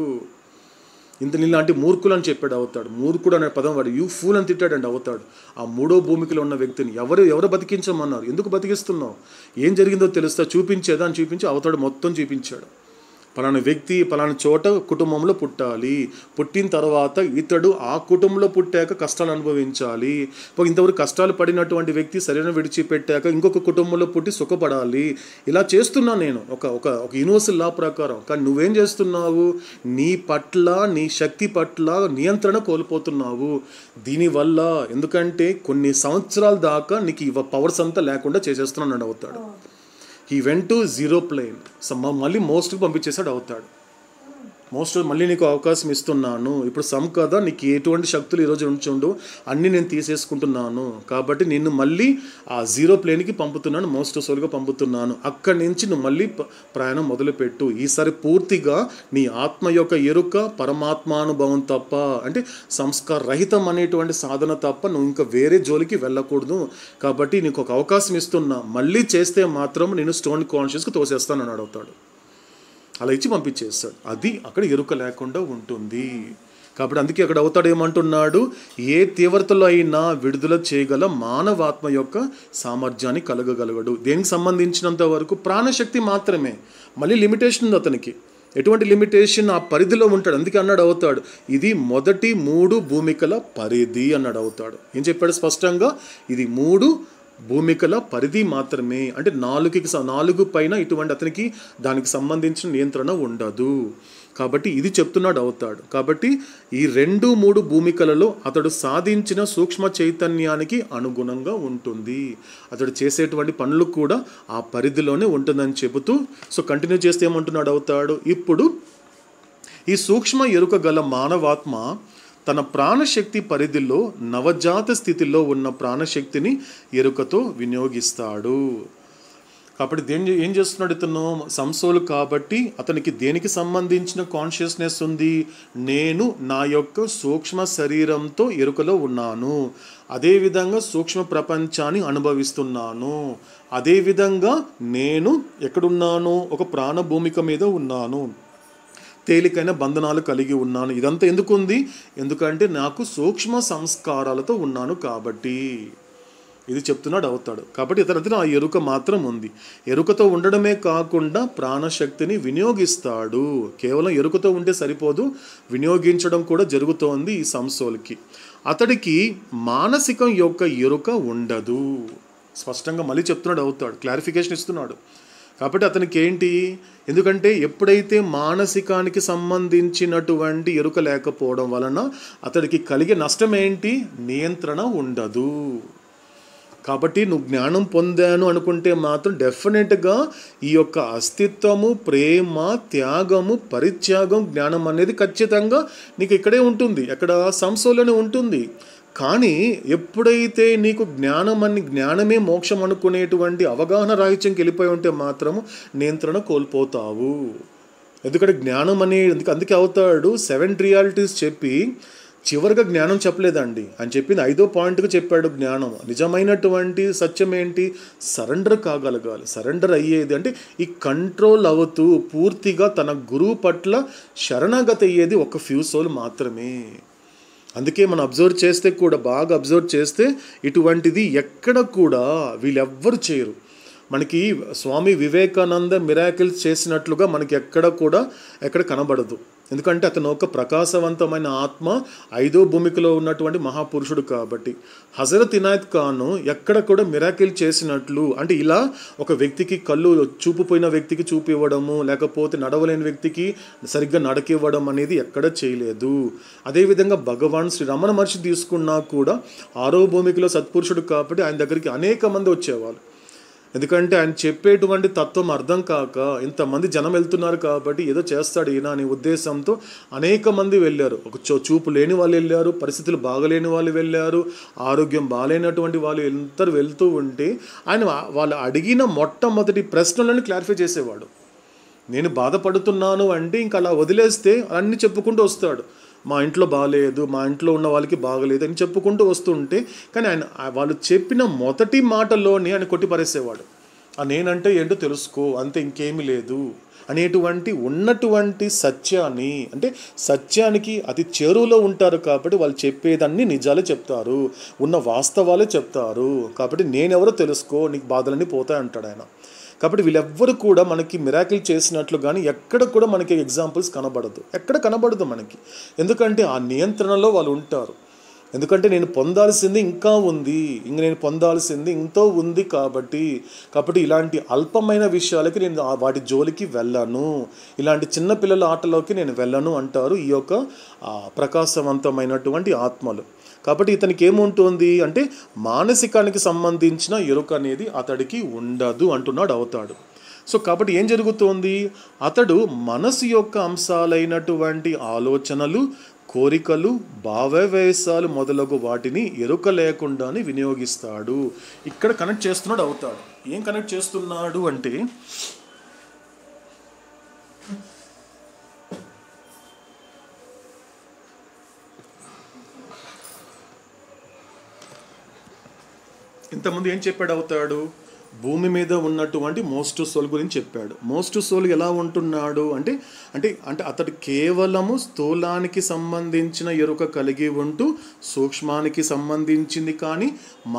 నీలాంటి మూర్ఖులు అని చెప్పాడు అవుతాడు. మూర్ఖుడు అనే పదం వాడు యూ ఫూల్ అని తిట్టాడండి అవుతాడు. ఆ 3వ భూమికలో ఉన్న వ్యక్తిని ఎవరు బతికించమన్నారు, ఎందుకు బతికిస్తున్నావు, ఏం జరిగిందో తెలుస్తా, చూపించేదా అని చూపించి అవతాడు మొత్తం చూపించాడు. పలానా వ్యక్తి పలానా చోట కుటుంబంలో పుట్టాలి, పుట్టిన తర్వాత ఇతడు ఆ కుటుంబంలో పుట్టాక కష్టాలు అనుభవించాలి. ఇంతవరకు కష్టాలు పడినటువంటి వ్యక్తి శరీరం విడిచిపెట్టాక ఇంకొక కుటుంబంలో పుట్టి సుఖపడాలి. ఇలా చేస్తున్నాను నేను ఒక యూనివర్సల్ లా ప్రకారం. కానీ నువ్వేం చేస్తున్నావు, నీ పట్ల నీ శక్తి పట్ల నియంత్రణ కోల్పోతున్నావు. దీనివల్ల ఎందుకంటే కొన్ని సంవత్సరాల దాకా నీకు పవర్స్ అంతా లేకుండా చేసేస్తున్నాడు అవుతాడు. He went to 0 plane. మళ్ళీ మోస్ట్కి పంపించేశాడు అవుతాడు. మోస్ట్ మళ్ళీ నీకు అవకాశం ఇస్తున్నాను, ఇప్పుడు కదా నీకు ఎటువంటి శక్తులు ఈరోజు ఉంచుండు, అన్నీ నేను తీసేసుకుంటున్నాను, కాబట్టి నిన్ను మళ్ళీ ఆ 0 ప్లేన్కి పంపుతున్నాను, మోస్ట్ సోల్గా పంపుతున్నాను. అక్కడి నుంచి నువ్వు మళ్ళీ ప్రయాణం మొదలుపెట్టు. ఈసారి పూర్తిగా నీ ఆత్మ యొక్క ఎరుక, పరమాత్మానుభవం తప్ప, అంటే సంస్కార రహితం అనేటువంటి సాధన తప్ప నువ్వు ఇంకా వేరే జోలికి వెళ్ళకూడదు. కాబట్టి నీకు ఒక అవకాశం ఇస్తున్నా, మళ్ళీ చేస్తే మాత్రం నేను స్టోన్ కాన్షియస్కి తోసేస్తాను అని అడుగుతాడు. అలా ఇచ్చి పంపించేస్తాడు. అది అక్కడ ఎరుక లేకుండా ఉంటుంది. కాబట్టి అందుకే అక్కడ అవుతాడు ఏమంటున్నాడు, ఏ తీవ్రతలో అయినా విడుదల చేయగల మానవాత్మ యొక్క సామర్థ్యాన్ని కలగగలగడు. దేనికి సంబంధించినంత వరకు ప్రాణశక్తి మాత్రమే. మళ్ళీ లిమిటేషన్ ఉంది అతనికి. ఎటువంటి లిమిటేషన్, ఆ పరిధిలో ఉంటాడు. అందుకే అన్నాడు అవుతాడు, ఇది మొదటి 3 భూమికల పరిధి అన్నాడు అవుతాడు. ఏం చెప్పాడు స్పష్టంగా, ఇది 3 భూమికల పరిధి మాత్రమే. అంటే 4 పైన ఇటువంటి అతనికి దానికి సంబంధించిన నియంత్రణ ఉండదు. కాబట్టి ఇది చెప్తున్నాడు అవుతాడు. కాబట్టి ఈ 2-3 భూమికలలో అతడు సాధించిన సూక్ష్మ చైతన్యానికి అనుగుణంగా ఉంటుంది. అతడు చేసేటువంటి పనులు కూడా ఆ పరిధిలోనే ఉంటుందని చెబుతూ కంటిన్యూ చేస్తే ఏమంటున్నాడు అవుతాడు, ఇప్పుడు ఈ సూక్ష్మ ఎరుక గల మానవాత్మ తన ప్రాణశక్తి పరిధిలో నవజాత స్థితిలో ఉన్న ప్రాణశక్తిని ఎరుకతో వినియోగిస్తాడు. కాబట్టి ఏం చేస్తున్నాడు ఇతను, సంసోలు కాబట్టి అతనికి దేనికి సంబంధించిన కాన్షియస్నెస్ ఉంది, నేను నా యొక్క సూక్ష్మ శరీరంతో ఎరుకలో ఉన్నాను, అదేవిధంగా సూక్ష్మ ప్రపంచాన్ని అనుభవిస్తున్నాను, అదేవిధంగా నేను ఎక్కడున్నాను, ఒక ప్రాణభూమిక మీద ఉన్నాను, తేలికైన బంధనాలు కలిగి ఉన్నాను. ఇదంతా ఎందుకు ఉంది, ఎందుకంటే నాకు సూక్ష్మ సంస్కారాలతో ఉన్నాను కాబట్టి. ఇది చెప్తున్నాడు అవుతాడు. కాబట్టి ఇతను ఆ ఎరుక మాత్రం ఉంది. ఎరుకతో ఉండడమే కాకుండా ప్రాణశక్తిని వినియోగిస్తాడు. కేవలం ఎరుకతో ఉంటే సరిపోదు, వినియోగించడం కూడా జరుగుతోంది ఈ సంసోల్కి. అతడికి మానసికం యొక్క ఎరుక ఉండదు. స్పష్టంగా మళ్ళీ చెప్తున్నాడు అవుతాడు, క్లారిఫికేషన్ ఇస్తున్నాడు. కాబట్టి అతనికి ఏంటి, ఎందుకంటే ఎప్పుడైతే మానసికానికి సంబంధించినటువంటి ఎరుక లేకపోవడం వలన అతడికి కలిగే నష్టం ఏంటి, నియంత్రణ ఉండదు. కాబట్టి నువ్వు జ్ఞానం పొందాను అనుకుంటే మాత్రం డెఫినెట్గా ఈ యొక్క అస్తిత్వము, ప్రేమ, త్యాగము, పరిత్యాగం, జ్ఞానం అనేది ఖచ్చితంగా నీకు ఇక్కడే ఉంటుంది, ఎక్కడ సంస్థలోనే ఉంటుంది. కానీ ఎప్పుడైతే నీకు జ్ఞానమే మోక్షం అనుకునేటువంటి అవగాహన రాహిత్యంకి వెళ్ళిపోయి ఉంటే మాత్రము నియంత్రణ కోల్పోతావు. ఎందుకంటే జ్ఞానం అందుకే అవుతాడు 7 రియాలిటీస్ చెప్పి చివరిగా జ్ఞానం చెప్పలేదండి. ఆయన చెప్పింది 5వ పాయింట్గా చెప్పాడు. జ్ఞానం నిజమైనటువంటి సత్యం ఏంటి? సరెండర్ కాగలగాలి. సరెండర్ అయ్యేది అంటే ఈ కంట్రోల్ అవుతూ పూర్తిగా తన గురువు పట్ల శరణాగతి అయ్యేది ఒక ఫ్యూ సోల్ మాత్రమే. అందుకే మనం బాగా అబ్జర్వ్ చేస్తే ఇటువంటిది ఎక్కడ కూడా వీళ్ళెవ్వరు చేయరు. మనకి స్వామి వివేకానంద మిరాకిల్స్ చేసినట్లుగా మనకి ఎక్కడ కనబడదు. ఎందుకంటే అతను ఒక ప్రకాశవంతమైన ఆత్మ, 5వ భూమికలో ఉన్నటువంటి మహాపురుషుడు కాబట్టి. హజరత్ ఇనాయత్ ఖాన్ ఎక్కడ కూడా మిరాకిల్ చేసినట్లు అంటే ఇలా ఒక వ్యక్తికి కళ్ళు చూపుపోయిన వ్యక్తికి చూపివ్వడము, లేకపోతే నడవలేని వ్యక్తికి సరిగ్గా నడకివ్వడం అనేది ఎక్కడ చేయలేదు. అదేవిధంగా భగవాన్ శ్రీ రమణ మహర్షి తీసుకున్నా కూడా 6వ భూమికలో సత్పురుషుడు కాబట్టి ఆయన దగ్గరికి అనేక మంది వచ్చేవాళ్ళు. ఎందుకంటే ఆయన చెప్పేటువంటి తత్వం అర్థం కాక ఇంతమంది జనం వెళ్తున్నారు కాబట్టి ఏదో చేస్తాడు ఈయన అనే ఉద్దేశంతో అనేక మంది వెళ్ళారు. ఒక చూపు లేని వాళ్ళు వెళ్ళారు, పరిస్థితులు బాగలేని వాళ్ళు వెళ్ళారు, ఆరోగ్యం బాగాలేనటువంటి వాళ్ళు అందరూ వెళ్తూ ఉంటే ఆయన వాళ్ళు అడిగిన మొట్టమొదటి ప్రశ్నలను క్లారిఫై చేసేవాడు. నేను బాధపడుతున్నాను అంటే ఇంకా అలా వదిలేస్తే అన్నీ చెప్పుకుంటూ వస్తాడు. మా ఇంట్లో బాగలేదు, మా ఇంట్లో ఉన్న వాళ్ళకి బాగలేదు అని చెప్పుకుంటూ వస్తుంటే కానీ ఆయన వాళ్ళు చెప్పిన మొదటి మాటలోనే ఆయన కొట్టిపరేసేవాడు. నేనంటే ఏంటో తెలుసుకో, అంతే, ఇంకేమీ లేదు ఉన్నటువంటి సత్యాన్ని, అంటే సత్యానికి అతి చేరువలో ఉంటారు కాబట్టి వాళ్ళు చెప్పేదాన్ని నిజాలే చెప్తారు, ఉన్న వాస్తవాలే చెప్తారు. కాబట్టి నేనెవరో తెలుసుకో, నీకు బాధలన్నీ పోతాయి అంటాడు ఆయన. కాబట్టి వీళ్ళెవ్వరు కూడా మనకి మిరాకిల్ చేసినట్లు కానీ ఎక్కడ కూడా మనకి ఎగ్జాంపుల్స్ కనబడదు మనకి. ఎందుకంటే ఆ నియంత్రణలో వాళ్ళు ఉంటారు. ఎందుకంటే నేను పొందాల్సింది ఇంకా ఉంది, నేను పొందాల్సింది ఎంతో ఉంది కాబట్టి ఇలాంటి అల్పమైన విషయాలకి నేను వాటి జోలికి వెళ్ళను, ఇలాంటి చిన్నపిల్లల ఆటలోకి నేను వెళ్ళను అంటారు ఈ యొక్క ప్రకాశవంతమైనటువంటి ఆత్మలు. కాబట్టి ఇతనికి ఏముంటుంది అంటే మానసికానికి సంబంధించిన ఎరుక అనేది అతడికి ఉండదు అంటున్నాడు అవుతాడు. సో కాబట్టి ఏం జరుగుతోంది? అతడు మనసు యొక్క అంశాలైనటువంటి ఆలోచనలు, కోరికలు, భావవేశాలు మొదలగు వాటిని ఎరుక లేకుండానే వినియోగిస్తాడు. ఇక్కడ కనెక్ట్ చేస్తున్నాడు అవుతాడు. ఏం కనెక్ట్ చేస్తున్నాడు అంటే ఇంతకుముందు ఏం చెప్పాడు అవుతాడు? భూమి మీద ఉన్నటువంటి మోస్ట్ సోల్ గురించి చెప్పాడు. మోస్ట్ సోల్ ఎలా ఉంటున్నాడు అంటే అంటే అంటే అతడు కేవలము స్థూలానికి సంబంధించిన ఎరుక కలిగి ఉంటూ సూక్ష్మానికి సంబంధించింది కానీ,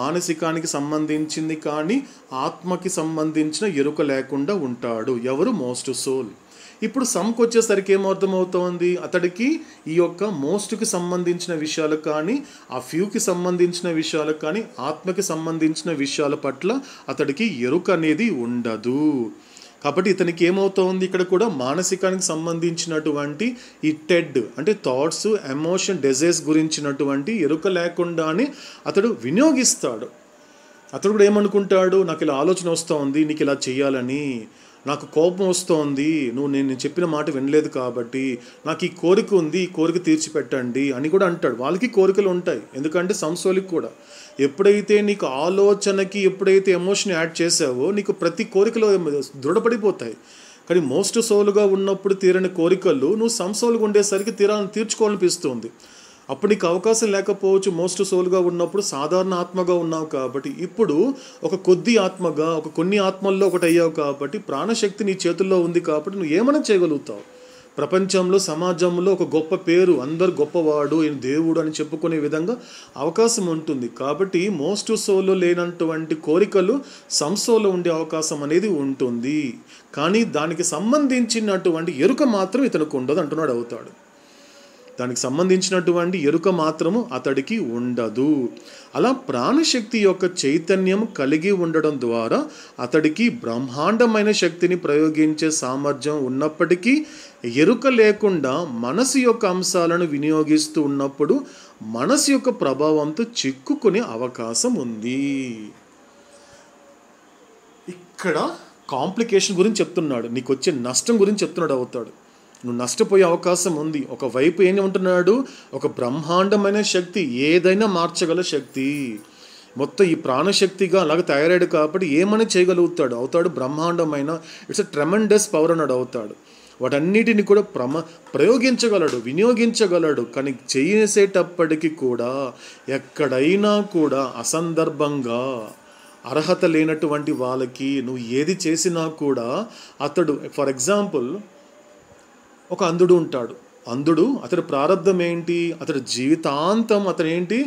మానసికానికి సంబంధించింది కానీ, ఆత్మకి సంబంధించిన ఎరుక లేకుండా ఉంటాడు. ఎవరు? Most soul. ఇప్పుడు సమ్కి వచ్చేసరికి ఏమర్థమవుతోంది? అతడికి ఈ యొక్క మోస్ట్కి సంబంధించిన విషయాలు కానీ, ఆ ఫ్యూకి సంబంధించిన విషయాలు కానీ, ఆత్మకి సంబంధించిన విషయాల పట్ల అతడికి ఎరుక అనేది ఉండదు. కాబట్టి ఇతనికి ఏమవుతోంది? ఇక్కడ కూడా మానసికానికి సంబంధించినటువంటి ఈ టెడ్ అంటే థాట్స్, ఎమోషన్, డిజైర్స్ గురించినటువంటి ఎరుక లేకుండానే అతడు వినియోగిస్తాడు. అతడు కూడా ఏమనుకుంటాడు? నాకు ఇలా ఆలోచన వస్తోంది, నీకు ఇలా చేయాలని, నాకు కోపం వస్తోంది, నేను చెప్పిన మాట వినలేదు కాబట్టి, నాకు ఈ కోరిక ఉంది, ఈ కోరిక తీర్చిపెట్టండి అని కూడా అంటాడు. వాళ్ళకి కోరికలు ఉంటాయి, ఎందుకంటే సంసోలికి కూడా ఎప్పుడైతే నీకు ఆలోచనకి ఎప్పుడైతే ఎమోషన్ యాడ్ చేసావో నీకు ప్రతి కోరికలో దృఢపడిపోతాయి. కానీ మోస్ట్ సోలుగా ఉన్నప్పుడు తీరని కోరికలు నువ్వు సంసోలుగా ఉండేసరికి తీర్చుకోవాలనిపిస్తుంది. అప్పుడు నీకు అవకాశం లేకపోవచ్చు. మోస్ట్ సోల్గా ఉన్నప్పుడు సాధారణ ఆత్మగా ఉన్నావు కాబట్టి, ఇప్పుడు ఒక కొద్ది ఆత్మగా, ఒక కొన్ని ఆత్మల్లో ఒకటి అయ్యావు కాబట్టి ప్రాణశక్తి నీ చేతుల్లో ఉంది కాబట్టి నువ్వు ఏమైనా చేయగలుగుతావు. ప్రపంచంలో, సమాజంలో ఒక గొప్ప పేరు, అందరు గొప్పవాడు, ఈయన దేవుడు అని చెప్పుకునే విధంగా అవకాశం ఉంటుంది. కాబట్టి మోస్ట్ సోల్లో లేనటువంటి కోరికలు సంసోలో ఉండే అవకాశం అనేది ఉంటుంది. కానీ దానికి సంబంధించినటువంటి ఎరుక మాత్రం ఇతనికి ఉండదు అంటున్నాడు అవుతాడు. దానికి సంబంధించినటువంటి ఎరుక మాత్రము అతడికి ఉండదు. అలా ప్రాణశక్తి యొక్క చైతన్యం కలిగి ఉండడం ద్వారా అతడికి బ్రహ్మాండమైన శక్తిని ప్రయోగించే సామర్థ్యం ఉన్నప్పటికీ ఎరుక లేకుండా మనసు యొక్క అంశాలను వినియోగిస్తూ ఉన్నప్పుడు మనసు యొక్క ప్రభావంతో చిక్కుకునే అవకాశం ఉంది. ఇక్కడ కాంప్లికేషన్ గురించి చెప్తున్నాడు, నీకు వచ్చే నష్టం గురించి చెప్తున్నాడు అవుతాడు. నువ్వు నష్టపోయే అవకాశం ఉంది. ఒకవైపు ఏమంటున్నాడు, ఒక బ్రహ్మాండమైన శక్తి, ఏదైనా మార్చగల శక్తి, మొత్తం ఈ ప్రాణశక్తిగా అలాగే తయారాడు కాబట్టి ఏమని చేయగలుగుతాడు అవుతాడు. బ్రహ్మాండమైన ఇట్స్ ఎ ట్రెమెండస్ పవర్ అన్నాడు అవుతాడు. వాటన్నిటిని కూడా ప్రయోగించగలడు, వినియోగించగలడు. కానీ చేసేటప్పటికి కూడా ఎక్కడైనా కూడా అసందర్భంగా అర్హత లేనటువంటి వాళ్ళకి నువ్వు ఏది చేసినా కూడా అతడు, ఫర్ ఎగ్జాంపుల్ ఒక అంధుడు ఉంటాడు. అంధుడు, అతడి ప్రారంధం ఏంటి, అతడి జీవితాంతం అతను ఏంటి,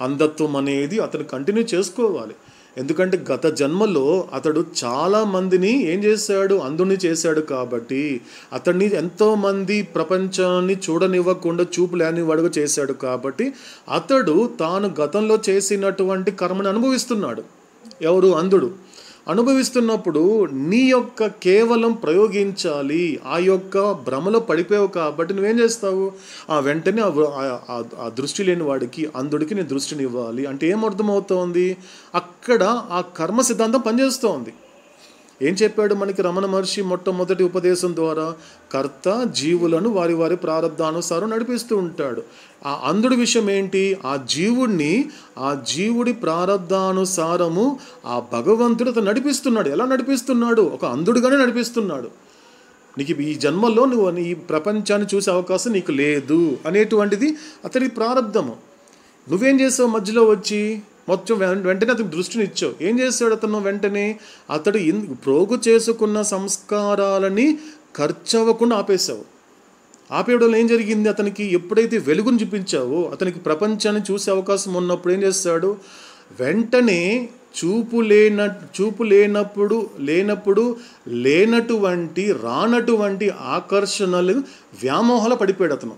అంధత్వం అనేది అతను కంటిన్యూ చేసుకోవాలి. ఎందుకంటే గత జన్మలో అతడు చాలామందిని ఏం చేశాడు, అంధుని చేశాడు. కాబట్టి అతన్ని ఎంతోమంది ప్రపంచాన్ని చూడనివ్వకుండా చూపు లేనివాడుగా చేశాడు. కాబట్టి అతడు తాను గతంలో చేసినటువంటి కర్మను అనుభవిస్తున్నాడు. ఎవరు, అంధుడు. అనుభవిస్తున్నప్పుడు నీ యొక్క కేవలం ప్రయోగించాలి, ఆ యొక్క భ్రమలో పడిపోయావు కాబట్టి నువ్వేం చేస్తావు, వెంటనే ఆ దృష్టి లేని వాడికి, అంధుడికి నీ దృష్టిని ఇవ్వాలి అంటే ఏం అర్థమవుతోంది, అక్కడ ఆ కర్మ సిద్ధాంతం పనిచేస్తోంది. ఏం చెప్పాడు మనకి రమణ మహర్షి మొట్టమొదటి ఉపదేశం ద్వారా, కర్త జీవులను వారి వారి ప్రారంధానుసారం నడిపిస్తూ ఉంటాడు. ఆ అంధుడి విషయం ఏంటి, ఆ జీవుడి ప్రారంధానుసారము ఆ భగవంతుడు అతను నడిపిస్తున్నాడు. ఎలా నడిపిస్తున్నాడు, ఒక అంధుడిగానే నడిపిస్తున్నాడు. నీకు ఈ జన్మలో నువ్వు ఈ ప్రపంచాన్ని చూసే అవకాశం నీకు లేదు అనేటువంటిది అతడి ప్రారంధము. నువ్వేం చేసావు, మధ్యలో వచ్చి మొత్తం వెంటనే అతనికి దృష్టిని ఇచ్చావు. ఏం చేశాడు అతను, వెంటనే అతడు ప్రోగు చేసుకున్న సంస్కారాలని ఖర్చు అవ్వకుండా ఆపేశావు. ఆపేయడం వల్ల ఏం జరిగింది, అతనికి ఎప్పుడైతే వెలుగును చూపించావో, అతనికి ప్రపంచాన్ని చూసే అవకాశం ఉన్నప్పుడు ఏం చేస్తాడు, వెంటనే చూపు లేనప్పుడు లేనటువంటి రానటువంటి ఆకర్షణలు వ్యామోహాలు పడిపోయాడు అతను.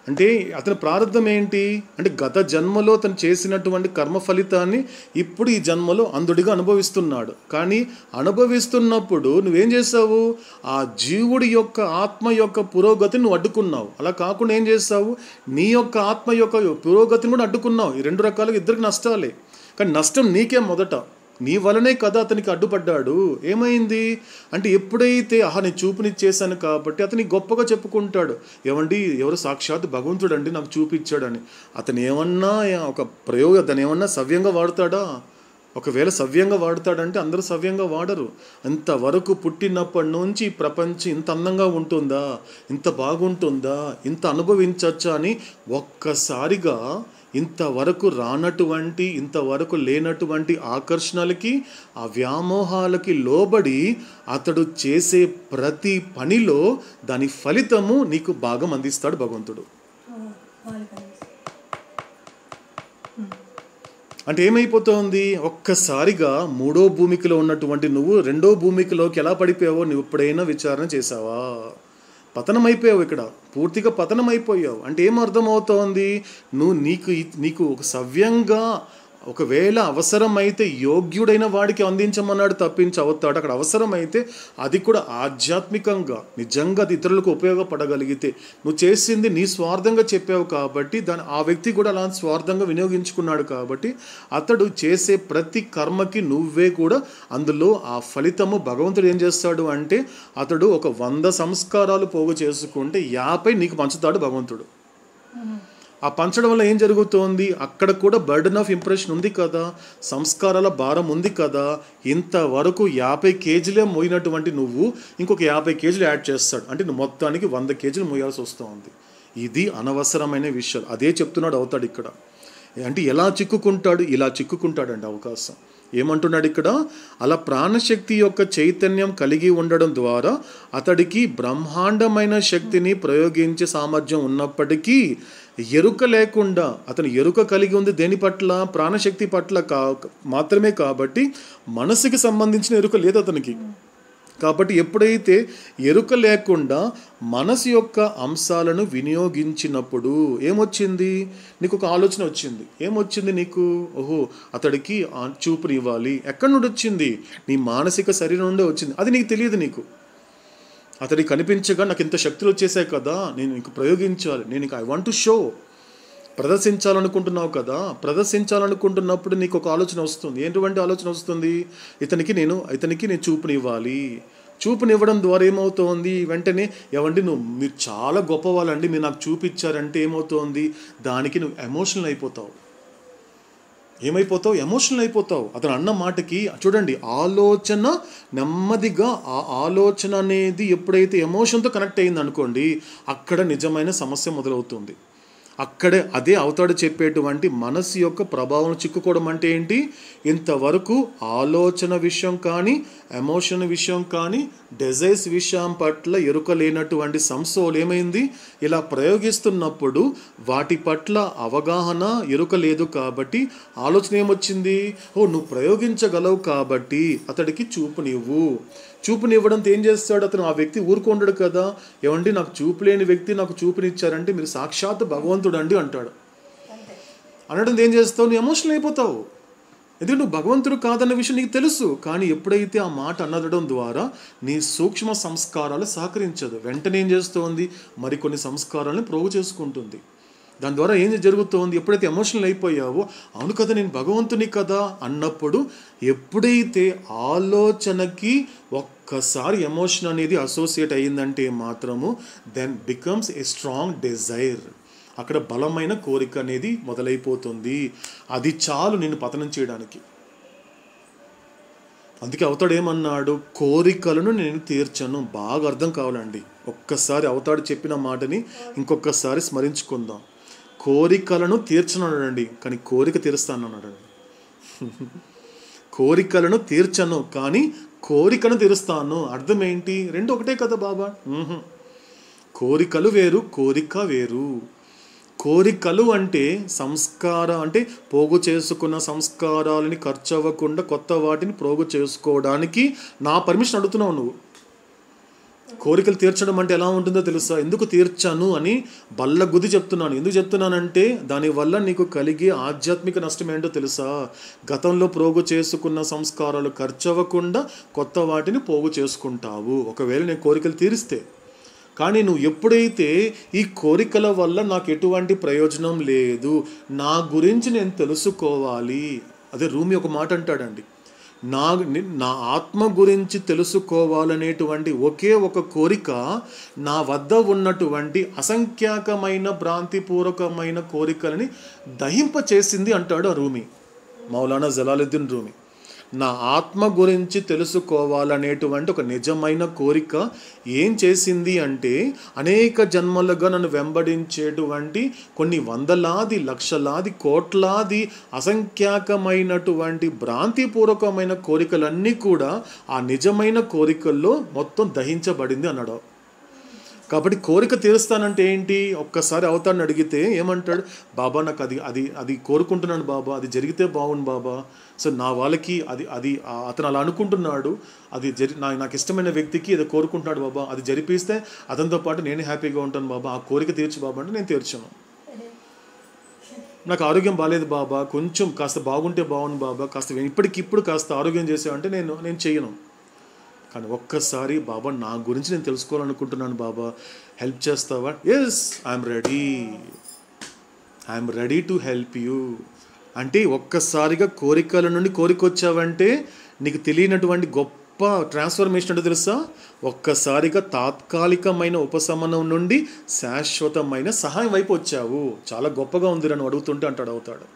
అంటే అతని ప్రారంధం ఏంటి అంటే గత జన్మలో అతను చేసినటువంటి కర్మ ఫలితాన్ని ఇప్పుడు ఈ జన్మలో అంధుడిగా అనుభవిస్తున్నాడు. కానీ అనుభవిస్తున్నప్పుడు నువ్వేం చేసావు, ఆ జీవుడి యొక్క ఆత్మ యొక్క పురోగతిని నువ్వు అడ్డుకున్నావు. అలా కాకుండా ఏం చేస్తావు, నీ యొక్క ఆత్మ యొక్క పురోగతిని కూడా అడ్డుకున్నావు. ఈ రెండు రకాలుగా ఇద్దరికి నష్టాలే. కానీ నష్టం నీకే మొదట, నీ వలనే కదా అతనికి అడ్డుపడ్డాడు. ఏమైంది అంటే ఎప్పుడైతే నేను చూపునిచ్చేసాను కాబట్టి అతని గొప్పగా చెప్పుకుంటాడు, ఎవరు సాక్షాత్ భగవంతుడు అండి నాకు చూపించాడని. అతను ఏమన్నా ఒక ప్రయోగం, అతను ఏమన్నా సవ్యంగా వాడతాడా, ఒకవేళ సవ్యంగా వాడతాడంటే అందరూ సవ్యంగా వాడరు. ఇంతవరకు పుట్టినప్పటి నుంచి ఈ ప్రపంచం ఇంత అందంగా ఉంటుందా, ఇంత బాగుంటుందా, ఇంత అనుభవించచ్చా అని ఒక్కసారిగా ఇంతవరకు రానటువంటి, ఇంతవరకు లేనటువంటి ఆకర్షణలకి, ఆ వ్యామోహాలకి లోబడి అతడు చేసే ప్రతి పనిలో దాని ఫలితము నీకు భాగం అందిస్తాడు భగవంతుడు. అంటే ఏమైపోతుంది, ఒక్కసారిగా మూడో భూమికలో ఉన్నటువంటి నువ్వు రెండో భూమికలోకి ఎలా పడిపోయావో నువ్వు ఎప్పుడైనా విచారణ చేసావా? పతనం అయిపోయావు, ఇక్కడ పూర్తిగా పతనం అయిపోయావు. అంటే ఏం అర్థమవుతోంది, నీకు ఒక సవ్యంగా ఒకవేళ అవసరమైతే యోగ్యుడైన వాడికి అందించమన్నాడు తప్పించి అవుతాడు. అక్కడ అవసరమైతే అది కూడా ఆధ్యాత్మికంగా నిజంగా అది ఇతరులకు ఉపయోగపడగలిగితే, నువ్వు చేసింది నీ స్వార్థంగా చెప్పావు కాబట్టి ఆ వ్యక్తి కూడా అలా స్వార్థంగా వినియోగించుకున్నాడు. కాబట్టి అతడు చేసే ప్రతి కర్మకి నువ్వే కూడా అందులో ఆ ఫలితము భగవంతుడు ఏం చేస్తాడు అంటే, అతడు ఒక 100 సంస్కారాలు పోగు చేసుకుంటే 50 నీకు పంచుతాడు భగవంతుడు. ఆ పంచడం వల్ల ఏం జరుగుతోంది, అక్కడ కూడా బర్డన్ ఆఫ్ ఇంప్రెషన్ ఉంది కదా, సంస్కారాల భారం ఉంది కదా. ఇంతవరకు 50 కేజీలే మోయినటువంటి నువ్వు ఇంకొక 50 కేజీలు యాడ్ చేస్తాడు. అంటే నువ్వు మొత్తానికి 100 కేజీలు మోయాల్సి వస్తుంది. ఇది అనవసరమైన విషయాలు. అదే చెప్తున్నాడు అవుతాడు ఇక్కడ. అంటే ఎలా చిక్కుకుంటాడు, ఇలా చిక్కుకుంటాడండి అవకాశం. ఏమంటున్నాడు ఇక్కడ, అలా ప్రాణశక్తి యొక్క చైతన్యం కలిగి ఉండడం ద్వారా అతడికి బ్రహ్మాండమైన శక్తిని ప్రయోగించే సామర్థ్యం ఉన్నప్పటికీ ఎరుక లేకుండా, అతను ఎరుక కలిగి ఉంది దేని పట్ల, ప్రాణశక్తి పట్ల మాత్రమే. కాబట్టి మనసుకి సంబంధించిన ఎరుక లేదు అతనికి. కాబట్టి ఎప్పుడైతే ఎరుక లేకుండా మనసు యొక్క అంశాలను వినియోగించినప్పుడు ఏమొచ్చింది, నీకు ఒక ఆలోచన వచ్చింది. ఏమొచ్చింది నీకు, ఓహో అతడికి చూపుని ఇవ్వాలి. ఎక్కడి నుండి వచ్చింది, నీ మానసిక శరీరం నుండే వచ్చింది. అది నీకు తెలియదు. నీకు అతడికి కనిపించగా నాకు ఇంత శక్తులు వచ్చేసాయి కదా, నేను ఇంక ప్రయోగించాలి, నేను ఇంక ఐ వాంట్ టు షో. ప్రదర్శించాలనుకుంటున్నావు కదా, ప్రదర్శించాలనుకుంటున్నప్పుడు నీకు ఒక ఆలోచన వస్తుంది. ఏంటువంటి ఆలోచన వస్తుంది? ఇతనికి నేను చూపునివ్వాలి. చూపునివ్వడం ద్వారా ఏమవుతోంది? వెంటనే ఏమండి మీరు చాలా గొప్పవాళ్ళండి, మీరు నాకు చూపించారంటే ఏమవుతోంది? దానికి నువ్వు ఎమోషనల్ అయిపోతావు. ఎమోషనల్ అయిపోతావు. అతను అన్న మాటకి చూడండి, ఆలోచన నెమ్మదిగా ఆ ఆలోచన అనేది ఎప్పుడైతే ఎమోషన్తో కనెక్ట్ అయింది అనుకోండి, అక్కడ నిజమైన సమస్య మొదలవుతుంది. అదే అవతాడు చెప్పేటువంటి మనసు యొక్క ప్రభావం చిక్కుకోవడం అంటే ఏంటి? ఇంతవరకు ఆలోచన విషయం కానీ, ఎమోషన్ విషయం కానీ, డిజైర్స్ విషయం పట్ల ఎరుక లేనటువంటి సంస్థలు ఏమైంది? ఇలా ప్రయోగిస్తున్నప్పుడు వాటి పట్ల అవగాహన, ఎరుక లేదు కాబట్టి ఆలోచన ఏమొచ్చింది? నువ్వు ప్రయోగించగలవు కాబట్టి అతడికి చూపునివ్వడంతో ఏం చేస్తాడు అతను? ఆ వ్యక్తి ఊరుకుంటాడు కదా. ఏమండి నాకు చూపు లేని వ్యక్తి నాకు చూపునిచ్చారంటే మీరు సాక్షాత్ భగవంతుడు అండి అంటాడు. అనడం ఏం చేస్తావు? నువ్వు ఎమోషనల్ అయిపోతావు. ఎందుకంటే నువ్వు భగవంతుడు కాదన్న విషయం నీకు తెలుసు. కానీ ఎప్పుడైతే ఆ మాట అనడం ద్వారా నీ సూక్ష్మ సంస్కారాలు సహకరించదు, వెంటనే ఏం చేస్తోంది? మరికొన్ని సంస్కారాలను ప్రోగు చేసుకుంటుంది. దాని ద్వారా ఏం జరుగుతోంది? ఎప్పుడైతే ఎమోషనల్ అయిపోయావో, అవును కదా నేను భగవంతుని కదా అన్నప్పుడు, ఎప్పుడైతే ఆలోచనకి ఒక్కసారి ఎమోషన్ అనేది అసోసియేట్ అయ్యిందంటే మాత్రము then becomes a strong desire. అక్కడ బలమైన కోరిక అనేది మొదలైపోతుంది. అది చాలు నిన్ను పతనం చేయడానికి. అందుకే అవతాడు ఏమన్నాడు? కోరికలను నేను తీర్చను. బాగా అర్థం కావాలండి. ఒక్కసారి అవతాడు చెప్పిన మాటని ఇంకొకసారి స్మరించుకుందాం. కోరికలను తీర్చనన్నాడండి, కానీ కోరిక తీరుస్తానన్నాడు. కోరికలను తీర్చను కానీ కోరికను తీరుస్తాను. అర్థం ఏంటి? రెండు ఒకటే కదా బాబా. కోరికలు వేరు, కోరిక వేరు. కోరికలు అంటే అంటే పోగు చేసుకున్న సంస్కారాలని ఖర్చు అవ్వకుండా కొత్త వాటిని పోగు చేసుకోవడానికి నా పర్మిషన్ అడుగుతున్నావు నువ్వు. కోరికలు తీర్చడం అంటే ఎలా ఉంటుందో తెలుసా? ఎందుకు తీర్చాను అని బల్ల గుద్ది చెప్తున్నాను. ఎందుకు చెప్తున్నానంటే దానివల్ల నీకు కలిగే ఆధ్యాత్మిక నష్టం ఏంటో తెలుసా? గతంలో పోగు చేసుకున్న సంస్కారాలు ఖర్చు అవ్వకుండా కొత్త వాటిని పోగు చేసుకుంటావు ఒకవేళ నేను కోరికలు తీరిస్తే. కానీ నువ్వు ఎప్పుడైతే ఈ కోరికల వల్ల నాకు ఎటువంటి ప్రయోజనం లేదు, నా గురించి నేను తెలుసుకోవాలి. అదే రూమి ఒక మాట అంటాడండి, నా ఆత్మ గురించి తెలుసుకోవాలనేటువంటి ఒకే ఒక కోరిక నా వద్ద ఉన్నటువంటి అసంఖ్యాకమైన భ్రాంతిపూర్వకమైన కోరికలని దహింపచేసింది అంటాడు ఆ రూమి, మౌలానా జలాలుద్దీన్ రూమి. నా ఆత్మ గురించి తెలుసుకోవాలనేటువంటి ఒక నిజమైన కోరిక ఏం చేసింది అంటే అనేక జన్మలుగా నన్ను వెంబడించేటువంటి కొన్ని వందలాది లక్షలాది కోట్లాది అసంఖ్యాకమైనటువంటి భ్రాంతిపూర్వకమైన కోరికలన్నీ కూడా ఆ నిజమైన కోరికల్లో మొత్తం దహించబడింది అన్నాడు. కాబట్టి కోరిక తీరుస్తానంటే ఏంటి? ఒక్కసారి అవతాన్ని అడిగితే ఏమంటాడు? బాబా నాకు అది కోరుకుంటున్నాను బాబా, అది జరిగితే బాగుండు బాబా. సో నా వాళ్ళకి అది అతను అలా అనుకుంటున్నాడు, అది నాకు ఇష్టమైన వ్యక్తికి ఏదో కోరుకుంటున్నాడు బాబా, అది జరిపిస్తే అతనితో పాటు నేను హ్యాపీగా ఉంటాను బాబా, ఆ కోరిక తీర్చు బాబా అంటే నేను తీర్చాను. నాకు ఆరోగ్యం బాగాలేదు బాబా, కొంచెం కాస్త బాగుంటే బాగుండు బాబా, కాస్త ఇప్పటికిప్పుడు కాస్త ఆరోగ్యం చేసావంటే నేను చెయ్యను. కానీ ఒక్కసారి బాబా నా గురించి నేను తెలుసుకోవాలనుకుంటున్నాను బాబా, హెల్ప్ చేస్తావా? Yes, I'm ready to help you అంటే ఒక్కసారిగా కోరికల నుండి కోరిక వచ్చావంటే నీకు తెలియనటువంటి గొప్ప ట్రాన్స్ఫర్మేషన్ అంటే తెలుసా? ఒక్కసారిగా తాత్కాలికమైన ఉపశమనం నుండి శాశ్వతమైన సహాయం వైపు వచ్చావు. చాలా గొప్పగా ఉంది నన్ను అడుగుతుంటే అంటాడు అవుతాడు.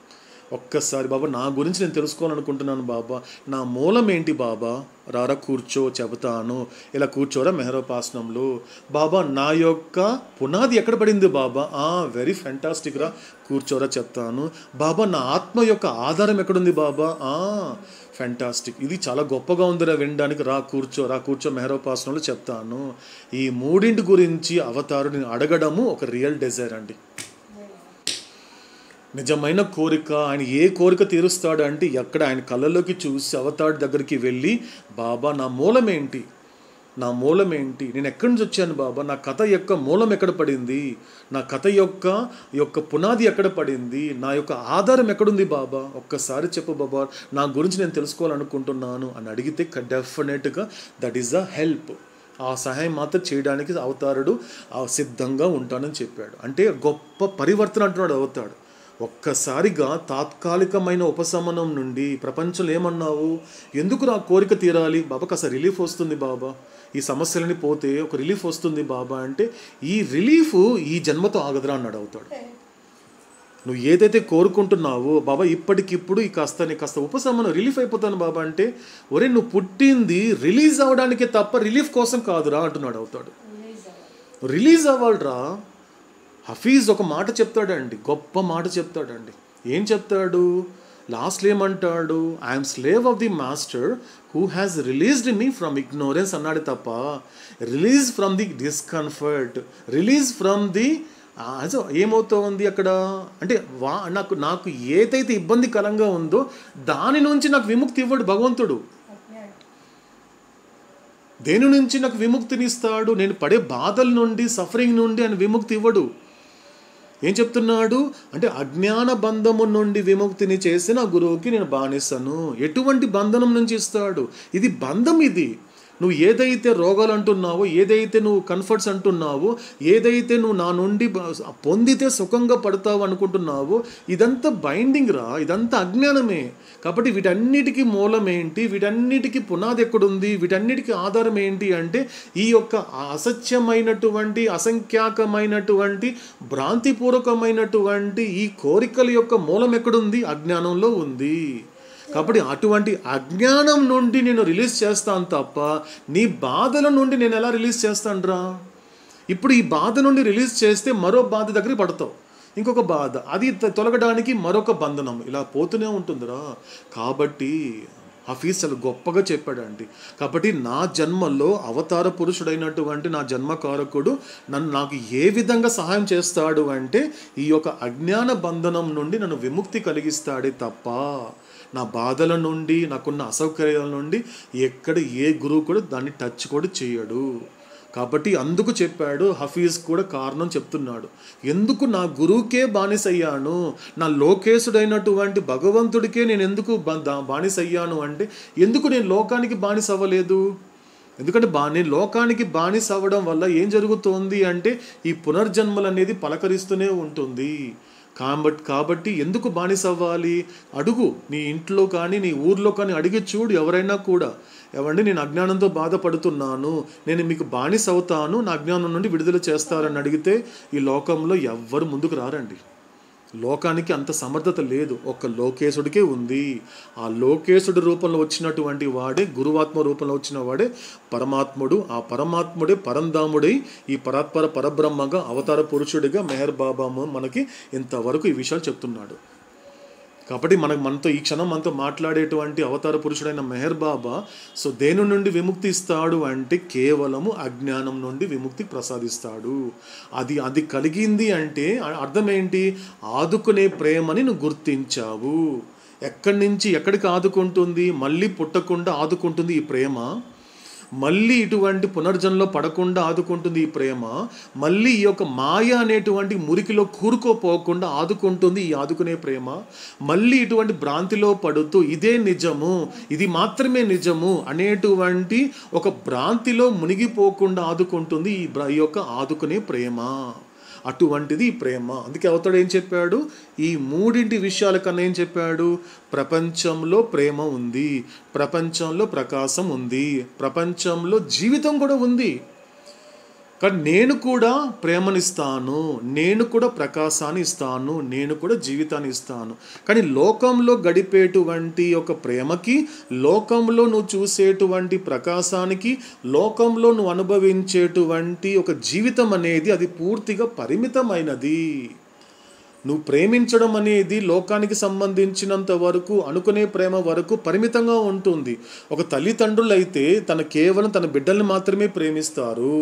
ఒక్కసారి బాబా నా గురించి నేను తెలుసుకోవాలనుకుంటున్నాను బాబా, నా మూలం ఏంటి బాబా? రారా కూర్చో చెబుతాను. ఇలా కూర్చోరా మెహరోపాసనంలో. బాబా నా యొక్క పునాది ఎక్కడ పడింది బాబా? వెరీ ఫ్యాంటాస్టిక్ రా, కూర్చోరా చెప్తాను. బాబా నా ఆత్మ యొక్క ఆధారం ఎక్కడుంది బాబా? ఫ్యాంటాస్టిక్, ఇది చాలా గొప్పగా ఉందిరా వినడానికి, రా కూర్చో మెహరోపాసనంలో చెప్తాను. ఈ మూడింటి గురించి అవతారుని అడగడము ఒక రియల్ డిజైర్ అండి, నిజమైన కోరిక. ఆయన ఏ కోరిక తీరుస్తాడు అంటే ఎక్కడ ఆయన కళ్ళలోకి చూసి అవతాడు దగ్గరికి వెళ్ళి, బాబా నా మూలం ఏంటి, నేను ఎక్కడి నుంచి వచ్చాను బాబా, నా కథ యొక్క మూలం ఎక్కడ పడింది, నా కథ యొక్క పునాది ఎక్కడ పడింది, నా యొక్క ఆధారం ఎక్కడుంది బాబా, ఒక్కసారి చెప్పు బాబా, నా గురించి నేను తెలుసుకోవాలనుకుంటున్నాను అని అడిగితే డెఫినెట్గా దట్ ఈస్ ద హెల్ప్. ఆ సహాయం మాత్రం చేయడానికి అవతారుడు సిద్ధంగా ఉంటానని చెప్పాడు. అంటే గొప్ప పరివర్తన అంటున్నాడు అవతాడు. ఒక్కసారిగా తాత్కాలికమైన ఉపశమనం నుండి ప్రపంచంలో ఏమన్నావు, ఎందుకు నా కోరిక తీరాలి బాబా, కాస్త రిలీఫ్ వస్తుంది బాబా, ఈ సమస్యలని పోతే ఒక రిలీఫ్ వస్తుంది బాబా అంటే, ఈ రిలీఫ్ ఈ జన్మతో ఆగదురా అన్నాడు అవుతాడు. నువ్వు ఏదైతే కోరుకుంటున్నావో బాబా ఇప్పటికిప్పుడు ఈ కాస్త ఉపశమనం రిలీఫ్ అయిపోతాను బాబా అంటే, ఒరే నువ్వు పుట్టింది రిలీజ్ అవ్వడానికే తప్ప రిలీఫ్ కోసం కాదురా అంటున్నాడు అవుతాడు. రిలీజ్ అవ్వాలిరా. హఫీజ్ ఒక మాట చెప్తాడండి, గొప్ప మాట చెప్తాడండి. ఏం చెప్తాడు లాస్ట్లో ఏమంటాడు, I'm slave of the master who has released me from ignorance అన్నాడు తప్ప release from the discomfort, release from the ఏమవుతుంది అక్కడ అంటే నాకు ఏదైతే ఇబ్బందికరంగా ఉందో దాని నుంచి నాకు విముక్తి ఇవ్వడు భగవంతుడు. దేని నుంచి నాకు విముక్తినిస్తాడు, నేను పడే బాధల నుండి సఫరింగ్ నుండి ఆయన విముక్తి ఇవ్వడు. ఏం చెప్తున్నాడు అంటే, అజ్ఞాన బంధము నుండి విముక్తిని చేసిన గురువుకి నేను బానిసను. ఎటువంటి బంధనం నుంచి ఇస్తాడు, ఇది బంధం. ఇది నువ్వు ఏదైతే రోగాలు అంటున్నావో, ఏదైతే నువ్వు కంఫర్ట్స్ అంటున్నావో, ఏదైతే నువ్వు నా నుండి పొందితే సుఖంగా పడతావు అనుకుంటున్నావో, ఇదంతా బైండింగ్ రా, ఇదంతా అజ్ఞానమే. కాబట్టి వీటన్నిటికీ మూలం ఏంటి, వీటన్నిటికీ పునాది ఎక్కడుంది, వీటన్నిటికీ ఆధారం ఏంటి అంటే, ఈ యొక్క అసత్యమైనటువంటి అసంఖ్యాకమైనటువంటి భ్రాంతిపూర్వకమైనటువంటి ఈ కోరికల యొక్క మూలం ఎక్కడుంది, అజ్ఞానంలో ఉంది. కాబట్టి అటువంటి అజ్ఞానం నుండి నేను రిలీజ్ చేస్తాను తప్ప నీ బాధల నుండి నేను ఎలా రిలీజ్ చేస్తాను రా. ఇప్పుడు ఈ బాధ నుండి రిలీజ్ చేస్తే మరో బాధ దగ్గరికి పడతావు, ఇంకొక బాధ, అది తొలగడానికి మరొక బంధనం, ఇలా పోతూనే ఉంటుందిరా. కాబట్టి హఫీజ్ చాలా గొప్పగా చెప్పాడండి. కాబట్టి నా జన్మలో అవతార పురుషుడైనటువంటి నా జన్మకారకుడు నాకు ఏ విధంగా సహాయం చేస్తాడు అంటే, ఈ యొక్క అజ్ఞాన బంధనం నుండి నన్ను విముక్తి కలిగిస్తాడే తప్ప నా బాధల నుండి, నాకున్న అసౌకర్యాల నుండి ఎక్కడ ఏ గురువు కూడా దాన్ని టచ్ కూడా చేయడు. కాబట్టి అందుకు చెప్పాడు హఫీజ్ కూడా కారణం చెప్తున్నాడు, ఎందుకు నా గురువుకే బానిసయ్యాను, నా లోకేశుడైనటువంటి భగవంతుడికే నేను ఎందుకు బానిసయ్యాను అంటే, ఎందుకు నేను లోకానికి బానిస అవ్వలేదు. ఎందుకంటే నేను లోకానికి బానిస అవ్వడం వల్ల ఏం జరుగుతోంది అంటే, ఈ పునర్జన్మలు అనేది పలకరిస్తూనే ఉంటుంది. కాబట్టి ఎందుకు బానిస అవ్వాలి, అడుగు నీ ఇంట్లో కానీ నీ ఊర్లో కానీ అడిగి చూడు, ఎవరైనా కూడా, ఏమండి నేను అజ్ఞానంతో బాధపడుతున్నాను, నేను మీకు బానిస అవుతాను, నా అజ్ఞానం నుండి విడుదల చేస్తారని అడిగితే ఈ లోకంలో ఎవ్వరు ముందుకు రారండి. లోకానికి అంత సమర్థత లేదు, ఒక్క లోకేశుడికే ఉంది. ఆ లోకేశుడి రూపంలో వచ్చినటువంటి వాడే, గురువాత్మ రూపంలో వచ్చిన వాడే పరమాత్ముడు. ఆ పరమాత్ముడే పరంధాముడై ఈ పరాత్పర పరబ్రహ్మగా అవతార పురుషుడిగా మెహర్ బాబా మనకి ఇంతవరకు ఈ విషయాలు చెప్తున్నాడు. కాబట్టి మనతో ఈ క్షణం మనతో మాట్లాడేటువంటి అవతార పురుషుడైన మెహర్ బాబా సో దేని నుండి విముక్తి ఇస్తాడు అంటే, కేవలము అజ్ఞానం నుండి విముక్తి ప్రసాదిస్తాడు. అది కలిగింది అంటే అర్థం ఏంటి, ఆదుకునే ప్రేమని నువ్వు గుర్తించావు. ఎక్కడి నుంచి ఎక్కడికి ఆదుకుంటుంది, మళ్ళీ పుట్టకుండా ఆదుకుంటుంది ఈ ప్రేమ, మళ్ళీ ఇటువంటి పునర్జన్మలో పడకుండా ఆదుకుంటుంది ఈ ప్రేమ, మళ్ళీ ఈ యొక్క మాయ అనేటువంటి మురికిలో కూరుకోపోకుండా ఆదుకుంటుంది ఈ ఆదుకునే ప్రేమ, మళ్ళీ ఇటువంటి భ్రాంతిలో పడుతూ ఇదే నిజము, ఇది మాత్రమే నిజము అనేటువంటి ఒక భ్రాంతిలో మునిగిపోకుండా ఆదుకుంటుంది ఈ యొక్క ఆదుకునే ప్రేమ. అటువంటిది ఈ ప్రేమ. అందుకే అవతాడు ఏం చెప్పాడు, ఈ మూడింటి విషయాల కన్నా ఏం చెప్పాడు, ప్రపంచంలో ప్రేమ ఉంది, ప్రపంచంలో ప్రకాశం ఉంది, ప్రపంచంలో జీవితం కూడా ఉంది. కానీ నేను కూడా ప్రేమనిస్తాను, నేను కూడా ప్రకాశాన్ని ఇస్తాను, నేను కూడా జీవితాన్ని ఇస్తాను. కానీ లోకంలో గడిపేటువంటి ఒక ప్రేమకి, లోకంలో నువ్వు చూసేటువంటి ప్రకాశానికి, లోకంలో నువ్వు అనుభవించేటువంటి ఒక జీవితం అనేది అది పూర్తిగా పరిమితమైనది. నువ్వు ప్రేమించడం అనేది లోకానికి సంబంధించినంత వరకు, అనుకునే ప్రేమ వరకు పరిమితంగా ఉంటుంది. ఒక తల్లిదండ్రులు అయితే కేవలం తన బిడ్డల్ని మాత్రమే ప్రేమిస్తారు.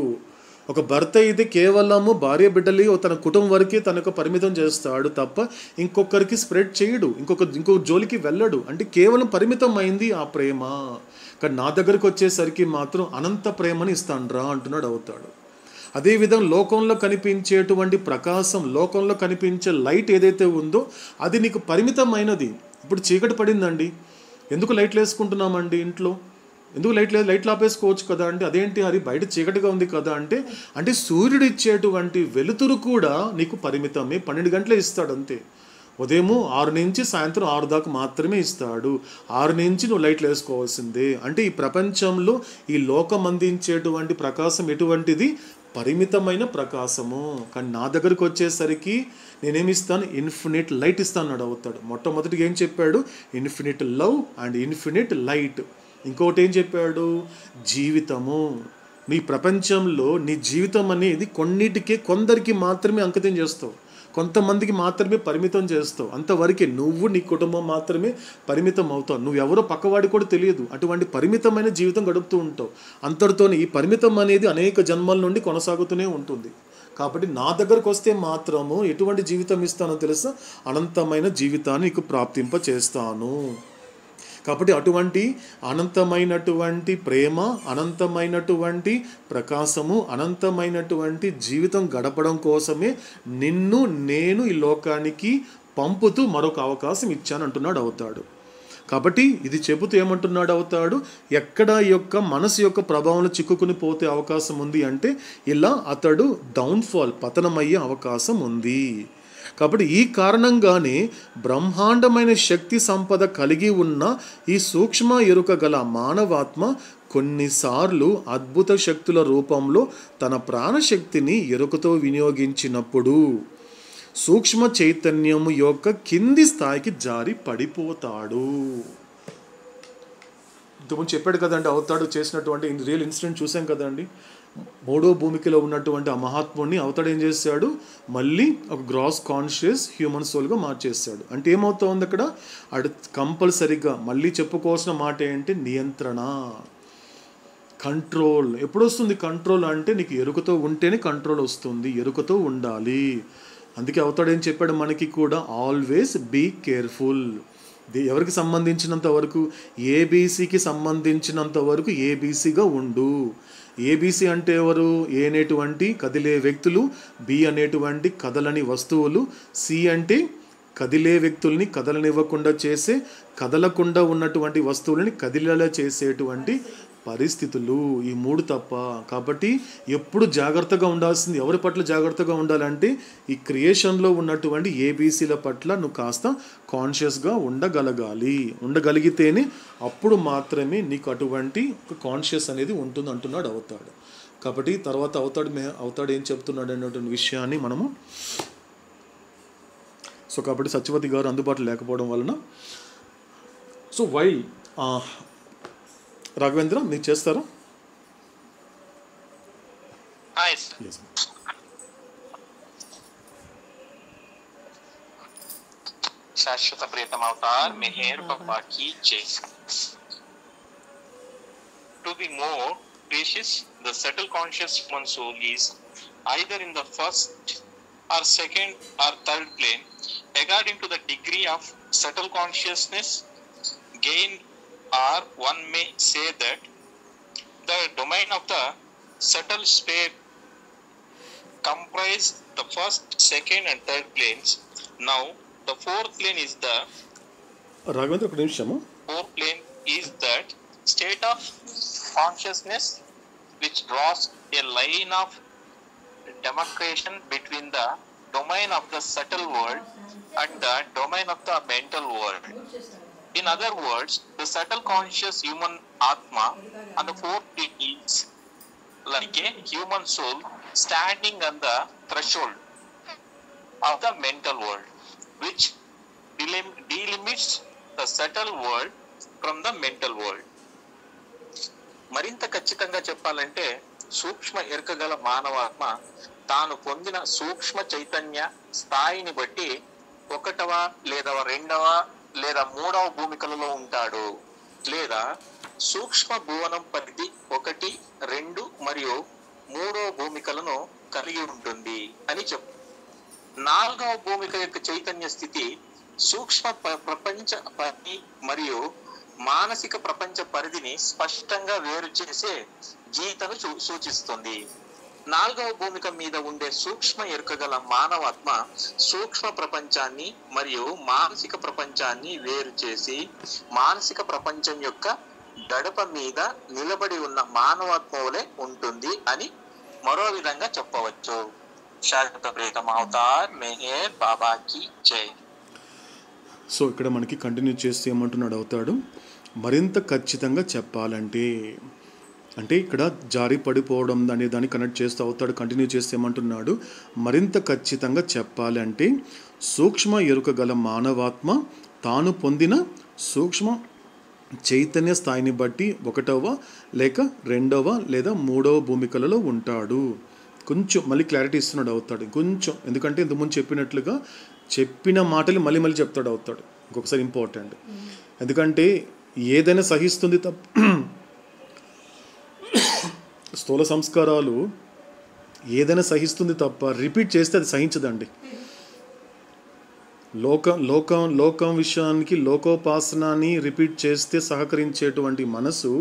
ఒక భర్త అయితే కేవలము భార్య బిడ్డలి తన కుటుంబం వరకే తనకు పరిమితం చేస్తాడు తప్ప ఇంకొకరికి స్ప్రెడ్ చేయడు, ఇంకొక జోలికి వెళ్ళడు. అంటే కేవలం పరిమితం అయింది ఆ ప్రేమ. కానీ నా దగ్గరకు వచ్చేసరికి మాత్రం అనంత ప్రేమని ఇస్తాను అంటున్నాడు అవుతాడు. అదేవిధంగా లోకంలో కనిపించేటువంటి ప్రకాశం, లోకంలో కనిపించే లైట్ ఏదైతే ఉందో అది నీకు పరిమితమైనది. ఇప్పుడు చీకటి పడిందండి, ఎందుకు లైట్లు వేసుకుంటున్నామండి ఇంట్లో, ఎందుకు లైట్లు ఆపేసుకోవచ్చు కదా అంటే, అదేంటి అది బయట చీకటిగా ఉంది కదా అంటే సూర్యుడు ఇచ్చేటువంటి వెలుతురు కూడా నీకు పరిమితమే, 12 గంటలే ఇస్తాడు అంతే. ఉదయము 6 నుంచి సాయంత్రం 6 దాకా మాత్రమే ఇస్తాడు. 6 నుంచి నువ్వు లైట్లు వేసుకోవాల్సిందే. అంటే ఈ ప్రపంచంలో ఈ లోకం అందించేటువంటి ప్రకాశం ఎటువంటిది? పరిమితమైన ప్రకాశము. కానీ నా దగ్గరకు వచ్చేసరికి నేనేమి ఇస్తాను? ఇన్ఫినిట్ లైట్ ఇస్తాను అవుతాడు. మొట్టమొదటిగా ఏం చెప్పాడు? Infinite love and infinite light. ఇంకోటి ఏం చెప్పాడు? జీవితము. నీ ప్రపంచంలో నీ జీవితం అనేది కొందరికి మాత్రమే అంకితం చేస్తావు, కొంతమందికి మాత్రమే పరిమితం చేస్తావు. అంతవరకే నువ్వు నీ కుటుంబం మాత్రమే పరిమితం అవుతావు. నువ్వెవరో పక్కవాడి కూడా తెలియదు. అటువంటి పరిమితమైన జీవితం గడుపుతూ ఉంటావు. అంతటితోనే ఈ పరిమితం అనేది అనేక జన్మల నుండి కొనసాగుతూనే ఉంటుంది. కాబట్టి నా దగ్గరకు వస్తే మాత్రము ఎటువంటి జీవితం ఇస్తానో తెలుసా? అనంతమైన జీవితాన్ని నీకు ప్రాప్తింప చేస్తాను. కాబట్టి అటువంటి అనంతమైనటువంటి ప్రేమ, అనంతమైనటువంటి ప్రకాశము, అనంతమైనటువంటి జీవితం గడపడం కోసమే నేను ఈ లోకానికి పంపుతూ మరొక అవకాశం ఇచ్చాను అంటున్నాడు అవుతాడు. కాబట్టి ఇది చెబుతూ ఏమంటున్నాడు అవుతాడు? ఎక్కడ యొక్క మనసు యొక్క ప్రభావంలో చిక్కుకుని పోతే అవకాశం ఉంది అంటే ఇలా అతడు డౌన్ఫాల్, పతనమయ్యే అవకాశం ఉంది. కాబట్టి ఈ కారణంగానే బ్రహ్మాండమైన శక్తి సంపద కలిగి ఉన్న ఈ సూక్ష్మ ఎరుక గల మానవాత్మ కొన్నిసార్లు అద్భుత శక్తుల రూపంలో తన ప్రాణశక్తిని ఎరుకతో వినియోగించినప్పుడు సూక్ష్మ చైతన్యము యొక్క కింది స్థాయికి జారి పడిపోతాడు. ఇంతకుముందు చెప్పాడు కదండి అవుతాడు చేసినటువంటి రియల్ ఇన్సిడెంట్ చూసాం కదండి. 3వ భూమికలో ఉన్నటువంటి ఆ మహాత్ముడిని అవుతాడు ఏం చేశాడు? మళ్ళీ ఒక గ్రాస్ కాన్షియస్ హ్యూమన్ సోల్గా మార్చేశాడు. అంటే ఏమవుతుంది అక్కడ? కంపల్సరీగా మళ్ళీ చెప్పుకోవాల్సిన మాట ఏంటి? నియంత్రణ, కంట్రోల్. ఎప్పుడు వస్తుంది కంట్రోల్ అంటే? నీకు ఎరుకతో ఉంటేనే కంట్రోల్ వస్తుంది. ఎరుకతో ఉండాలి. అందుకే అవుతాడు ఏం చెప్పాడు మనకి కూడా? Always be careful. ఎవరికి సంబంధించినంత వరకు? ఏబీసీకి సంబంధించినంత వరకు ఏబీసీగా ఉండు. ఏబీసీ అంటే ఎవరు? ఏ అనేటువంటి కదిలే వ్యక్తులు, బి అనేటువంటి కదలని వస్తువులు, సి అంటే కదిలే వ్యక్తుల్ని కదలనివ్వకుండా చేసే, కదలకుండా ఉన్నటువంటి వస్తువులని కదిలేలా చేసేటువంటి పరిస్థితులు. ఈ 3 తప్ప. కాబట్టి ఎప్పుడు జాగ్రత్తగా ఉండాల్సింది ఎవరి పట్ల జాగ్రత్తగా ఉండాలంటే ఈ క్రియేషన్లో ఉన్నటువంటి ఏబీసీల పట్ల నువ్వు కాస్త కాన్షియస్గా ఉండగలిగితేనే అప్పుడు మాత్రమే నీకు అటువంటి ఒక కాన్షియస్ అనేది ఉంటుంది అంటున్నాడు అవుతాడు. కాబట్టి తర్వాత అవుతాడు ఏం చెప్తున్నాడు అనేటువంటి విషయాన్ని మనము కాబట్టి సత్యవతి గారు అందుబాటులో లేకపోవడం వలన వైల్ రాఘవేంద్ర మీరు చేస్తారా? శాశ్వత ప్రియతమ అవతార్ మెహర్ బాబా की जय. To be more precious, the subtle conscious human soul is either in the first or second or third plane according to the degree of subtle consciousness gained, or one may say that the domain of the subtle sphere comprise the first, second and third planes. Now the fourth plane is the Raghavendra oka nimisham. Fourth plane is that state of consciousness which draws a line of demarcation between the domain of the subtle world and the domain of the mental world. In other words, the subtle conscious human Atma and the fourth plane is like a human soul standing on the threshold of the mental world, which delimits the subtle world from the mental world. మరింత ఖచ్చితంగా చెప్పాలంటే సూక్ష్మ ఎరుకగల మానవాత్మ తాను పొందిన సూక్ష్మ చైతన్య స్థాయిని బట్టి 1వ లేదా 2వ లేదా 3వ భూమికలలో ఉంటాడు, లేదా సూక్ష్మ భువనం పరిధి 1, 2 మరియు 3వ భూమికలను కలిగి ఉంటుంది అని చెప్పు. 4వ భూమిక యొక్క చైతన్య స్థితి సూక్ష్మ ప్రపంచ పరిధి మరియు మానసిక ప్రపంచ పరిధిని స్పష్టంగా వేరు చేసే గీతను సూచిస్తుంది. 4వ భూమిక మీద ఉండే సూక్ష్మ ఎరుకగల మానవాత్మ సూక్ష్మ ప్రపంచాన్ని మరియు మానసిక ప్రపంచాన్ని వేరు చేసి మానసిక ప్రపంచం యొక్క గడప మీద నిలబడి ఉన్న మానవాత్మ వలె ఉంటుంది అని మరో విధంగా చెప్పవచ్చు. శాశ్వత ప్రియతమ అవతార్ మెహర్ బాబా की जय. సో ఇక్కడ మనకి కంటిన్యూ చేస్తే ఏమంటున్నాడు అవుతాడు, మరింత ఖచ్చితంగా చెప్పాలంటే, అంటే ఇక్కడ జారి పడిపోవడం అనే దాన్ని కనెక్ట్ చేస్తూ అవుతాడు. కంటిన్యూ చేస్తే ఏమంటున్నాడు, మరింత ఖచ్చితంగా చెప్పాలంటే సూక్ష్మ ఎరుక గల మానవాత్మ తాను పొందిన సూక్ష్మ చైతన్య స్థాయిని బట్టి 1వ లేక 2వ లేదా 3వ భూమికలలో ఉంటాడు. కొంచెం మళ్ళీ క్లారిటీ ఇస్తున్నాడు అవుతాడు కొంచెం, ఎందుకంటే ఇంతకుముందు చెప్పినట్లుగా చెప్పిన మాటలు మళ్ళీ మళ్ళీ చెప్తాడు అవుతాడు. ఇంకొకసారి ఇంపార్టెంట్, ఎందుకంటే ఏదైనా సహిస్తుంది తప్ప స్థూల సంస్కారాలు ఏదైనా సహిస్తుంది తప్ప రిపీట్ చేస్తే అది సహించదండి. లోకం విషయానికి లోకోపాసనాన్ని రిపీట్ చేస్తే సహకరించేటువంటి మనసు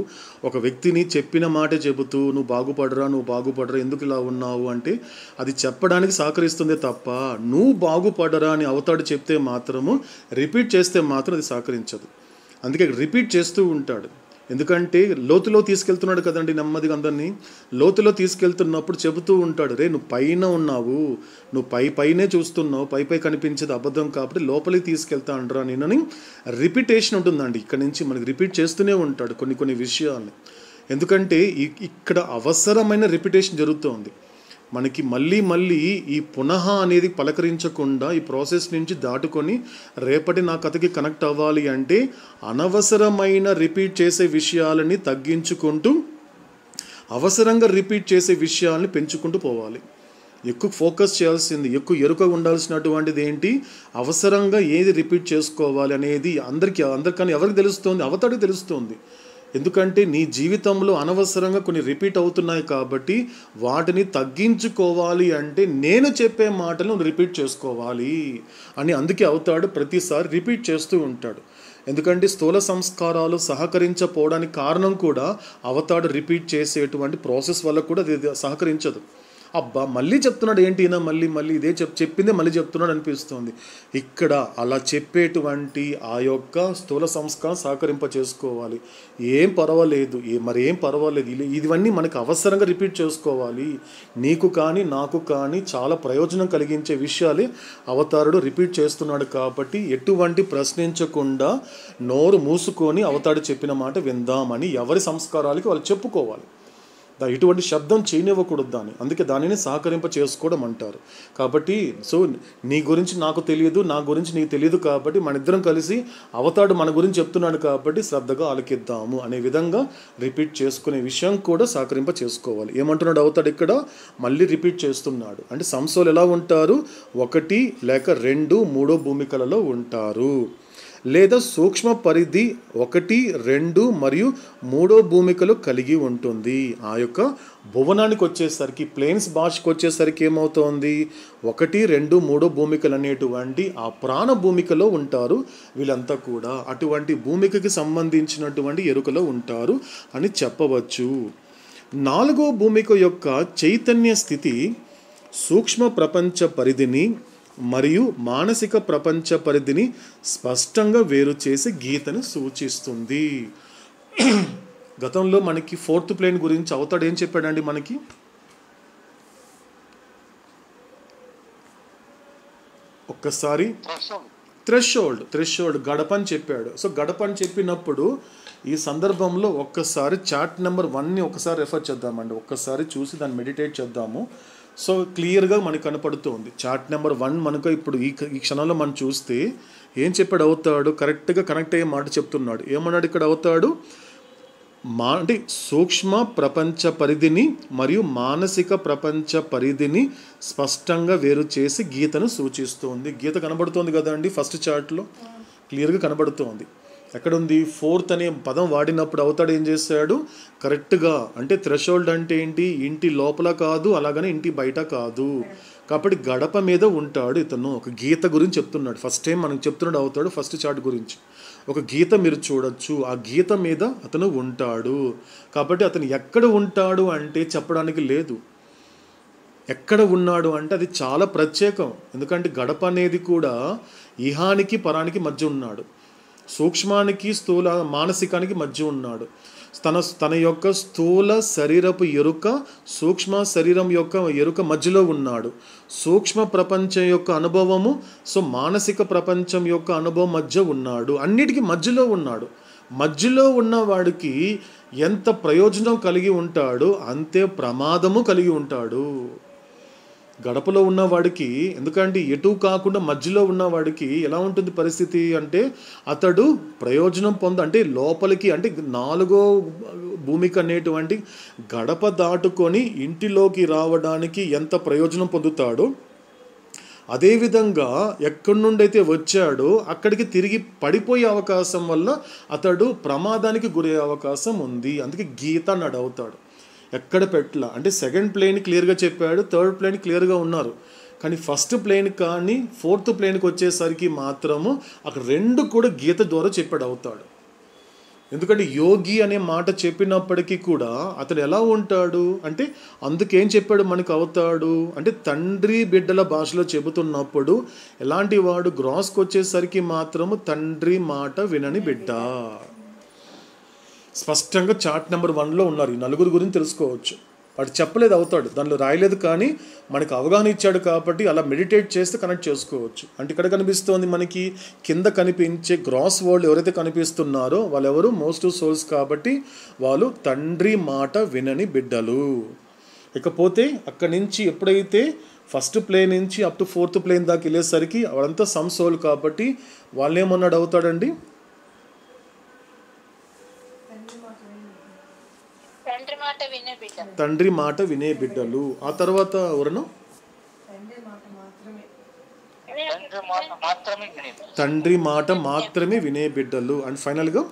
ఒక వ్యక్తిని చెప్పిన మాట చెబుతూ నువ్వు బాగుపడరా ఎందుకు ఇలా ఉన్నావు అంటే అది చెప్పడానికి సహకరిస్తుందే తప్ప నువ్వు బాగుపడరా అని అవతాడు చెప్తే మాత్రము రిపీట్ చేస్తే మాత్రం అది సహకరించదు. అందుకే రిపీట్ చేస్తూ ఉంటాడు, ఎందుకంటే లోతులో తీసుకెళ్తున్నాడు కదండి. నెమ్మదిగా అందరినీ లోతులో తీసుకెళ్తున్నప్పుడు చెబుతూ ఉంటాడు, రే నువ్వు పైన ఉన్నావు, నువ్వు పైనే చూస్తున్నావు, పై కనిపించేది అబద్ధం కాబట్టి లోపలికి తీసుకెళ్తా అంటారా నేనని రిపీటేషన్ ఉంటుందండి. ఇక్కడ నుంచి మనకి రిపీట్ చేస్తూనే ఉంటాడు కొన్ని విషయాల్ని, ఎందుకంటే ఇక్కడ అవసరమైన రిపీటేషన్ జరుగుతుంది. మనకి మళ్ళీ ఈ పునః అనేది పలకరించకుండా ఈ ప్రాసెస్ నుంచి దాటుకొని రేపటి నా కథకి కనెక్ట్ అవ్వాలి అంటే అనవసరమైన రిపీట్ చేసే విషయాలని తగ్గించుకుంటూ అవసరంగా రిపీట్ చేసే విషయాలని పెంచుకుంటూ పోవాలి. ఎక్కువ ఫోకస్ చేయాల్సింది, ఎక్కువ ఎరుక ఉండాల్సినటువంటిది ఏంటి, అవసరంగా ఏది రిపీట్ చేసుకోవాలి అనేది అందరికన్నా ఎవరికి తెలుస్తుంది, అవతాడికి తెలుస్తుంది. ఎందుకంటే నీ జీవితంలో అనవసరంగా కొన్ని రిపీట్ అవుతున్నాయి కాబట్టి వాటిని తగ్గించుకోవాలి అంటే నేను చెప్పే మాటలను రిపీట్ చేసుకోవాలి అని అందుకే అవుతాడు ప్రతిసారి రిపీట్ చేస్తూ ఉంటాడు. ఎందుకంటే స్థూల సంస్కారాలు సహకరించకపోవడానికి కారణం కూడా అవతాడు రిపీట్ చేసేటువంటి ప్రాసెస్ వల్ల కూడా అది సహకరించదు. అబ్బా మళ్ళీ చెప్తున్నాడు ఏంటి ఈయన మళ్ళీ ఇదే చెప్పిందే మళ్ళీ చెప్తున్నాడు అనిపిస్తుంది. ఇక్కడ అలా చెప్పేటువంటి ఆ యొక్క స్థూల సంస్కారం సహకరింప చేసుకోవాలి. ఏం పర్వాలేదు, ఇవన్నీ మనకు అవసరంగా రిపీట్ చేసుకోవాలి. నీకు కానీ నాకు కానీ చాలా ప్రయోజనం కలిగించే విషయాలే అవతారుడు రిపీట్ చేస్తున్నాడు కాబట్టి ఎటువంటి ప్రశ్నించకుండా నోరు మూసుకొని అవతాడు చెప్పిన మాట విందామని ఎవరి సంస్కారాలకి వాళ్ళు చెప్పుకోవాలి. ఎటువంటి శబ్దం చేయనివ్వకూడదు దాన్ని, అందుకే దానిని సహకరింప చేసుకోవడం అంటారు. కాబట్టి సో నీ గురించి నాకు తెలియదు, నా గురించి నీకు తెలియదు కాబట్టి మన ఇద్దరం కలిసి అవతాడు మన గురించి చెప్తున్నాడు కాబట్టి శ్రద్ధగా ఆలకిద్దాము అనే విధంగా రిపీట్ చేసుకునే విషయం కూడా సహకరింప చేసుకోవాలి. ఏమంటున్నాడు అవతాడు ఇక్కడ, మళ్ళీ రిపీట్ చేస్తున్నాడు. అంటే సంస్థలు ఎలా ఉంటారు, 1 లేక 2, 3 భూమికలలో ఉంటారు, లేదా సూక్ష్మ పరిధి 1, 2 మరియు 3 భూమికలు కలిగి ఉంటుంది. ఆ యొక్క భువనానికి వచ్చేసరికి ప్లేన్స్ భాషకు వచ్చేసరికి ఏమవుతోంది, 1, 2, 3 భూమికలు అనేటువంటి ఆ ప్రాణ భూమికలో ఉంటారు వీళ్ళంతా కూడా. అటువంటి భూమికకి సంబంధించినటువంటి ఎరుకలో ఉంటారు అని చెప్పవచ్చు. 4వ భూమిక యొక్క చైతన్య స్థితి సూక్ష్మ ప్రపంచ పరిధిని మరియు మానసిక ప్రపంచ పరిధిని స్పష్టంగా వేరు చేసి గీతను సూచిస్తుంది. గతంలో మనకి 4th ప్లేన్ గురించి అవతాడు ఏం చెప్పాడండి, మనకి ఒక్కసారి థ్రెషోల్డ్ గడపని చెప్పాడు. సో గడపని చెప్పినప్పుడు ఈ సందర్భంలో ఒక్కసారి చార్ట్ నెంబర్ 1ని ఒకసారి రెఫర్ చేద్దామండి, ఒక్కసారి చూసి దాన్ని మెడిటేట్ చేద్దాము. సో క్లియర్గా మనకు కనపడుతుంది చార్ట్ నెంబర్ 1 మనకు ఇప్పుడు ఈ క్షణంలో మనం చూస్తే ఏం చెప్పాడు అవుతాడు, కరెక్ట్గా కనెక్ట్ అయ్యే మాట చెప్తున్నాడు. ఏమన్నాడు ఇక్కడ అవుతాడు, అంటే సూక్ష్మ ప్రపంచ పరిధిని మరియు మానసిక ప్రపంచ పరిధిని స్పష్టంగా వేరు చేసి గీతను సూచిస్తుంది. గీత కనబడుతుంది కదండి, ఫస్ట్ చార్ట్లో క్లియర్గా కనబడుతోంది. ఎక్కడుంది, 4th అనే పదం వాడినప్పుడు అవుతాడు ఏం చేశాడు, కరెక్ట్గా అంటే థ్రెషోల్డ్ అంటే ఏంటి, ఇంటి లోపల కాదు అలాగనే ఇంటి బయట కాదు, కాబట్టి గడప మీద ఉంటాడు ఇతను. ఒక గీత గురించి చెప్తున్నాడు, ఫస్ట్ టైం మనకు చెప్తున్నాడు అవుతాడు ఫస్ట్ చార్ట్ గురించి. ఒక గీత మీరు చూడొచ్చు, ఆ గీత మీద అతను ఉంటాడు. కాబట్టి అతను ఎక్కడ ఉంటాడు అంటే చెప్పడానికి లేదు, ఎక్కడ ఉన్నాడు అంటే అది చాలా ప్రత్యేకం. ఎందుకంటే గడప అనేది కూడా ఇహానికి పరానికి మధ్య ఉన్నాడు, సూక్ష్మానికి స్థూల మానసికానికి మధ్య ఉన్నాడు. తన యొక్క స్థూల శరీరపు ఎరుక సూక్ష్మ శరీరం యొక్క ఎరుక మధ్యలో ఉన్నాడు. సూక్ష్మ ప్రపంచం యొక్క అనుభవము మానసిక ప్రపంచం యొక్క అనుభవం మధ్య ఉన్నాడు. అన్నిటికీ మధ్యలో ఉన్నాడు. మధ్యలో ఉన్నవాడికి ఎంత ప్రయోజనం కలిగి ఉంటాడో అంతే ప్రమాదము కలిగి ఉంటాడు. గడపలో ఉన్నవాడికి, ఎందుకంటే ఎటు కాకుండా మధ్యలో ఉన్నవాడికి ఎలా ఉంటుంది పరిస్థితి అంటే అతడు ప్రయోజనం అంటే లోపలికి అంటే 4వ భూమికి అనేటువంటి గడప దాటుకొని ఇంటిలోకి రావడానికి ఎంత ప్రయోజనం పొందుతాడో అదేవిధంగా ఎక్కడి నుండి అయితే వచ్చాడో అక్కడికి తిరిగి పడిపోయే అవకాశం వల్ల అతడు ప్రమాదానికి గురయ్యే అవకాశం ఉంది. అందుకే గీత నడవుతాడు. ఎక్కడ పెట్టలా అంటే సెకండ్ ప్లేన్ క్లియర్గా చెప్పాడు, థర్డ్ ప్లేన్ క్లియర్గా ఉన్నారు. కానీ ఫస్ట్ ప్లేన్ కానీ ఫోర్త్ ప్లేన్కి వచ్చేసరికి మాత్రము అక్కడ 2 కూడా గీత ద్వారా చెప్పాడు అవుతాడు. ఎందుకంటే యోగి అనే మాట చెప్పినప్పటికీ కూడా అతడు ఎలా ఉంటాడు అంటే అందుకేం చెప్పాడు మనకు అవుతాడు అంటే తండ్రి బిడ్డల భాషలో చెబుతున్నప్పుడు ఎలాంటి వాడు గ్రాస్కి వచ్చేసరికి మాత్రము తండ్రి మాట వినని బిడ్డ. స్పష్టంగా చార్ట్ నెంబర్ 1లో ఉన్నారు. ఈ 4 గురించి తెలుసుకోవచ్చు. వాడు చెప్పలేదు అవుతాడు, దానిలో రాయలేదు, కానీ మనకు అవగాహన ఇచ్చాడు కాబట్టి అలా మెడిటేట్ చేస్తే కనెక్ట్ చేసుకోవచ్చు. అంటే ఇక్కడ కనిపిస్తోంది మనకి కింద కనిపించే గ్రాస్ వరల్డ్ ఎవరైతే కనిపిస్తున్నారో వాళ్ళెవరు మోస్ట్ సోల్స్ కాబట్టి వాళ్ళు తండ్రి మాట వినని బిడ్డలు. ఇకపోతే అక్కడి నుంచి ఎప్పుడైతే ఫస్ట్ ప్లేన్ నుంచి అప్ టు ఫోర్త్ ప్లేన్ దాకా వెళ్ళేసరికి వాళ్ళంతా సమ్ సోల్ కాబట్టి వాళ్ళేమన్నాడు అవుతాడండి తండ్రి మాట వినే బిడ్డలు. ఆ తర్వాత ఎవరను తండ్రి మాట మాత్రమే వినే బిడ్డలు. అండ్ ఫైనల్గా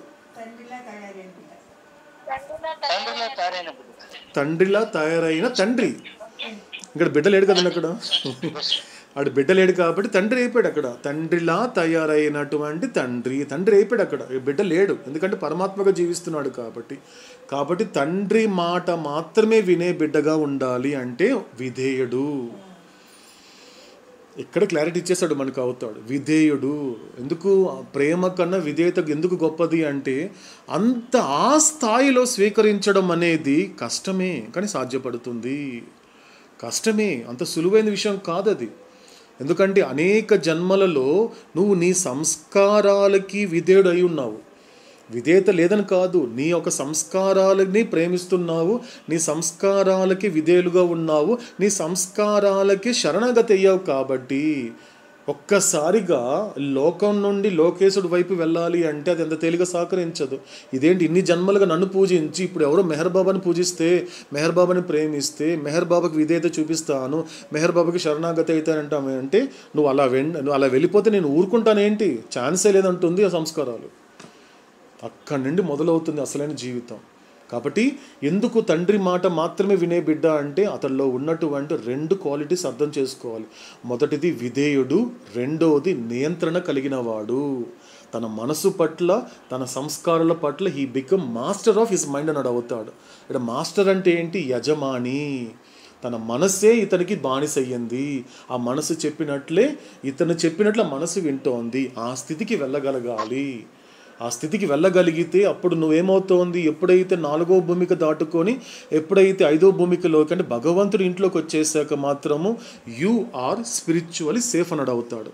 తండ్రిలా తయారైన తండ్రి. ఇక్కడ బిడ్డ లేడు కదండి, అక్కడ ఆడు బిడ్డ లేడు కాబట్టి తండ్రి అయిపోయాడు. అక్కడ తండ్రిలా తయారైనటువంటి తండ్రి అయిపోయాడు. అక్కడ బిడ్డ లేడు, ఎందుకంటే పరమాత్మగా జీవిస్తున్నాడు కాబట్టి తండ్రి మాట మాత్రమే వినే బిడ్డగా ఉండాలి. అంటే విధేయుడు. ఇక్కడ క్లారిటీ ఇచ్చేస్తాడు మనకు అవుతాడు విధేయుడు. ఎందుకు ప్రేమ కన్నా విధేయత ఎందుకు గొప్పది అంటే అంత ఆ స్థాయిలో స్వీకరించడం అనేది కష్టమే, కానీ సాధ్యపడుతుంది. కష్టమే, అంత సులువైన విషయం కాదు అది. ఎందుకంటే అనేక జన్మలలో నువ్వు నీ సంస్కారాలకి విధేయుడు అయి ఉన్నావు. విధేయత లేదని కాదు, నీ యొక్క సంస్కారాలని ప్రేమిస్తున్నావు, నీ సంస్కారాలకి విధేయులుగా ఉన్నావు, నీ సంస్కారాలకి శరణాగతి అయ్యావు. కాబట్టి ఒక్కసారిగా లోకం నుండి లోకేశుడు వైపు వెళ్ళాలి అంటే అది ఎంత తేలిగా సహకరించదు. ఇదేంటి ఇన్ని జన్మలుగా నన్ను పూజించి ఇప్పుడు ఎవరో మెహర్ బాబాని పూజిస్తే, మెహర్ బాబాని ప్రేమిస్తే, మెహర్ బాబాకి విధేయత చూపిస్తాను, మెహర్ బాబాకి శరణాగతి అవుతానంటావు అంటే నువ్వు అలా వెళ్ళిపోతే నేను ఊరుకుంటానేంటి? ఛాన్సే లేదంటుంది ఆ సంస్కారాలు. అక్కడి నుండి మొదలవుతుంది అసలైన జీవితం. కాబట్టి ఎందుకు తండ్రి మాట మాత్రమే వినే బిడ్డ అంటే అతనిలో ఉన్నటువంటి 2 క్వాలిటీస్ అర్థం చేసుకోవాలి. మొదటిది విధేయుడు, రెండోది నియంత్రణ కలిగిన వాడు. తన మనసు పట్ల, తన సంస్కారాల పట్ల he become master of his mind అన్నాడు అవుతాడు. ఇక్కడ మాస్టర్ అంటే ఏంటి? యజమాని. తన మనస్సే ఇతనికి బానిసయ్యింది. ఆ మనసు చెప్పినట్లే ఇతను చెప్పినట్లు మనసు వింటోంది. ఆ స్థితికి వెళ్ళగలగాలి. ఆ స్థితికి వెళ్ళగలిగితే అప్పుడు నువ్వేమవుతోంది? ఎప్పుడైతే 4వ భూమిక దాటుకొని ఎప్పుడైతే 5వ భూమికలోకి అంటే భగవంతుడి ఇంట్లోకి వచ్చేసాక మాత్రము యు ఆర్ స్పిరిచువల్లీ సేఫ్ అన్నాడు అవుతాడు.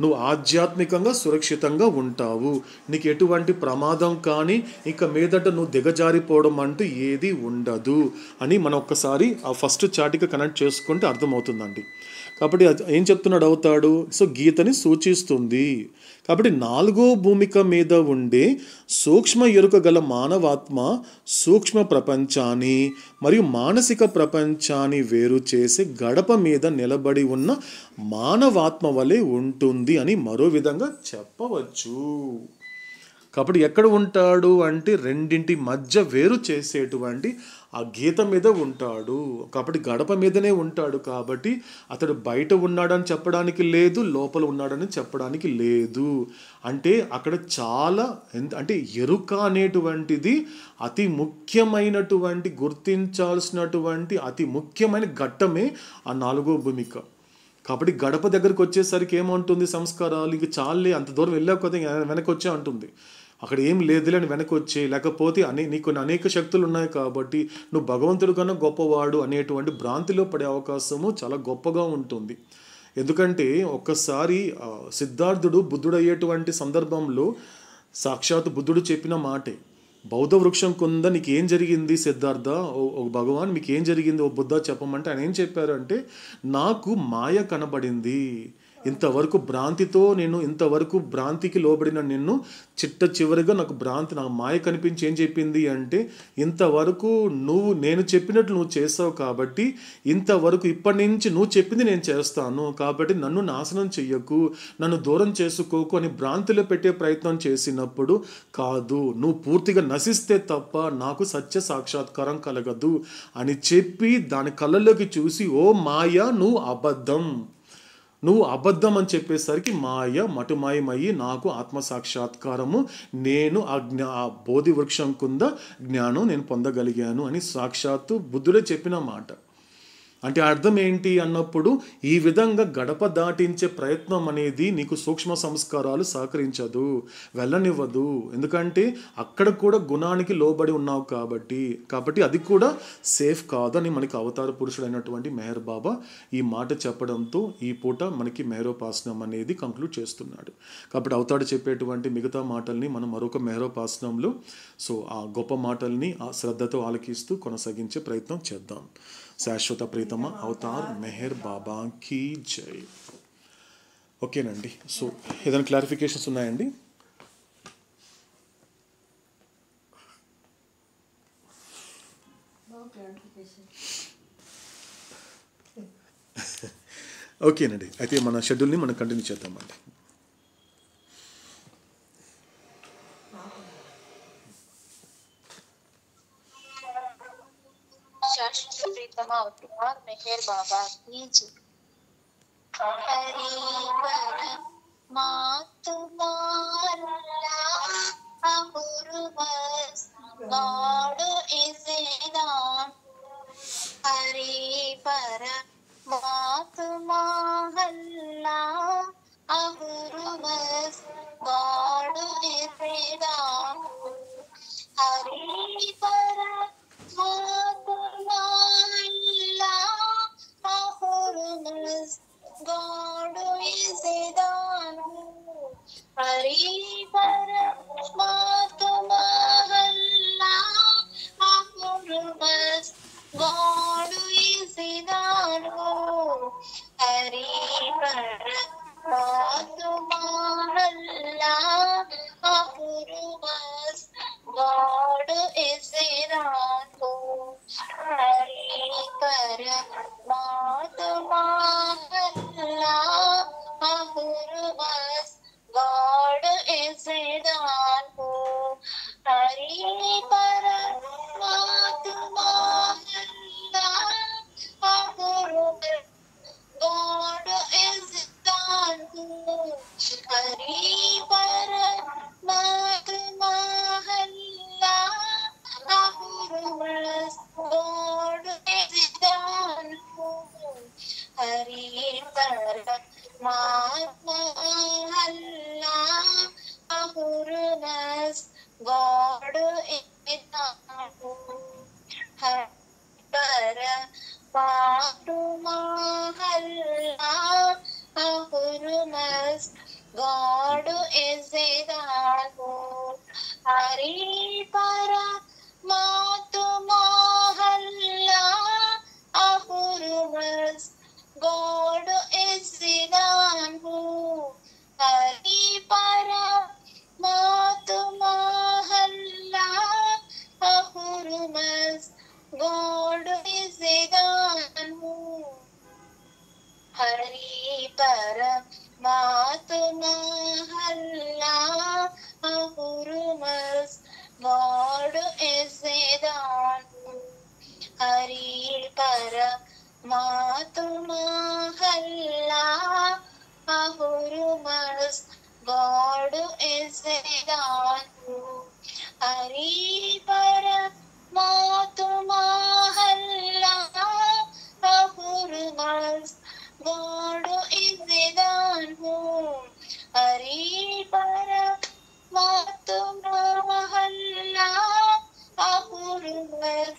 నువ్వు ఆధ్యాత్మికంగా సురక్షితంగా ఉంటావు. నీకు ఎటువంటి ప్రమాదం కానీ ఇక మీదట నువ్వు దిగజారిపోవడం అంటూ ఏది ఉండదు అని మనం ఒక్కసారి ఆ ఫస్ట్ చాటిక కనెక్ట్ చేసుకుంటే అర్థమవుతుందండి. కాబట్టి ఏం చెప్తున్నాడు అవుతాడు? సో గీతని సూచిస్తుంది. కాబట్టి 4వ భూమిక మీద ఉండే సూక్ష్మ ఎరుక గల మానవాత్మ సూక్ష్మ ప్రపంచాన్ని మరియు మానసిక ప్రపంచాన్ని వేరు చేసి గడప మీద నిలబడి ఉన్న మానవాత్మ వలె ఉంటుంది అని మరో విధంగా చెప్పవచ్చు. కాబట్టి ఎక్కడ ఉంటాడు అంటే రెండింటి మధ్య వేరు చేసేటువంటి ఆ గీత మీద ఉంటాడు. కాబట్టి గడప మీదనే ఉంటాడు. కాబట్టి అతడు బయట ఉన్నాడని చెప్పడానికి లేదు, లోపల ఉన్నాడని చెప్పడానికి లేదు. అంటే అక్కడ చాలా అంటే ఎరుక అనేటువంటిది అతి ముఖ్యమైనటువంటి గుర్తించాల్సినటువంటి అతి ముఖ్యమైన ఘట్టమే ఆ 4వ భూమిక. కాబట్టి గడప దగ్గరికి వచ్చేసరికి ఏమంటుంది? సంస్కారాలు ఇంక చాలే, అంత దూరం వెళ్ళావు కదా వెనక్కి వచ్చా అంటుంది. అక్కడ ఏం లేదులే అని వెనక్కి వచ్చే, లేకపోతే నీకు అనేక శక్తులు ఉన్నాయి కాబట్టి నువ్వు భగవంతుడి కన్నా గొప్పవాడు అనేటువంటి భ్రాంతిలో పడే అవకాశము చాలా గొప్పగా ఉంటుంది. ఎందుకంటే ఒక్కసారి సిద్ధార్థుడు బుద్ధుడయ్యేటువంటి సందర్భంలో సాక్షాత్ బుద్ధుడు చెప్పిన మాటే, బౌద్ధ వృక్షం కింద నీకు ఏం జరిగింది సిద్ధార్థ, ఓ భగవాన్ మీకు ఏం జరిగింది ఓ బుద్ధ చెప్పమంటే ఆయన ఏం చెప్పారు అంటే, నాకు మాయ కనబడింది, ఇంతవరకు భ్రాంతితో ఇంతవరకు భ్రాంతికి లోబడిన నిన్ను చివరిగా నాకు మాయ కనిపించి ఏం చెప్పింది అంటే, ఇంతవరకు నేను చెప్పినట్లు నువ్వు చేస్తావు కాబట్టి ఇంతవరకు ఇప్పటి నుంచి నువ్వు చెప్పింది నేను చేస్తాను, కాబట్టి నన్ను నాశనం చెయ్యకు, నన్ను దూరం చేసుకోకు అని భ్రాంతిలో పెట్టే ప్రయత్నం చేసినప్పుడు, కాదు నువ్వు పూర్తిగా నశిస్తే తప్ప నాకు సత్య సాక్షాత్కారం కలగదు అని చెప్పి దాని కళ్ళలోకి చూసి, ఓ మాయ నువ్వు అబద్ధం అని చెప్పేసరికి మాయ మటుమాయమయ్యి నాకు ఆత్మసాక్షాత్కారము, నేను ఆ బోధి వృక్షం కింద జ్ఞానం నేను పొందగలిగాను అని సాక్షాత్తు బుద్ధుడే చెప్పిన మాట. అంటే అర్థం ఏంటి అన్నప్పుడు, ఈ విధంగా గడప దాటించే ప్రయత్నం అనేది నీకు సూక్ష్మ సంస్కారాలు సహకరించదు, వెళ్ళనివ్వదు. ఎందుకంటే అక్కడ కూడా గుణానికి లోబడి ఉన్నావు కాబట్టి అది కూడా సేఫ్ కాదని మనకి అవతార పురుషుడైనటువంటి మెహర్ బాబా ఈ మాట చెప్పడంతో ఈ పూట మనకి మెహరోపాసనం అనేది కంక్లూడ్ చేస్తున్నాడు. కాబట్టి అవతాడు చెప్పేటువంటి మిగతా మాటల్ని మనం మరొక మెహరోపాసనంలో ఆ గొప్ప మాటల్ని ఆ శ్రద్ధతో ఆలకిస్తూ కొనసాగించే ప్రయత్నం చేద్దాం. శాశ్వత ప్రీతమ అవతార్ మెహర్ బాబా కీ జై. ఓకేనండి. ఏదైనా క్లారిఫికేషన్స్ ఉన్నాయండి? ఓకేనండి. అయితే మన షెడ్యూల్ని మనం కంటిన్యూ చేద్దామండి. शाश्वत प्रीतम अवतार मेहर बाबा की जय. हरि परमात्मा अहुरुमस God is Vedan. Hari Paramatma Allah Ahurumas God is Vedan. Hari Paramatma Allah Ahurumas God is Vedan. Hari Paramatma God is Vedan. Hari Paramatma Allah Ahurumas God is Vedan. Hari Paramatma Allah Ahurumas God is Vedan. Hari Paramatma Allah Ahurumas God is Vedan. Hari Paramatma Allah Ahurumas God is Vedan. Hari Paramatma Allah Ahurumas God is Vedan. Hari Paramatma Allah Ahurumas God is Vedan. Hari Paramatma Allah Ahurumas God is Vedan. Hari Paramatma Allah Ahurumas God is Vedan. Hari Paramatma Allah Ahurumas God is Vedan. Hari Paramatma Allah Ahurumas God is Vedan. Hari Paramatma Allah Ahurumas God is Vedan. Hari Paramatma mahalla ahurmas.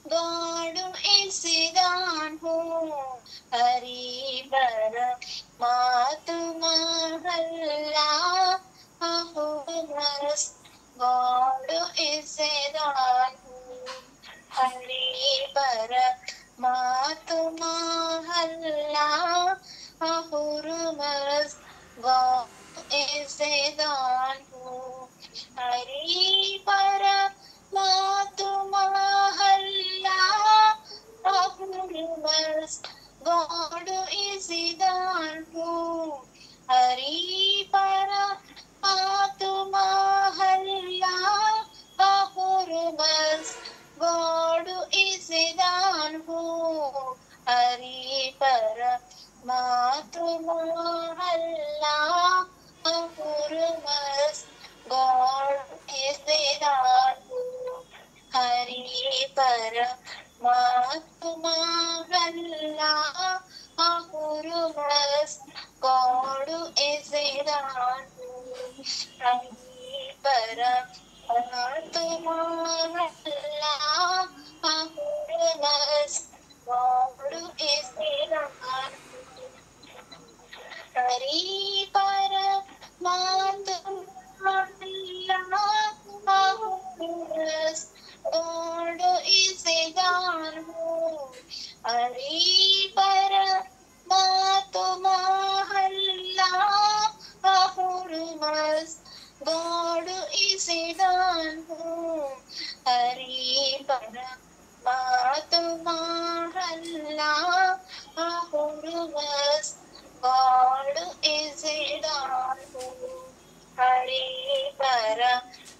God is Siddhan ho, Hari bara matu mahalla ahurmas. God is Siddhan ho, Hari bara matu mahalla ahurmas. God is Siddhan ho, Hari bara matu mahalla ahurmas. God is Siddhan ho, Hari bara matu mahalla ahurmas. God is Siddhan ho, Hari bara matu mahalla ahurmas. God is Siddhan ho, Hari bara matu mahalla ahurmas. God is Siddhan ho, Hari bara matu mahalla ahurmas. God is Siddhan ho, Hari bara matu mahalla ahurmas. God is Siddhan ho, Hari bara matu mahalla ahurmas. God is Siddhan ho, Hari bara matu mahalla ahurmas. God is Siddhan ho, Hari bara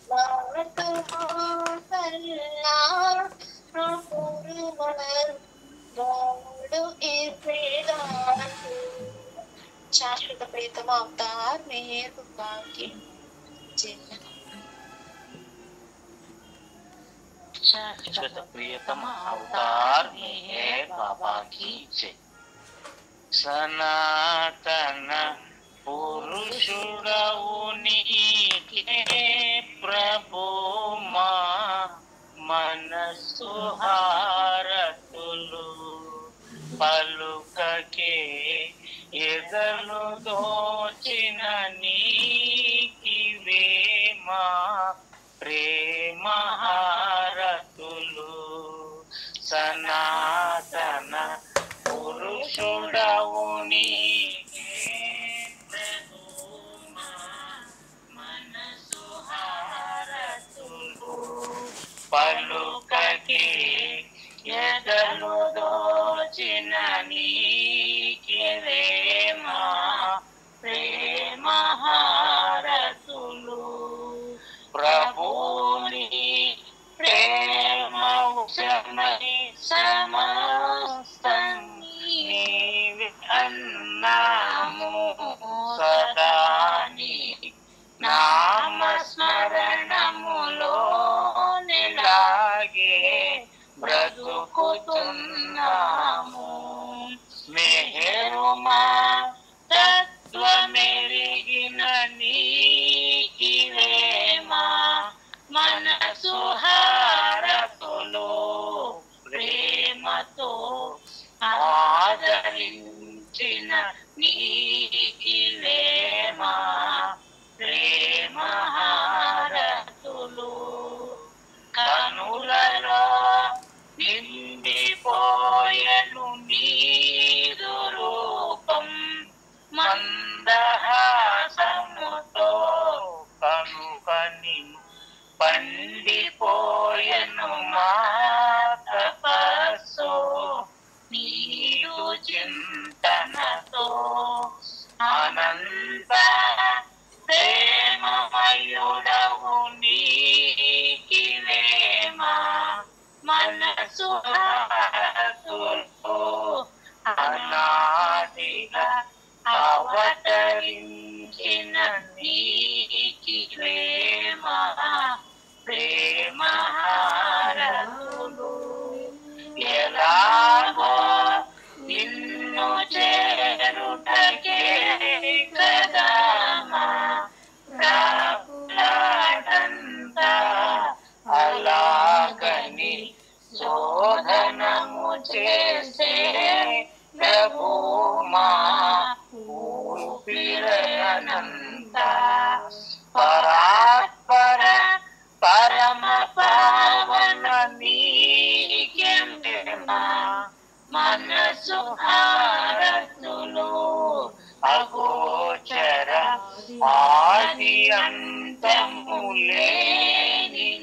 matu mahalla ahurmas. God is Siddhan ho. शाश्वत प्रियतम अवतार मेहर बाबा की जय। शाश्वत प्रियतम अवतार मेहर बाबा की जय। सनातन पुरुषुडवु नीके प्रभु मा मनस्సు హారతులు పలుకకే ఎదలు దోచిన నీకివే మా ప్రేమ హారతులు సనాతన పురుషుడవు నీకే ప్రభు మా మనసు హారతులు పలుకకే ఎదలు దోచిన నీకివే మా ప్రేమ హారతులు ప్రభుని ప్రేమ ఉషమై సమస్తం నీవే అన్నాము సదా నీ నామస్మరణములో నిలాగే బ్రతుకుతున్నాము మెహరుమా తత్వమెరిగిన నీకివే మా మనసు హారతులు ప్రేమతో ఆదరించిన నీకివే మా ప్రేమ హారతులు కనులలో నిండిపోయెను నీదు రూపం మందహాసముతో కనుక నిన్ను పండిపోయెను మా తపస్సు నీదు చింతనతో అనంత ప్రేమమయుడవు నీకివే మా మనసు హారతులు అనాదిగా అవతరించిన నీకివే మా ప్రేమ హారతులు ఎలాగో నిన్ను చేరుటకే కదా మా ప్రాకులాట अंता परात्पर परम पावन नीके महिमा मनसु हारतुलो अगोचर आदि अंतमुलेनि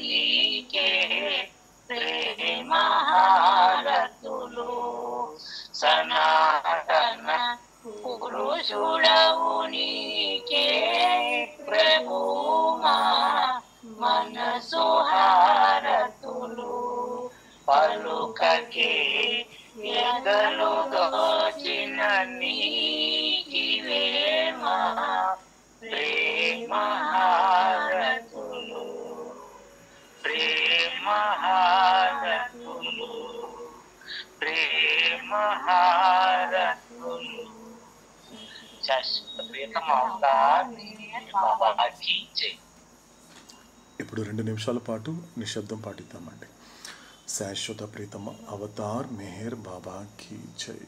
नीके प्रेम हारतुलो सनातन पुरुषुडवु नीके ప్రభుమా మనసు హారతులు పలుకకే ఎగలు దోచిన నీకివేమా ప్రేమ హారతులు ప్రేమ హారతులు ప్రేమ హారతులు శాశ్వత ప్రియతమ అవతార్ బాబా కీ జై. ఇప్పుడు 2 నిమిషాల పాటు నిశ్శబ్దం పాటిద్దామండి. శాశ్వత ప్రీతమ అవతార్ మెహర్ బాబా కీ జై.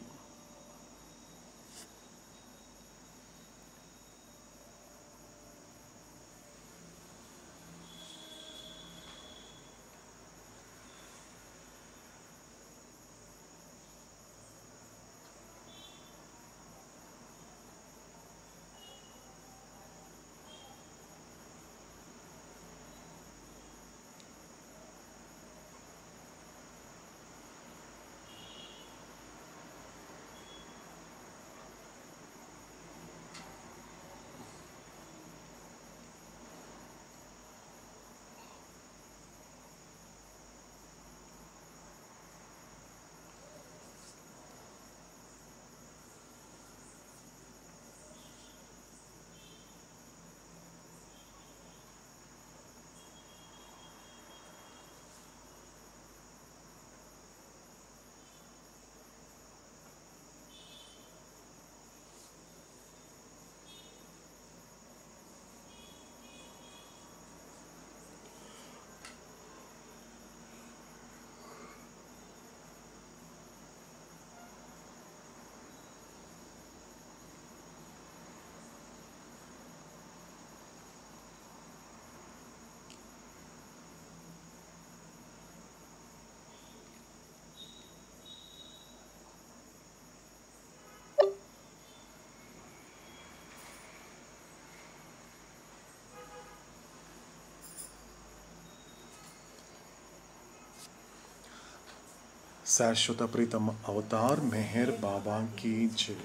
శాశ్వత ప్రీతమ అవతార్ మెహర్ బాబా కీ జై.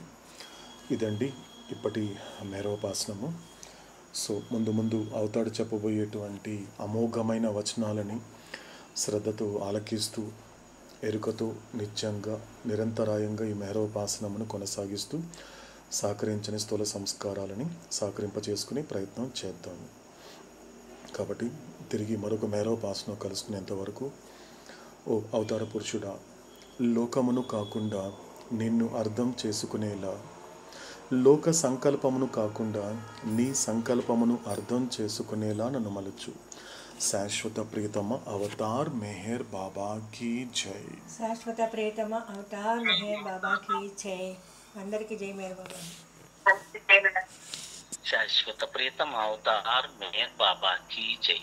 ఇదండి ఇప్పటి మెహరోపాసనము. సో ముందు అవతాడు చెప్పబోయేటువంటి అమోఘమైన వచనాలని శ్రద్ధతో ఆలకిస్తూ ఎరుకతో నిత్యంగా నిరంతరాయంగా ఈ మెహరోపాసనమును కొనసాగిస్తూ సహకరించని స్థూల సంస్కారాలని సహకరింపచేసుకునే ప్రయత్నం చేద్దాము. కాబట్టి తిరిగి మరొక మెహరోపాసన కలుసుకునేంత వరకు ఓ అవతార పురుషుడా, లోకమును కాకుండా నిన్ను అర్థం చేసుకునేలా, లోక సంకల్పమును కాకుండా నీ సంకల్పమును అర్థం చేసుకునేలా నన్ను మలుచు. శాశ్వత ప్రియతమ అవతార్ మెహర్ బాబా కీ జై. శాశ్వత ప్రియతమ అవతార్ మెహర్ బాబా కీ జై. అందరికీ జై మెహర్ బాబా. శాశ్వత ప్రియతమ అవతార్ మెహర్ బాబా కీ జై.